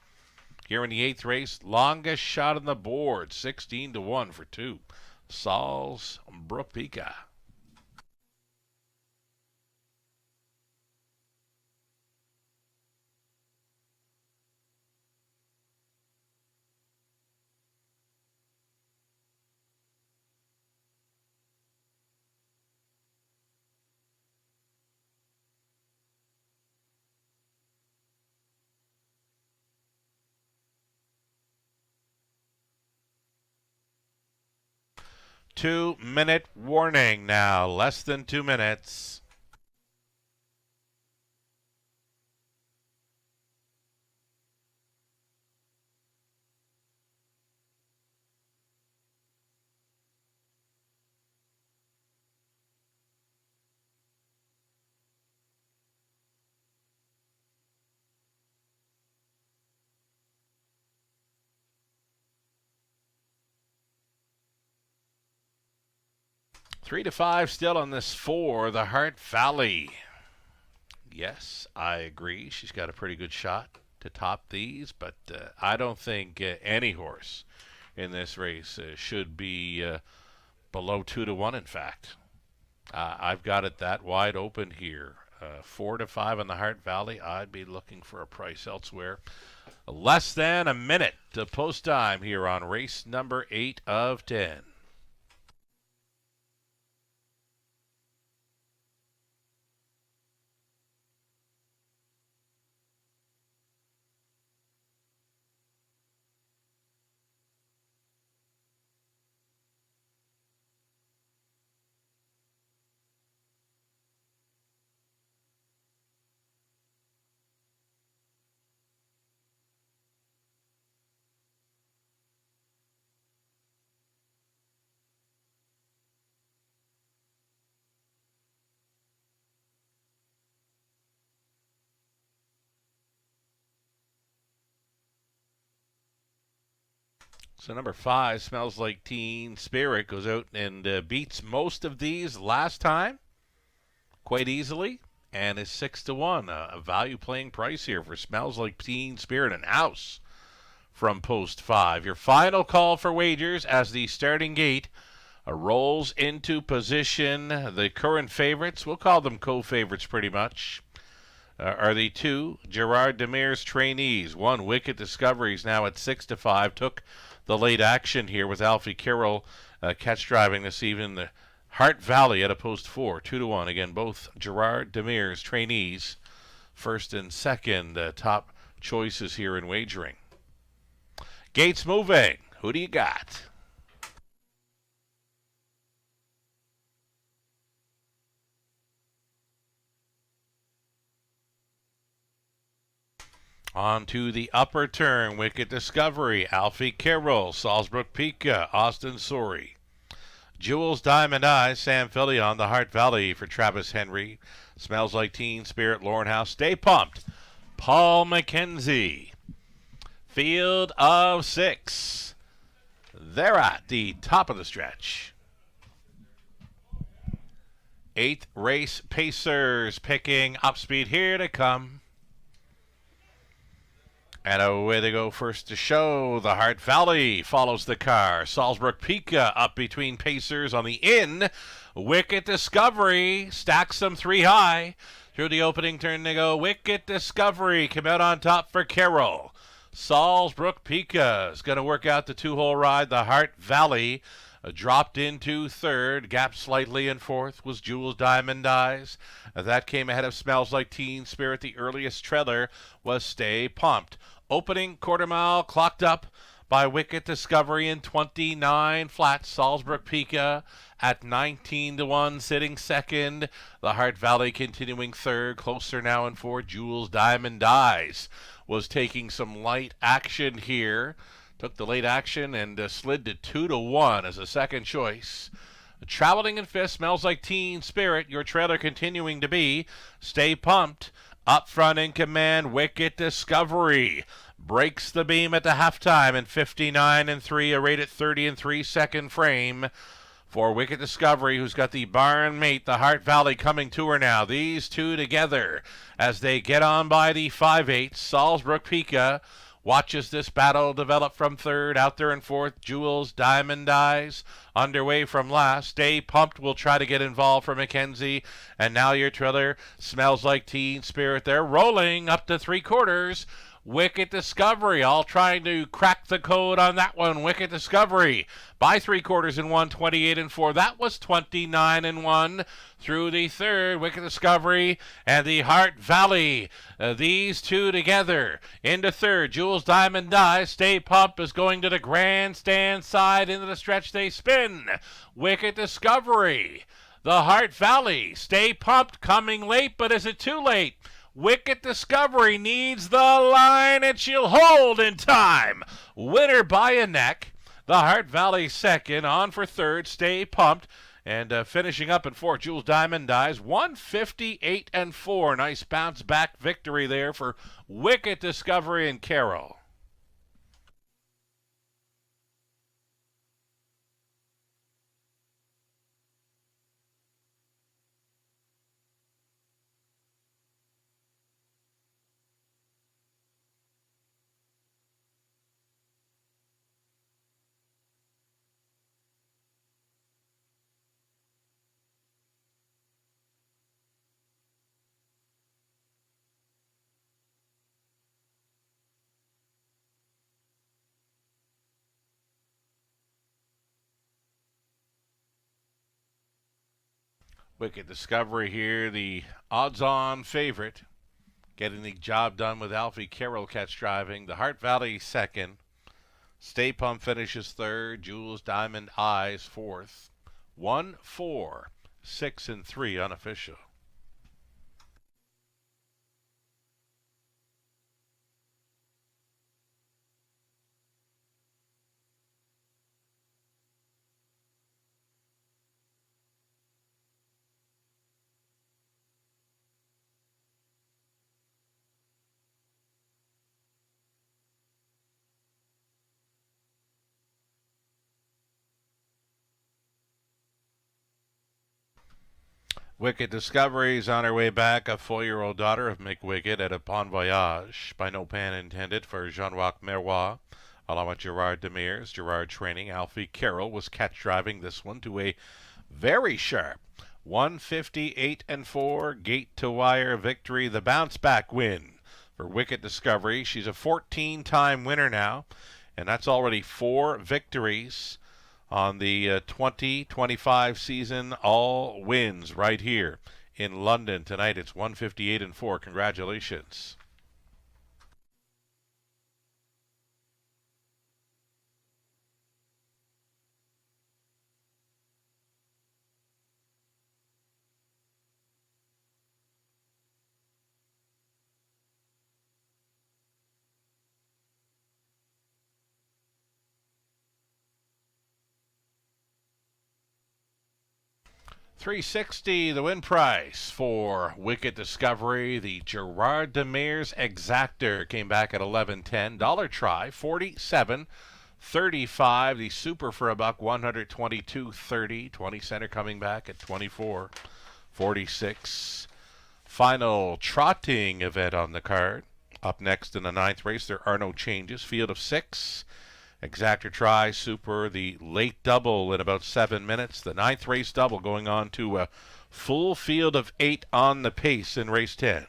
here in the 8th race. Longest shot on the board, 16-1 for 2. Salzbrook Pika. Two-minute warning now. Less than 2 minutes. Three to 5 still on this 4, the Hart Valley. Yes, I agree. She's got a pretty good shot to top these, but I don't think any horse in this race should be below 2-1, in fact. I've got it that wide open here. 4 to 5 on the Hart Valley. I'd be looking for a price elsewhere. Less than a minute to post time here on race number 8 of 10. So number 5, Smells Like Teen Spirit, goes out and beats most of these last time quite easily, and is 6-1. A value playing price here for Smells Like Teen Spirit and House from post 5. Your final call for wagers as the starting gate rolls into position. The current favorites, we'll call them co-favorites pretty much, are the 2 Gerard Demir's trainees. 1 Wicked Discoveries now at 6-5. Took the late action here with Alfie Carroll catch driving this evening. The Hart Valley at a post 4, 2-1. Again, both Gerard Demir's trainees, first and second top choices here in wagering. Gates moving. Who do you got? On to the upper turn, Wicked Discovery, Alfie Carroll, Salzbrook Pika, Austin Sorey. Jules Diamond Eyes, Sam Fillion, the Hart Valley for Travis Henry. Smells Like Teen Spirit, Lauren House. Stay Pumped, Paul McKenzie. Field of 6. They're at the top of the stretch. 8th race, Pacers picking up speed. Here to come. And away they go first to show. The Hart Valley follows the car. Salzburg Pika up between Pacers on the in. Wicked Discovery stacks them 3 high. Through the opening turn they go. Wicked Discovery come out on top for Carroll. Salzburg Pika is going to work out the 2-hole ride. The Hart Valley dropped into 3rd. Gap slightly in 4th was Jules Diamond Eyes. That came ahead of Smells Like Teen Spirit. The earliest trailer was Stay Pumped. Opening quarter mile clocked up by Wicked Discovery in 29 flat. Salzburg Pika at 19-1 sitting second. The Hart Valley continuing 3rd. Closer now in 4th. Jules Diamond Eyes was taking some light action here. Took the late action and slid to 2-1 as a second choice. Traveling in 5th, Smells Like Teen Spirit. Your trailer continuing to be Stay Pumped. Up front in command, Wicked Discovery. Breaks the beam at the halftime in 59-3, a rate at 30-3 second frame for Wicked Discovery, who's got the barn mate, the Hart Valley, coming to her now. These two together as they get on by the 5/8. Salzburg Pika watches this battle develop from 3rd. Out there in 4th, Jules Diamond Eyes underway from last. Stay Pumped will try to get involved for Mackenzie. And now your trailer, Smells Like Teen Spirit. They're rolling up to 3/4. Wicked Discovery all trying to crack the code on that one. Wicked Discovery by 3/4 in 1:28-4. That was 29-1 through the 3rd. Wicked Discovery and the Hart Valley. These two together into 3rd. Jules Diamond Eyes. Stay Pumped is going to the grandstand side into the stretch. They spin. Wicked Discovery. The Hart Valley. Stay Pumped coming late, but is it too late? Wicked Discovery needs the line, and she'll hold in time. Winner by a neck. The Hart Valley second, on for 3rd. Stay Pumped. And finishing up in 4th, Jules Diamond Eyes. 158-4. Nice bounce back victory there for Wicked Discovery and Carroll. Wicked Discovery here, the odds-on favorite, getting the job done with Alfie Carroll catch driving. The Hart Valley second. Stay Pumped finishes 3rd. Jules Diamond Eyes 4th. 1, 4, 6, and 3 unofficial. Wicked Discovery's on her way back, a 4-year-old daughter of Mick Wicked at a Bon Voyage, by no pan intended, for Jean-Jacques Meroy, along with Gerard Demers. Gerard training. Alfie Carroll was catch driving this one to a very sharp 158-4 gate to wire victory. The bounce back win for Wicked Discovery. She's a 14-time winner now, and that's already 4 victories on the 20-25 season. All wins right here in London tonight. It's 158-4. Congratulations. $360 the win price for Wicked Discovery. The Gerard Demers Exactor came back at $11.10. Dollar try $47.35. The Super for a buck $122.30. 20 center coming back at $24. 46. Final trotting event on the card. Up next in the 9th race, there are no changes. Field of 6. Exactor try, super, the late double in about 7 minutes. The 9th race double going on to a full field of 8 on the pace in race 10.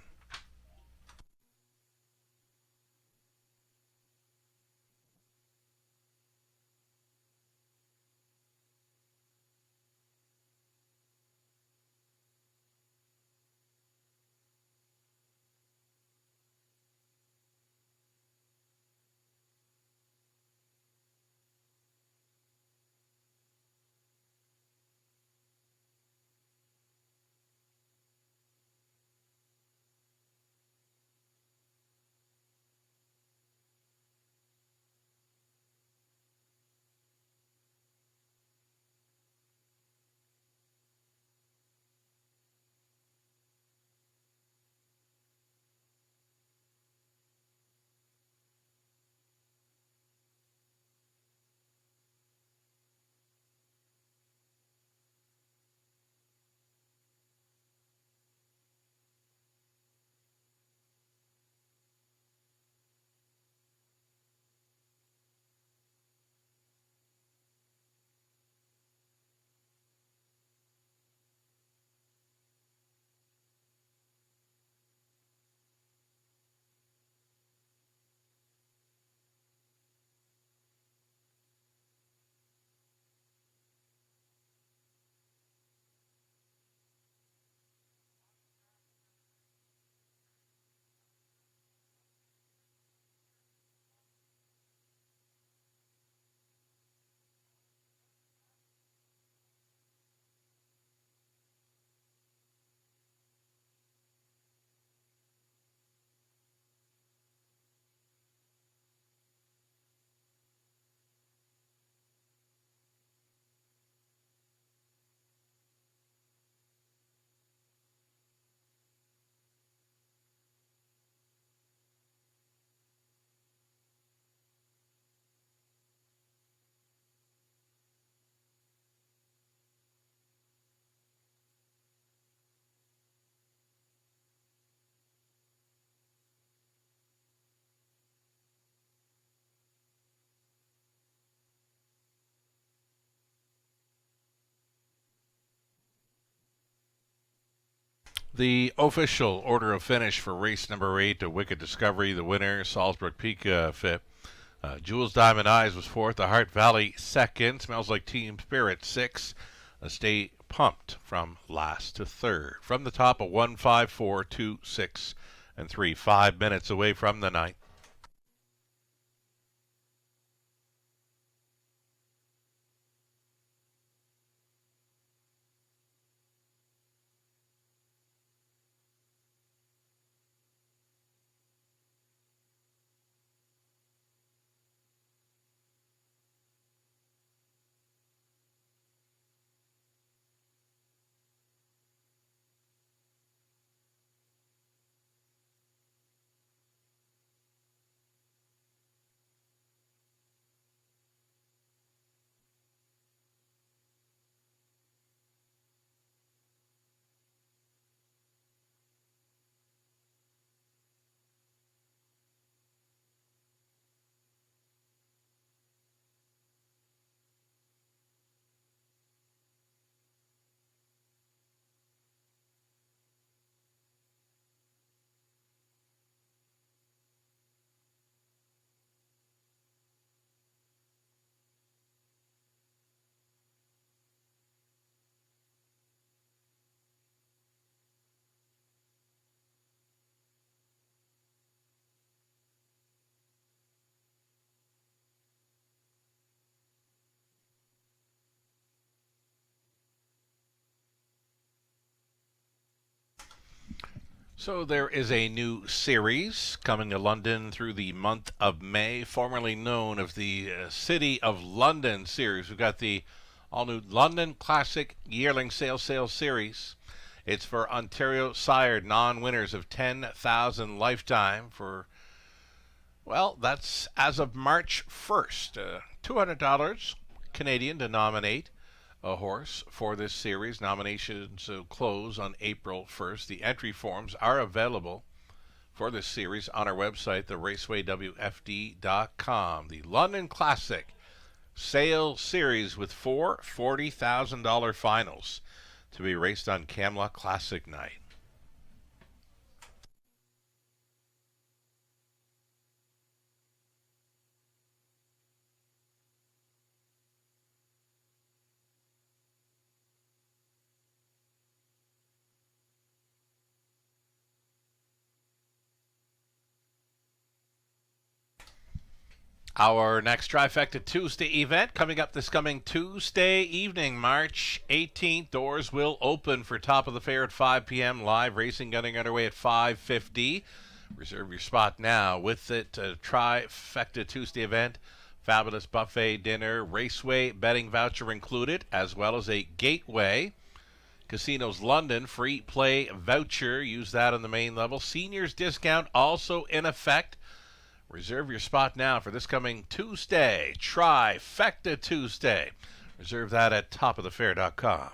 The official order of finish for race number 8, a Wicked Discovery, the winner, Salzburg Peak Fit. Jules Diamond Eyes was 4th, the Heart Valley 2nd, Smells Like Teen Spirit 6th, Stay Pumped from last to 3rd. From the top, a 1, 5, 4, 2, 6, and 3, 5 minutes away from the 9th. So there is a new series coming to London through the month of May, formerly known as the City of London series. We've got the all-new London Classic Yearling Sale Series. It's for Ontario sired non-winners of $10,000 lifetime for, well, that's as of March 1st. $200 Canadian to nominate. a horse for this series. Nominations close on April 1st. The entry forms are available for this series on our website, theRacewaywfd.com. The London Classic Sale Series with four $40,000 finals to be raced on Camelot Classic night. Our next Trifecta Tuesday event coming up this coming Tuesday evening, March 18th. Doors will open for Top of the Fair at 5 p.m. Live racing getting underway at 5:50. Reserve your spot now. With it, Trifecta Tuesday event, fabulous buffet dinner, Raceway betting voucher included, as well as a Gateway Casinos London free play voucher. Use that on the main level. Seniors discount also in effect. Reserve your spot now for this coming Tuesday, Trifecta Tuesday. Reserve that at topofthefair.com.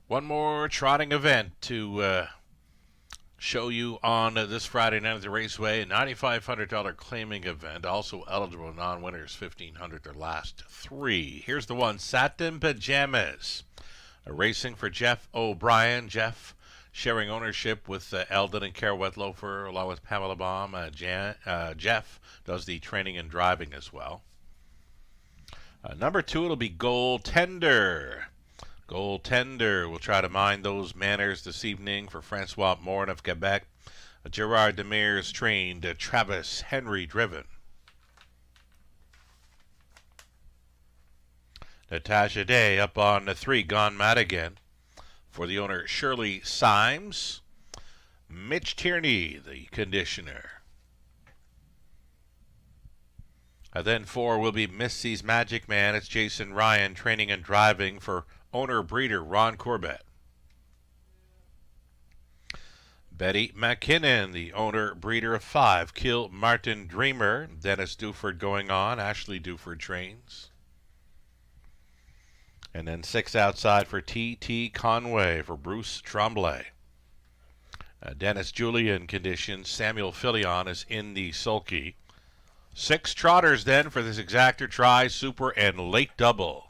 One more trotting event to show you on this Friday night at the Raceway. A $9,500 claiming event. Also eligible non-winners, $1,500 their last three. Here's the one, Satin Pajamas. Racing for Jeff O'Brien. Jeff sharing ownership with Eldon and Cara Wetlofer, along with Pamela Baum. Jeff does the training and driving as well. Number two, it'll be Goaltender. Goaltender will try to mind those manners this evening for Francois Morin of Quebec. Gerard Demers trained, Travis Henry driven. Natasha Day up on the three, Gone Mad Again. For the owner, Shirley Symes. Mitch Tierney, the conditioner. Then 4 will be Missy's Magic Man. It's Jason Ryan, training and driving for owner-breeder Ron Corbett. Betty McKinnon, the owner-breeder of 5. Kill Martin Dreamer. Dennis Duford going on. Ashley Duford trains. And then 6 outside for T.T. Conway for Bruce Tremblay. Dennis Julian conditions. Samuel Filion is in the sulky. 6 trotters then for this exactor, try, super, and late double.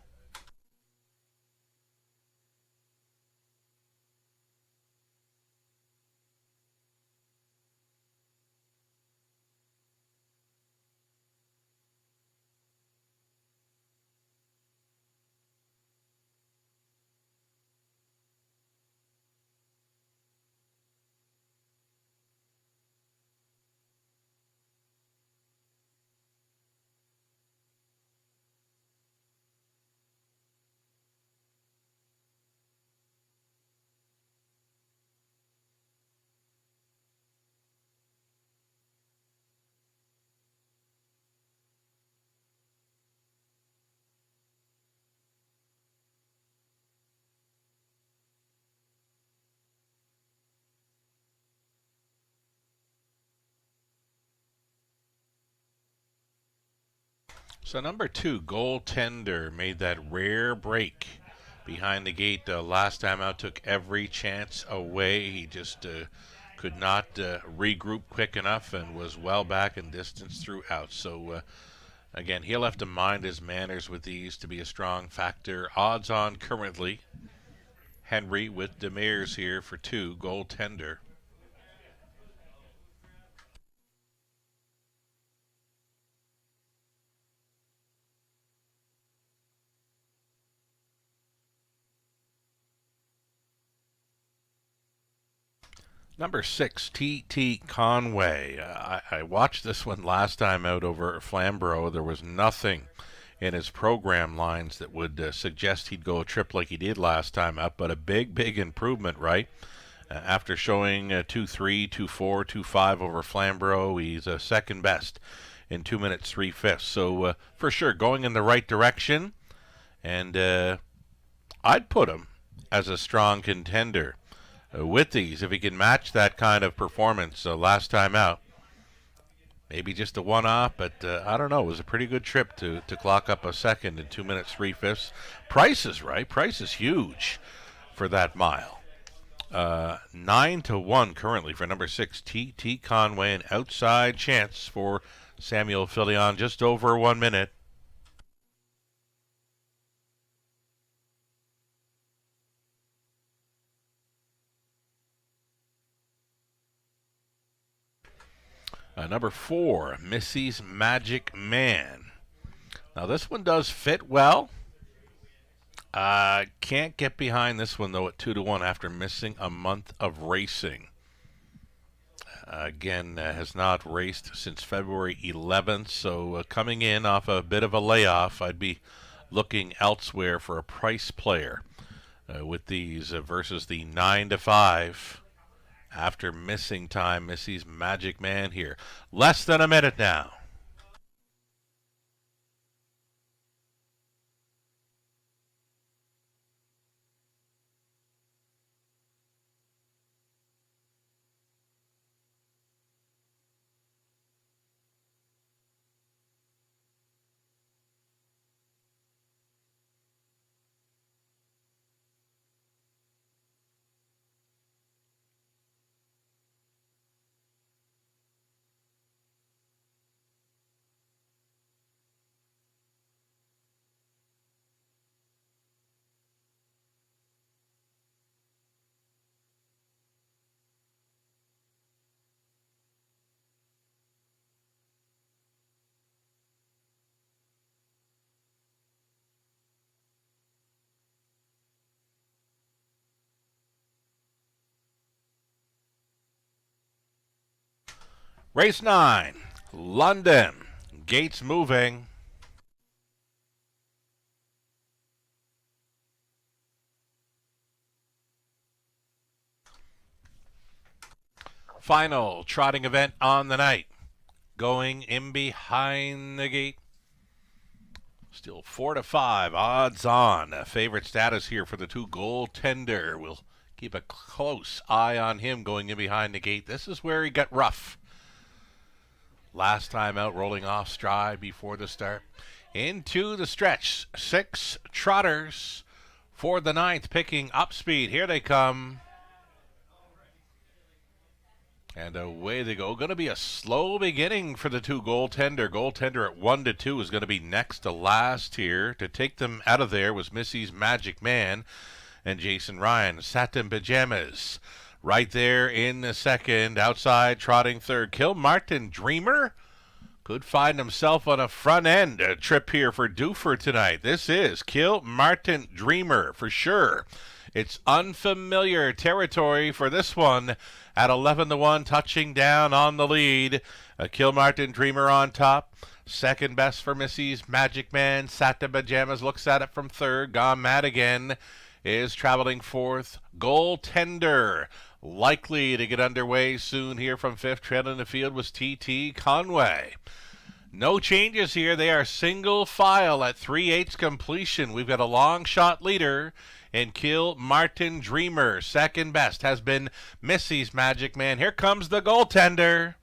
So number 2, Goaltender, made that rare break behind the gate last time out, took every chance away. He just could not regroup quick enough and was well back in distance throughout. So again, he'll have to mind his manners with these to be a strong factor. Odds on currently, Henry with Demers here for 2, Goaltender. Number 6, T.T. Conway. I watched this one last time out over Flamborough. There was nothing in his program lines that would suggest he'd go a trip like he did last time out, but a big improvement, right? After showing 2.3, 2.4, 2.5 over Flamborough, he's second best in 2 minutes 3/5. So for sure, going in the right direction, and I'd put him as a strong contender. With these, if he can match that kind of performance last time out, maybe just a one-off, but I don't know. It was a pretty good trip to clock up a second in 2 minutes 3/5. Price is right. Price is huge for that mile. 9-1 currently for number 6, T.T. Conway. An outside chance for Samuel Filion, just over 1 minute. Number 4, Missy's Magic Man. Now this one does fit well. Can't get behind this one though at 2-1 after missing a month of racing. Again, has not raced since February 11th, so coming in off a bit of a layoff, I'd be looking elsewhere for a price player with these versus the 9-5. After missing time, Missy's Magic Man here. Less than a minute now. Race 9, London. Gates moving. Final trotting event on the night. Going in behind the gate. Still 4-5 odds on. Favorite status here for the 2 goaltender. We'll keep a close eye on him going in behind the gate. This is where he got rough. Last time out, rolling off stride before the start. Into the stretch. 6 trotters for the 9th, picking up speed. Here they come. And away they go. Going to be a slow beginning for the 2 goaltender. Goaltender at 1-2 is going to be next to last here. To take them out of there was Missy's Magic Man and Jason Ryan. Satin Pajamas right there in the second. Outside trotting third. Kilmartin Dreamer could find himself on a front end trip here for Duffer tonight. This is Kilmartin Dreamer for sure. It's unfamiliar territory for this one at 11-1, touching down on the lead. Kilmartin Dreamer on top. Second best for Missy's Magic Man. Satin Pajamas looks at it from third. Gone Mad Again is traveling fourth. Goaltender likely to get underway soon here from fifth. Trailing the field was T.T. Conway. No changes here. They are single file at 3/8 completion. We've got a long shot leader in Kilmartin Dreamer. Second best has been Missy's Magic Man. Here comes the goaltender.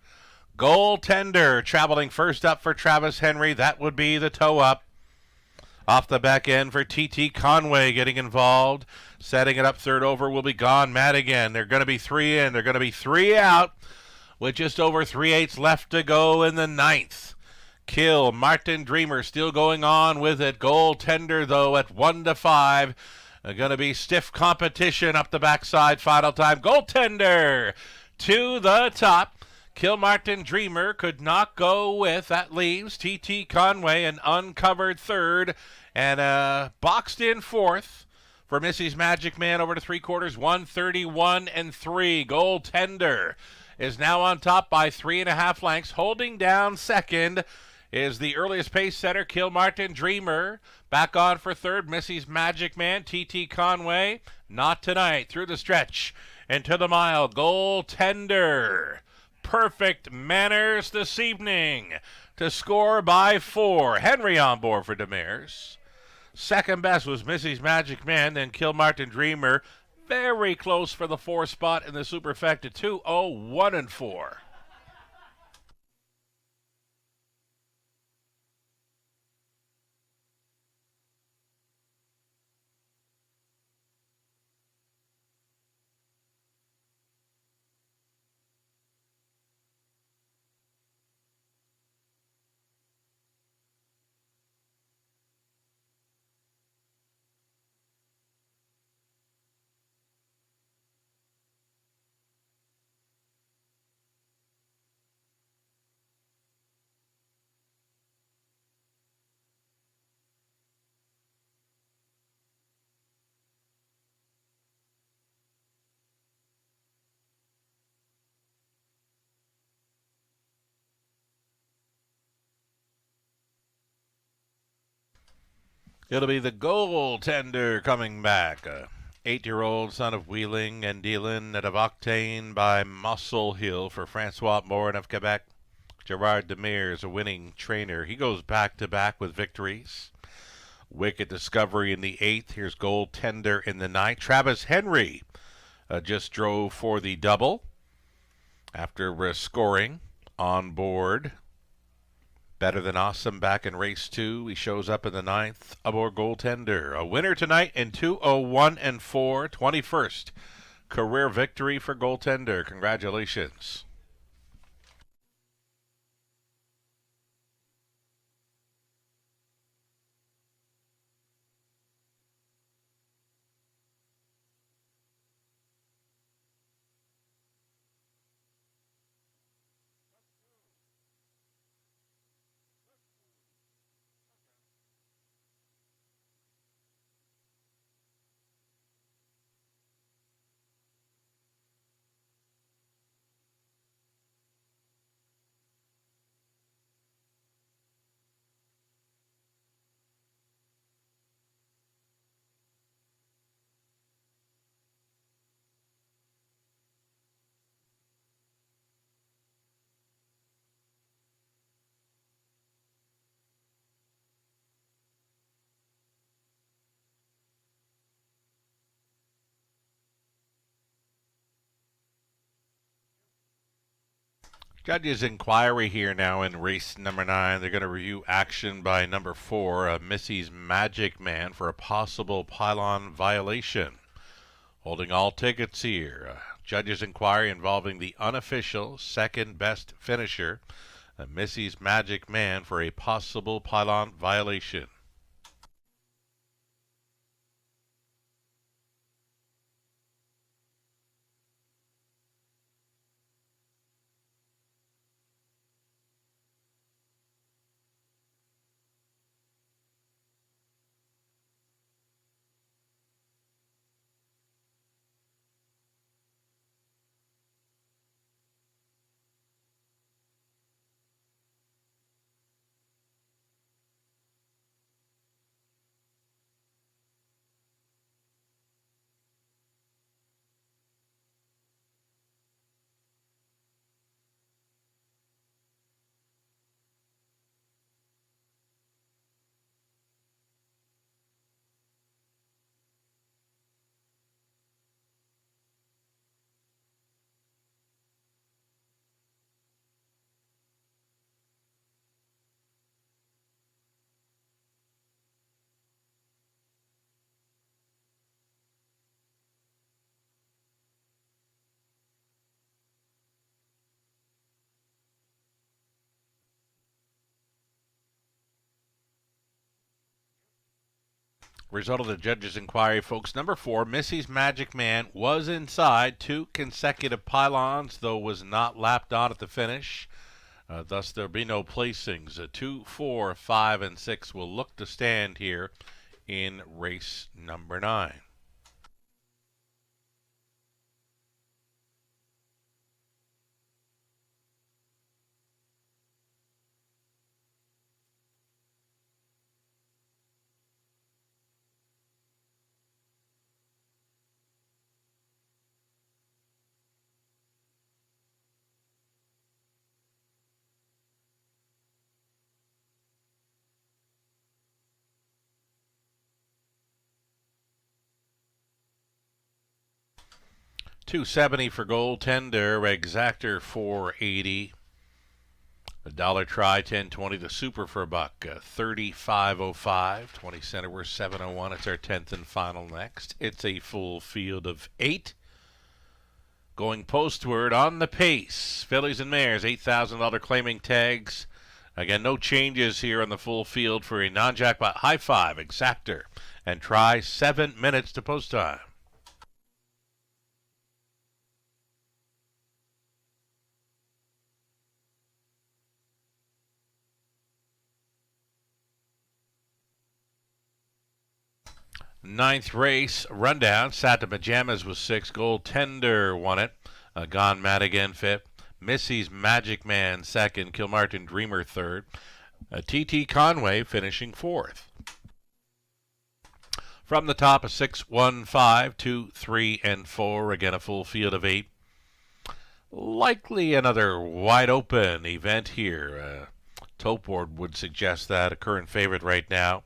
Goaltender traveling first up for Travis Henry. That would be the toe up. Off the back end for T.T. Conway getting involved. Setting it up third over will be Gone Mad Again. They're going to be 3 in. They're going to be 3 out with just over 3/8 left to go in the 9th. Kilmartin Dreamer still going on with it. Goaltender, though, at 1-5. Going to be stiff competition up the backside. Final time. Goaltender to the top. Kilmartin Dreamer could not go with. That leaves T.T. Conway an uncovered third and boxed in fourth for Missy's Magic Man over to 3/4. 131-3. Goaltender is now on top by 3.5 lengths. Holding down second is the earliest pace setter, Kilmartin Dreamer. Back on for third, Missy's Magic Man, T.T. Conway. Not tonight. Through the stretch and to the mile. Goaltender. Perfect manners this evening to score by 4. Henry on board for Demers. Second best was Missy's Magic Man, then Kilmartin Dreamer. Very close for the 4 spot in the Superfecta. 2-0-1-4. It'll be the goaltender coming back. 8-year-old son of Wheeling and Dealing out of Octane by Muscle Hill for Francois Morin of Quebec. Gerard Demers, a winning trainer. He goes back-to-back with victories. Wicked Discovery in the 8th. Here's goaltender in the 9th. Travis Henry just drove for the double after scoring on board. Better Than Awesome back in race 2. He shows up in the 9th aboard goaltender. A winner tonight in 2-0-1-4. 21st career victory for goaltender. Congratulations. Judges' inquiry here now in race number 9. They're going to review action by number 4, Missy's Magic Man, for a possible pylon violation. Holding all tickets here. Judges' inquiry involving the unofficial second best finisher, Missy's Magic Man, for a possible pylon violation. Result of the judge's inquiry, folks. Number 4, Missy's Magic Man, was inside 2 consecutive pylons, though was not lapped on at the finish. Thus, there'll be no placings. 2, 4, 5, and 6 will look to stand here in race number 9. $2.70 for goaltender, exactor $4.80. The dollar try, $10.20. The super for a buck, $35.05. 20 center, we're $7.01. It's our 10th and final next. It's a full field of 8. Going postward on the pace. Fillies and mares, $8,000 claiming tags. Again, no changes here on the full field for a non-jackpot high 5, exactor, and try 7 minutes to post time. Ninth race rundown. Sat Pajamas was 6. Goaltender won it. Gone Madigan 5th. Missy's Magic Man 2nd. Kilmartin Dreamer 3rd. TT Conway finishing 4th. From the top, a 6, 1, 5, 2, 3, and 4. Again, a full field of 8. Likely another wide open event here. Tote board would suggest that. A current favorite right now.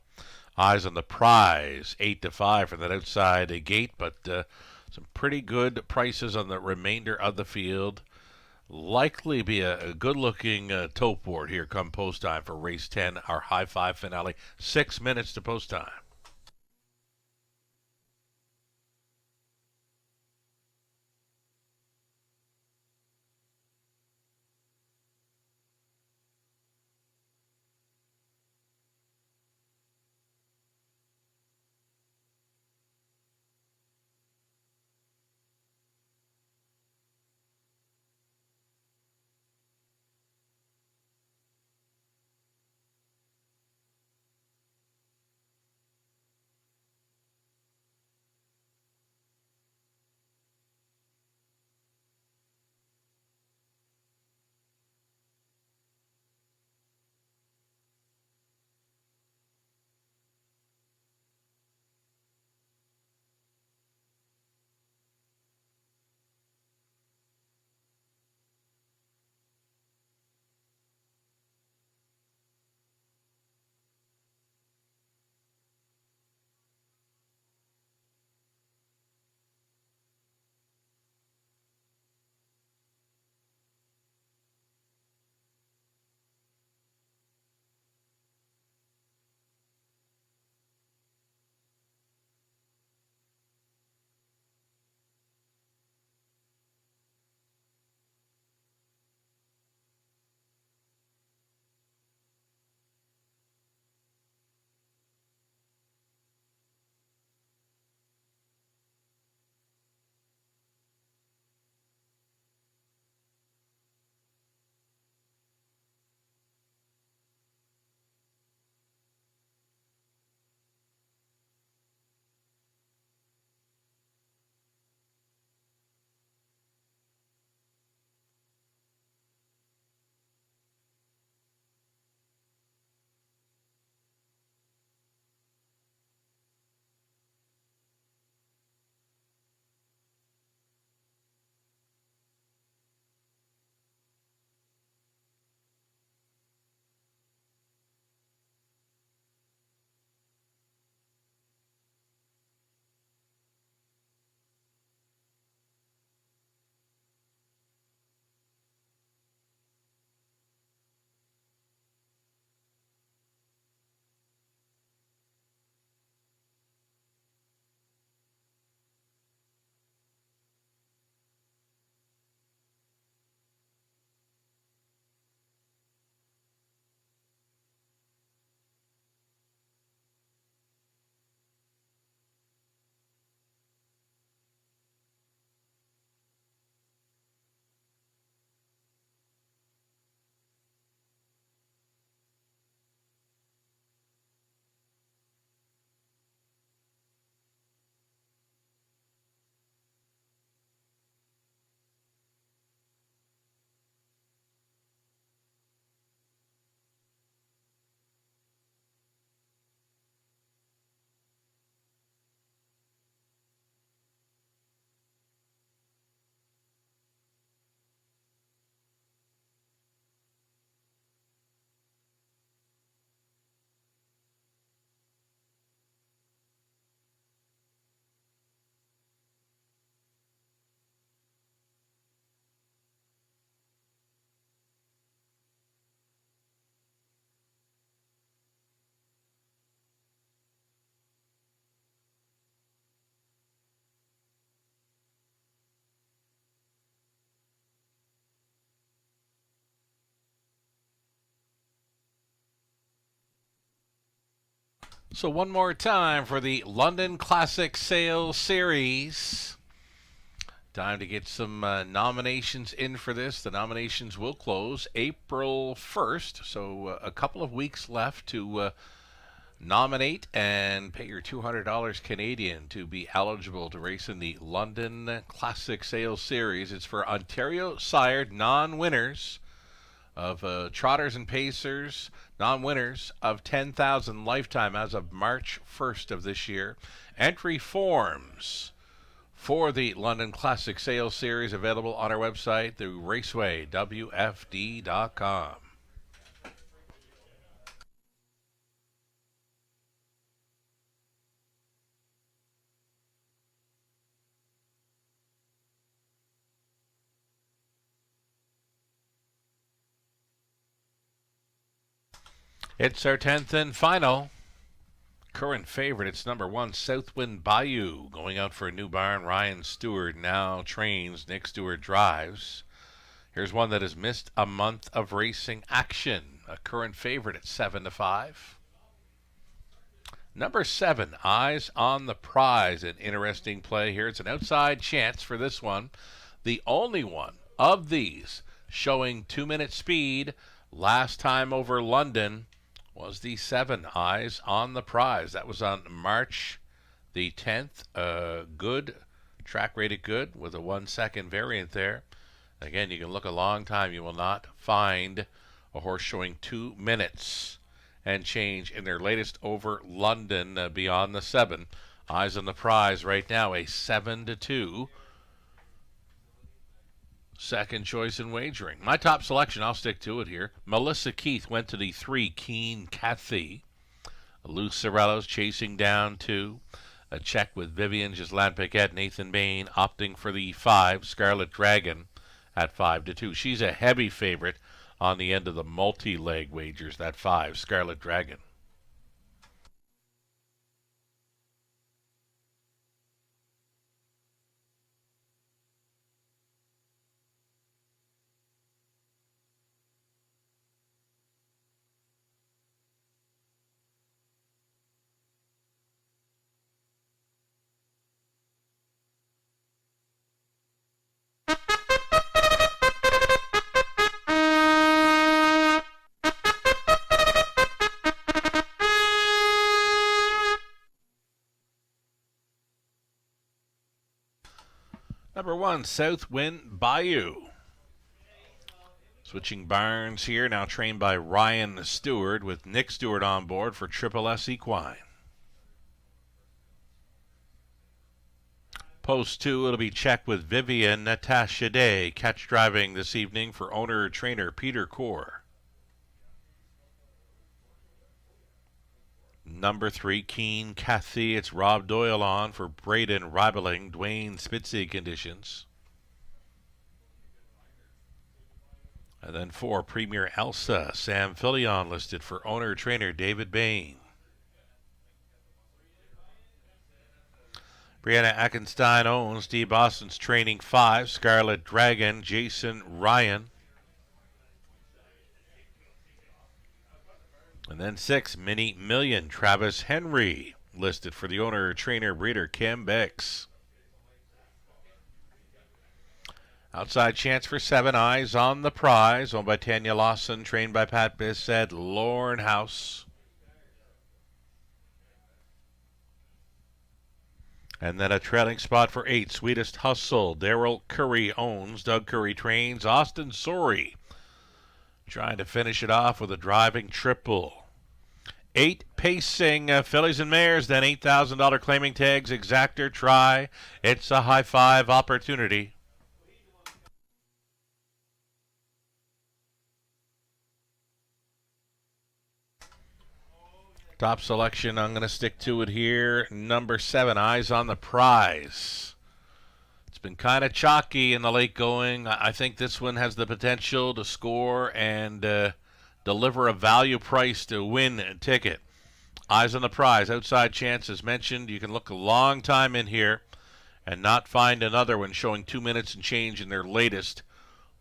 Eyes on the prize, 8-5 from that outside gate, but some pretty good prices on the remainder of the field. Likely be a good-looking tote board here come post time for race 10, our high 5 finale. 6 minutes to post time. So one more time for the London Classic Sales Series. Time to get some nominations in for this. The nominations will close April 1st, so a couple of weeks left to nominate and pay your $200 Canadian to be eligible to race in the London Classic Sales Series. It's for Ontario-sired non-winners of trotters and pacers, non-winners of 10,000 lifetime as of March 1st of this year. Entry forms for the London Classic Sales Series available on our website through racewaywfd.com. It's our 10th and final. Current favorite, it's number 1, Southwind Bayou. Going out for a new barn, Ryan Stewart now trains, Nick Stewart drives. Here's one that has missed a month of racing action. A current favorite at 7-5. Number 7, Eyes on the Prize. An interesting play here. It's an outside chance for this one. The only one of these showing 2-minute speed last time over London was the 7, Eyes on the Prize. That was on March the 10th. Good, track rated good with a 1-second variant there. Again, you can look a long time. You will not find a horse showing 2 minutes and change in their latest over London beyond the 7. Eyes on the Prize right now, a 7-2. Second choice in wagering. My top selection, I'll stick to it here. Melissa Keith went to the 3, Keen Cathy. Lou Sorello's chasing down 2. A check with Vivian, Ghislaine Paquette, Nathan Bain opting for the 5, Scarlet Dragon at 5-2. She's a heavy favorite on the end of the multi-leg wagers, that 5, Scarlet Dragon. Number 1, Southwind Bayou. Switching barns here, now trained by Ryan Stewart with Nick Stewart on board for Triple S Equine. Post 2, it'll be checked with Vivian Natasha Day. Catch driving this evening for owner-trainer Peter Core. Number 3, Keen Cathy. It's Rob Doyle on for Braden Ribeling, Dwayne Spitzy conditions. And then 4, Premier Elsa. Sam Fillion listed for owner-trainer David Bain. Brianna Ackenstein owns. Steve Boston's training 5, Scarlet Dragon, Jason Ryan. And then 6, Mini Million, Travis Henry, listed for the owner-trainer breeder Kim Bix. Outside chance for 7, Eyes on the Prize, owned by Tanya Lawson, trained by Pat Bissett, Lorne House. And then a trailing spot for 8, Sweetest Hustle, Daryl Curry owns, Doug Curry trains, Austin Sorey trying to finish it off with a driving triple. 8, Pacing, Fillies and Mares, then $8,000 claiming tags, Exactor, Try. It's a high 5 opportunity. Top selection, I'm going to stick to it here. Number 7, Eyes on the Prize. It's been kind of chalky in the late going. I think this one has the potential to score and deliver a value price to win a ticket. Eyes on the Prize. Outside chance as mentioned. You can look a long time in here and not find another one showing 2 minutes and change in their latest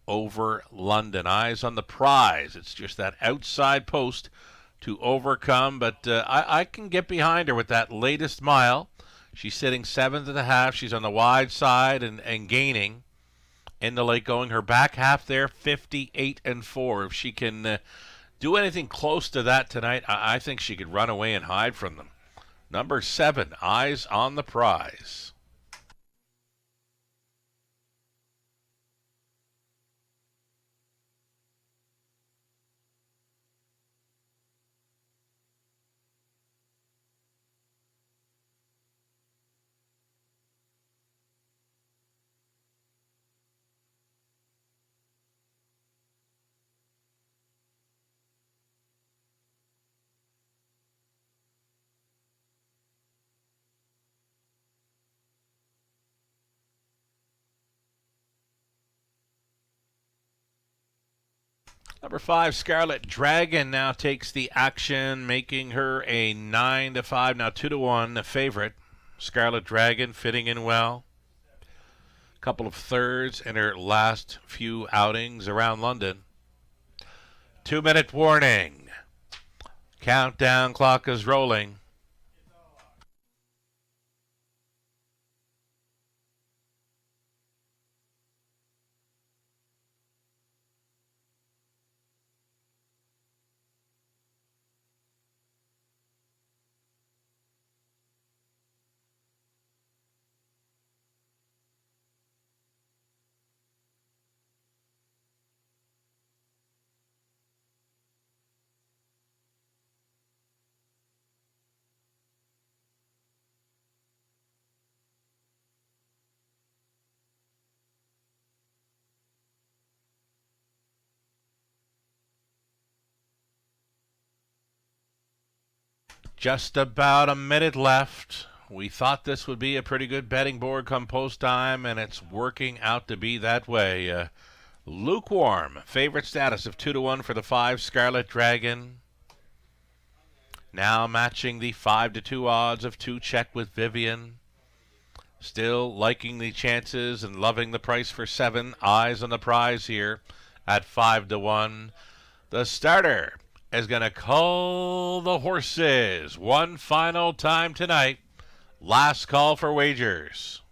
over London. Eyes on the Prize. It's just that outside post to overcome, but I can get behind her with that latest mile. She's sitting 7.5. She's on the wide side and gaining in the late going. Her back half there, 58-4. If she can do anything close to that tonight, I think she could run away and hide from them. Number 7, Eyes on the Prize. Number 5, Scarlet Dragon now takes the action, making her a 9-5, now 2-1 favorite. Scarlet Dragon fitting in well. A couple of thirds in her last few outings around London. 2-minute warning. Countdown clock is rolling. Just about a minute left. We thought this would be a pretty good betting board come post time, and it's working out to be that way. Lukewarm favorite status of 2-1 for the 5 Scarlet Dragon. Now matching the 5-2 odds of 2 Check with Vivian. Still liking the chances and loving the price for 7 Eyes on the Prize here at 5-1. The starter is going to call the horses one final time tonight. Last call for wagers.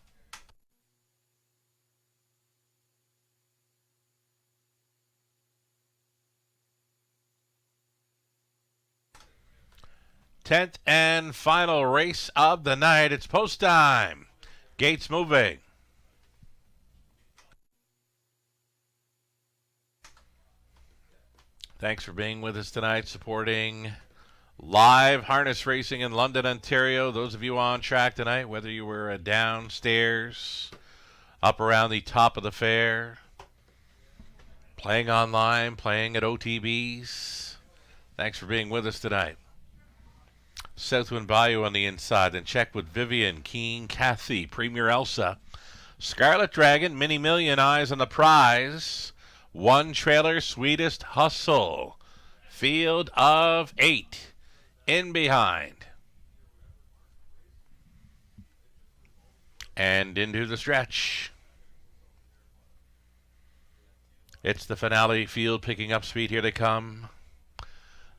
Tenth and final race of the night. It's post time. Gates moving. Thanks for being with us tonight, supporting live harness racing in London, Ontario. Those of you on track tonight, whether you were downstairs, up around the top of the fair, playing online, playing at OTBs, thanks for being with us tonight. Southwind Bayou on the inside, and Check with Vivian, Keen, Kathy, Premier Elsa, Scarlet Dragon, Mini Million, Eyes on the Prize, 1 trailer, Sweetest Hustle, field of 8 in behind, and into the stretch. It's the finale field picking up speed. Here they come.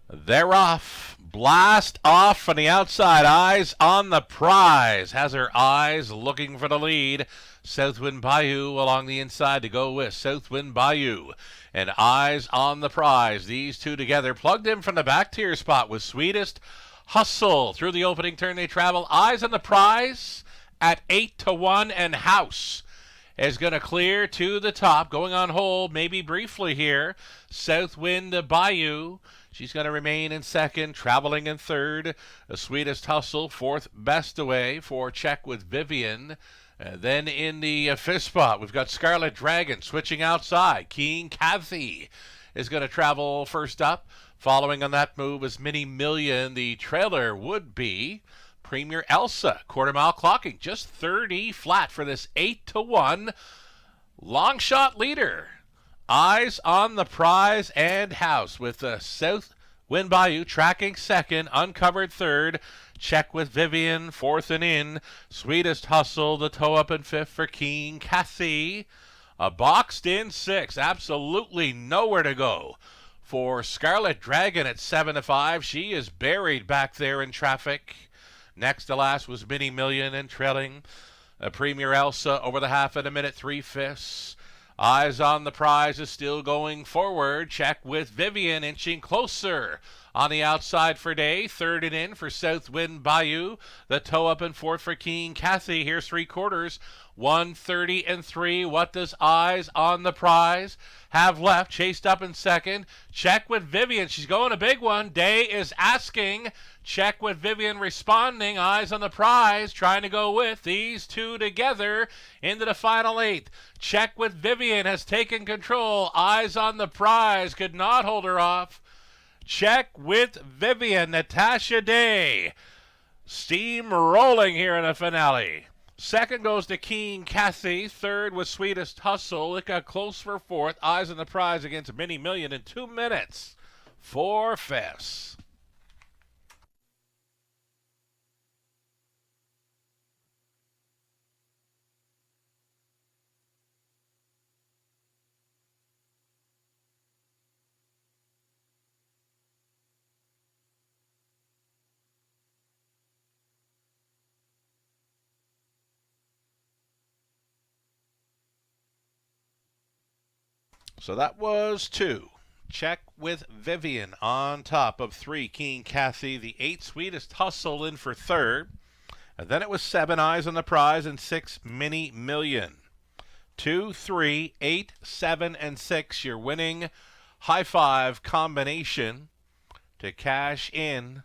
They're off. Blast off from the outside. Eyes on the Prize. Has her eyes looking for the lead. Southwind Bayou along the inside to go with Southwind Bayou. And Eyes on the Prize. These two together plugged in from the back tier spot with Sweetest Hustle. Through the opening turn they travel. Eyes on the Prize at 8-1, and House is going to clear to the top. Going on hold maybe briefly here. Southwind Bayou. She's going to remain in second, traveling in third. The Sweetest Hustle, fourth best away for Check with Vivian. Then in the fifth spot, we've got Scarlet Dragon switching outside. Keen Kathy is going to travel first up. Following on that move is Mini Million. The trailer would be Premier Elsa. Quarter mile clocking, just 30 flat for this 8-1 long shot leader. Eyes on the Prize and House with the Southwind Bayou tracking second, Uncovered third, Check with Vivian fourth and in, Sweetest Hustle the toe up in fifth for Keen Kathy. A boxed in six, absolutely nowhere to go for Scarlet Dragon at 7-5. She is buried back there in traffic. Next to last was Mini Million and trailing Premier Elsa over the half at a minute 3/5. Eyes on the Prize is still going forward. Check with Vivian inching closer on the outside for Day. Third and in for Southwind Bayou. The toe up and fourth for Keen Cathy. Here's 3/4. 1:30 and 3. What does Eyes on the Prize have left? Chased up in second. Check with Vivian. She's going a big one. Day is asking. Check with Vivian responding. Eyes on the Prize trying to go with these two together into the final 8. Check with Vivian has taken control. Eyes on the Prize could not hold her off. Check with Vivian. Natasha Day. Steam rolling here in the finale. Second goes to Keen Cathy. Third was Sweetest Hustle. It got close for fourth. Eyes on the Prize against Mini Million in 2 minutes. 4/5. So that was 2. Check with Vivian on top of 3. Keen Cathy. The 8 Sweetest Hustle in for third. And then it was 7 Eyes on the Prize and 6 Mini Million. 2, 3, 8, 7, and 6. Your winning high five combination to cash in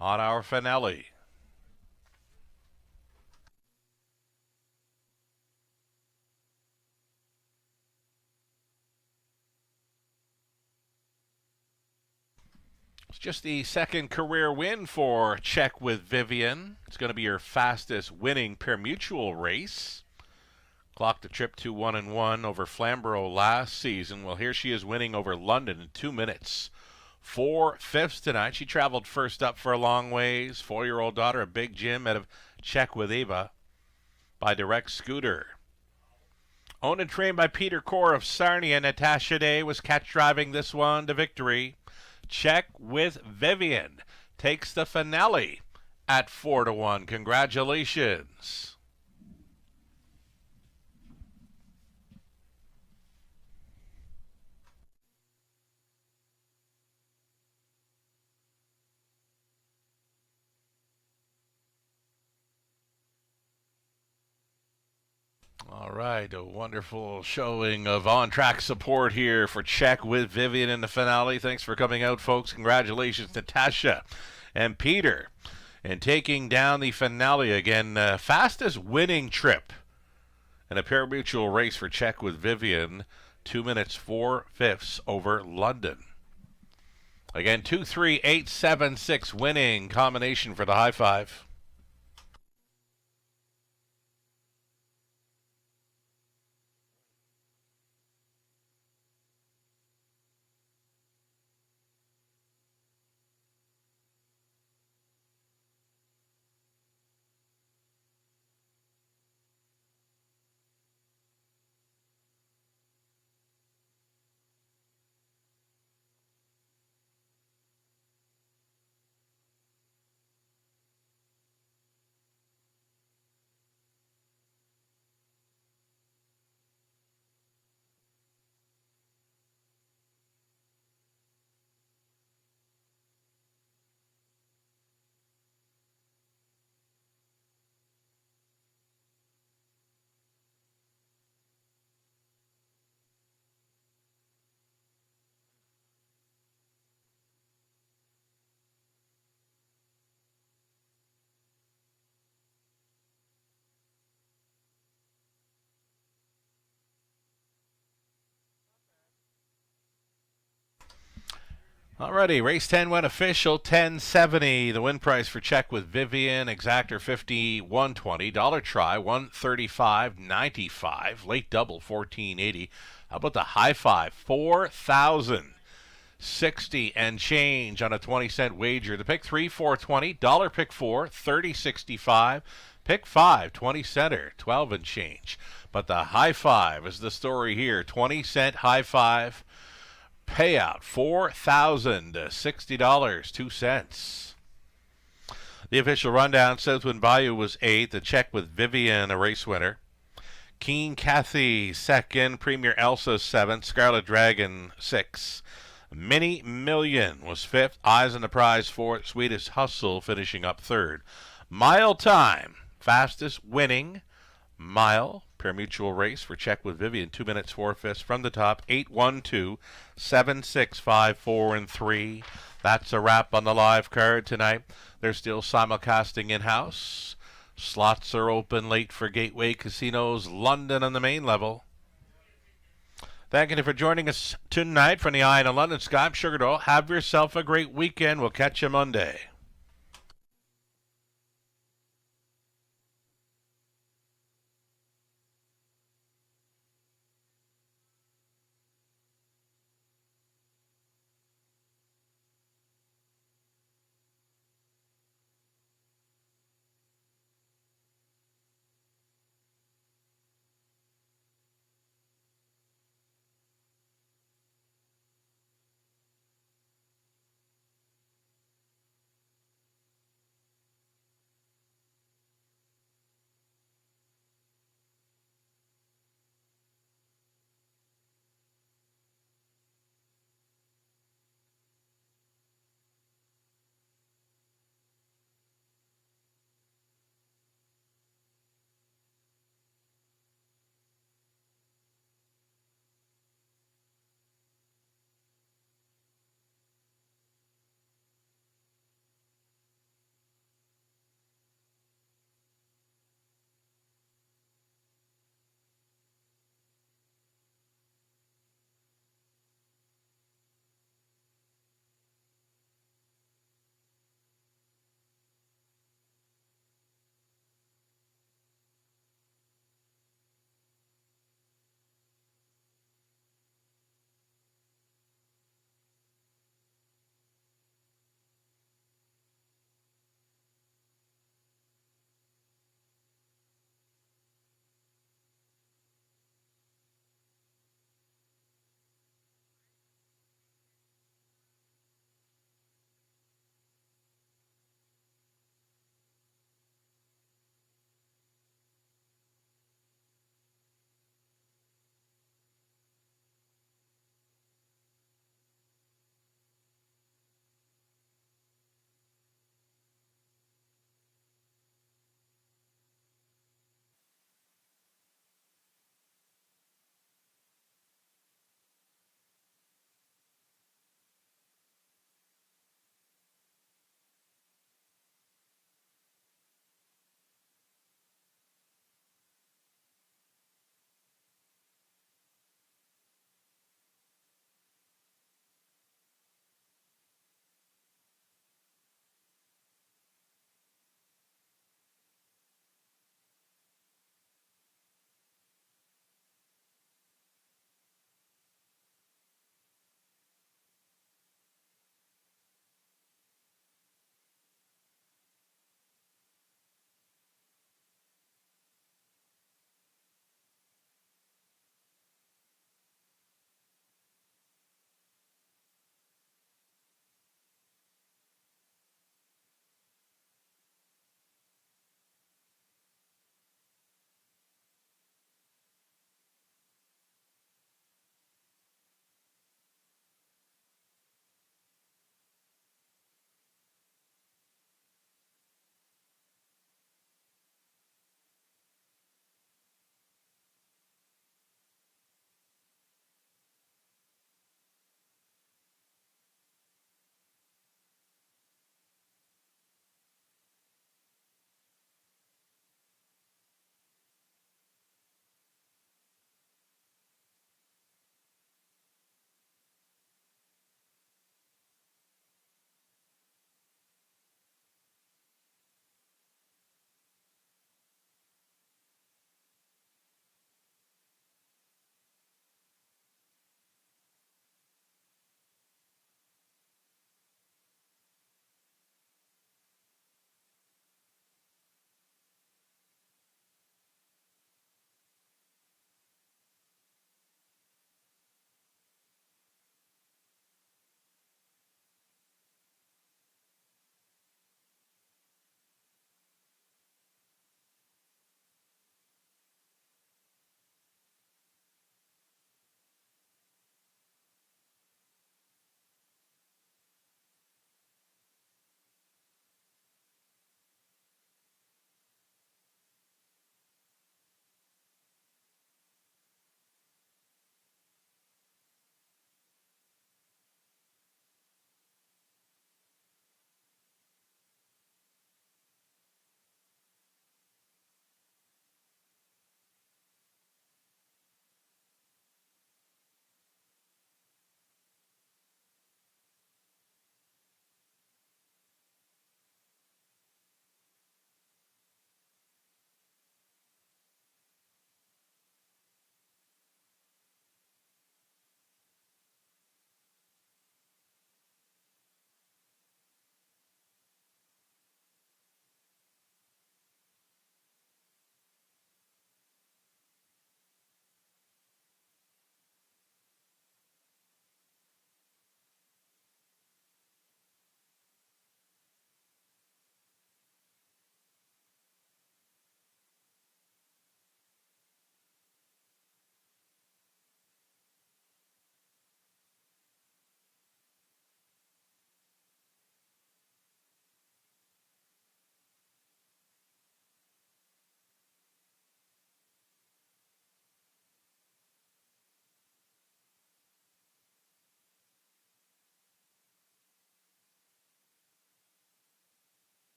on our finale. It's just the second career win for Check with Vivian. It's going to be your fastest winning pari-mutuel race. Clocked the trip to 1-1 over Flamborough last season. Well, here she is winning over London in 2 minutes. 4/5 tonight. She traveled first up for a long ways. 4-year-old daughter of Big Jim out of Check with Eva by direct scooter. Owned and trained by Peter Core of Sarnia, Natasha Day was catch driving this one to victory. Check with Vivian takes the finale at 4-1. Congratulations. All right, a wonderful showing of on-track support here for Check with Vivian in the finale. Thanks for coming out, folks. Congratulations, Natasha and Peter, and taking down the finale again. Fastest winning trip in a pari-mutuel race for Check with Vivian. 2 minutes 4/5 over London. Again, 2, 3, 8, 7, 6 winning combination for the high five. Alrighty, race 10 went official, 1070. The win price for Check with Vivian, exactor 51.20, dollar try 135.95, late double 14.80. How about the high five? 4,060 and change on a 20-cent wager. The pick 3, 4.20, dollar pick 4, 30.65, pick 5, 20 center, 12 and change. But the high five is the story here. 20-cent high five Payout $4,060.02. The official rundown: Southwind Bayou was 8th. A Check with Vivian, a race winner. Keen Cathy 2nd. Premier Elsa 7th. Scarlet Dragon 6th. Mini Million was 5th. Eyes on the Prize 4th. Sweetest Hustle finishing up 3rd. Mile Time, fastest winning mile per mutual race for Check with Vivian, 2 minutes 4/5 from the top, 8-1-2, 7-6, 5, 4, and 3. That's a wrap on the live card tonight. They're still simulcasting in-house. Slots are open late for Gateway Casinos London on the main level. Thank you for joining us tonight from the Eye on the London Sky. I'm Sugar Doll. Have yourself a great weekend. We'll catch you Monday.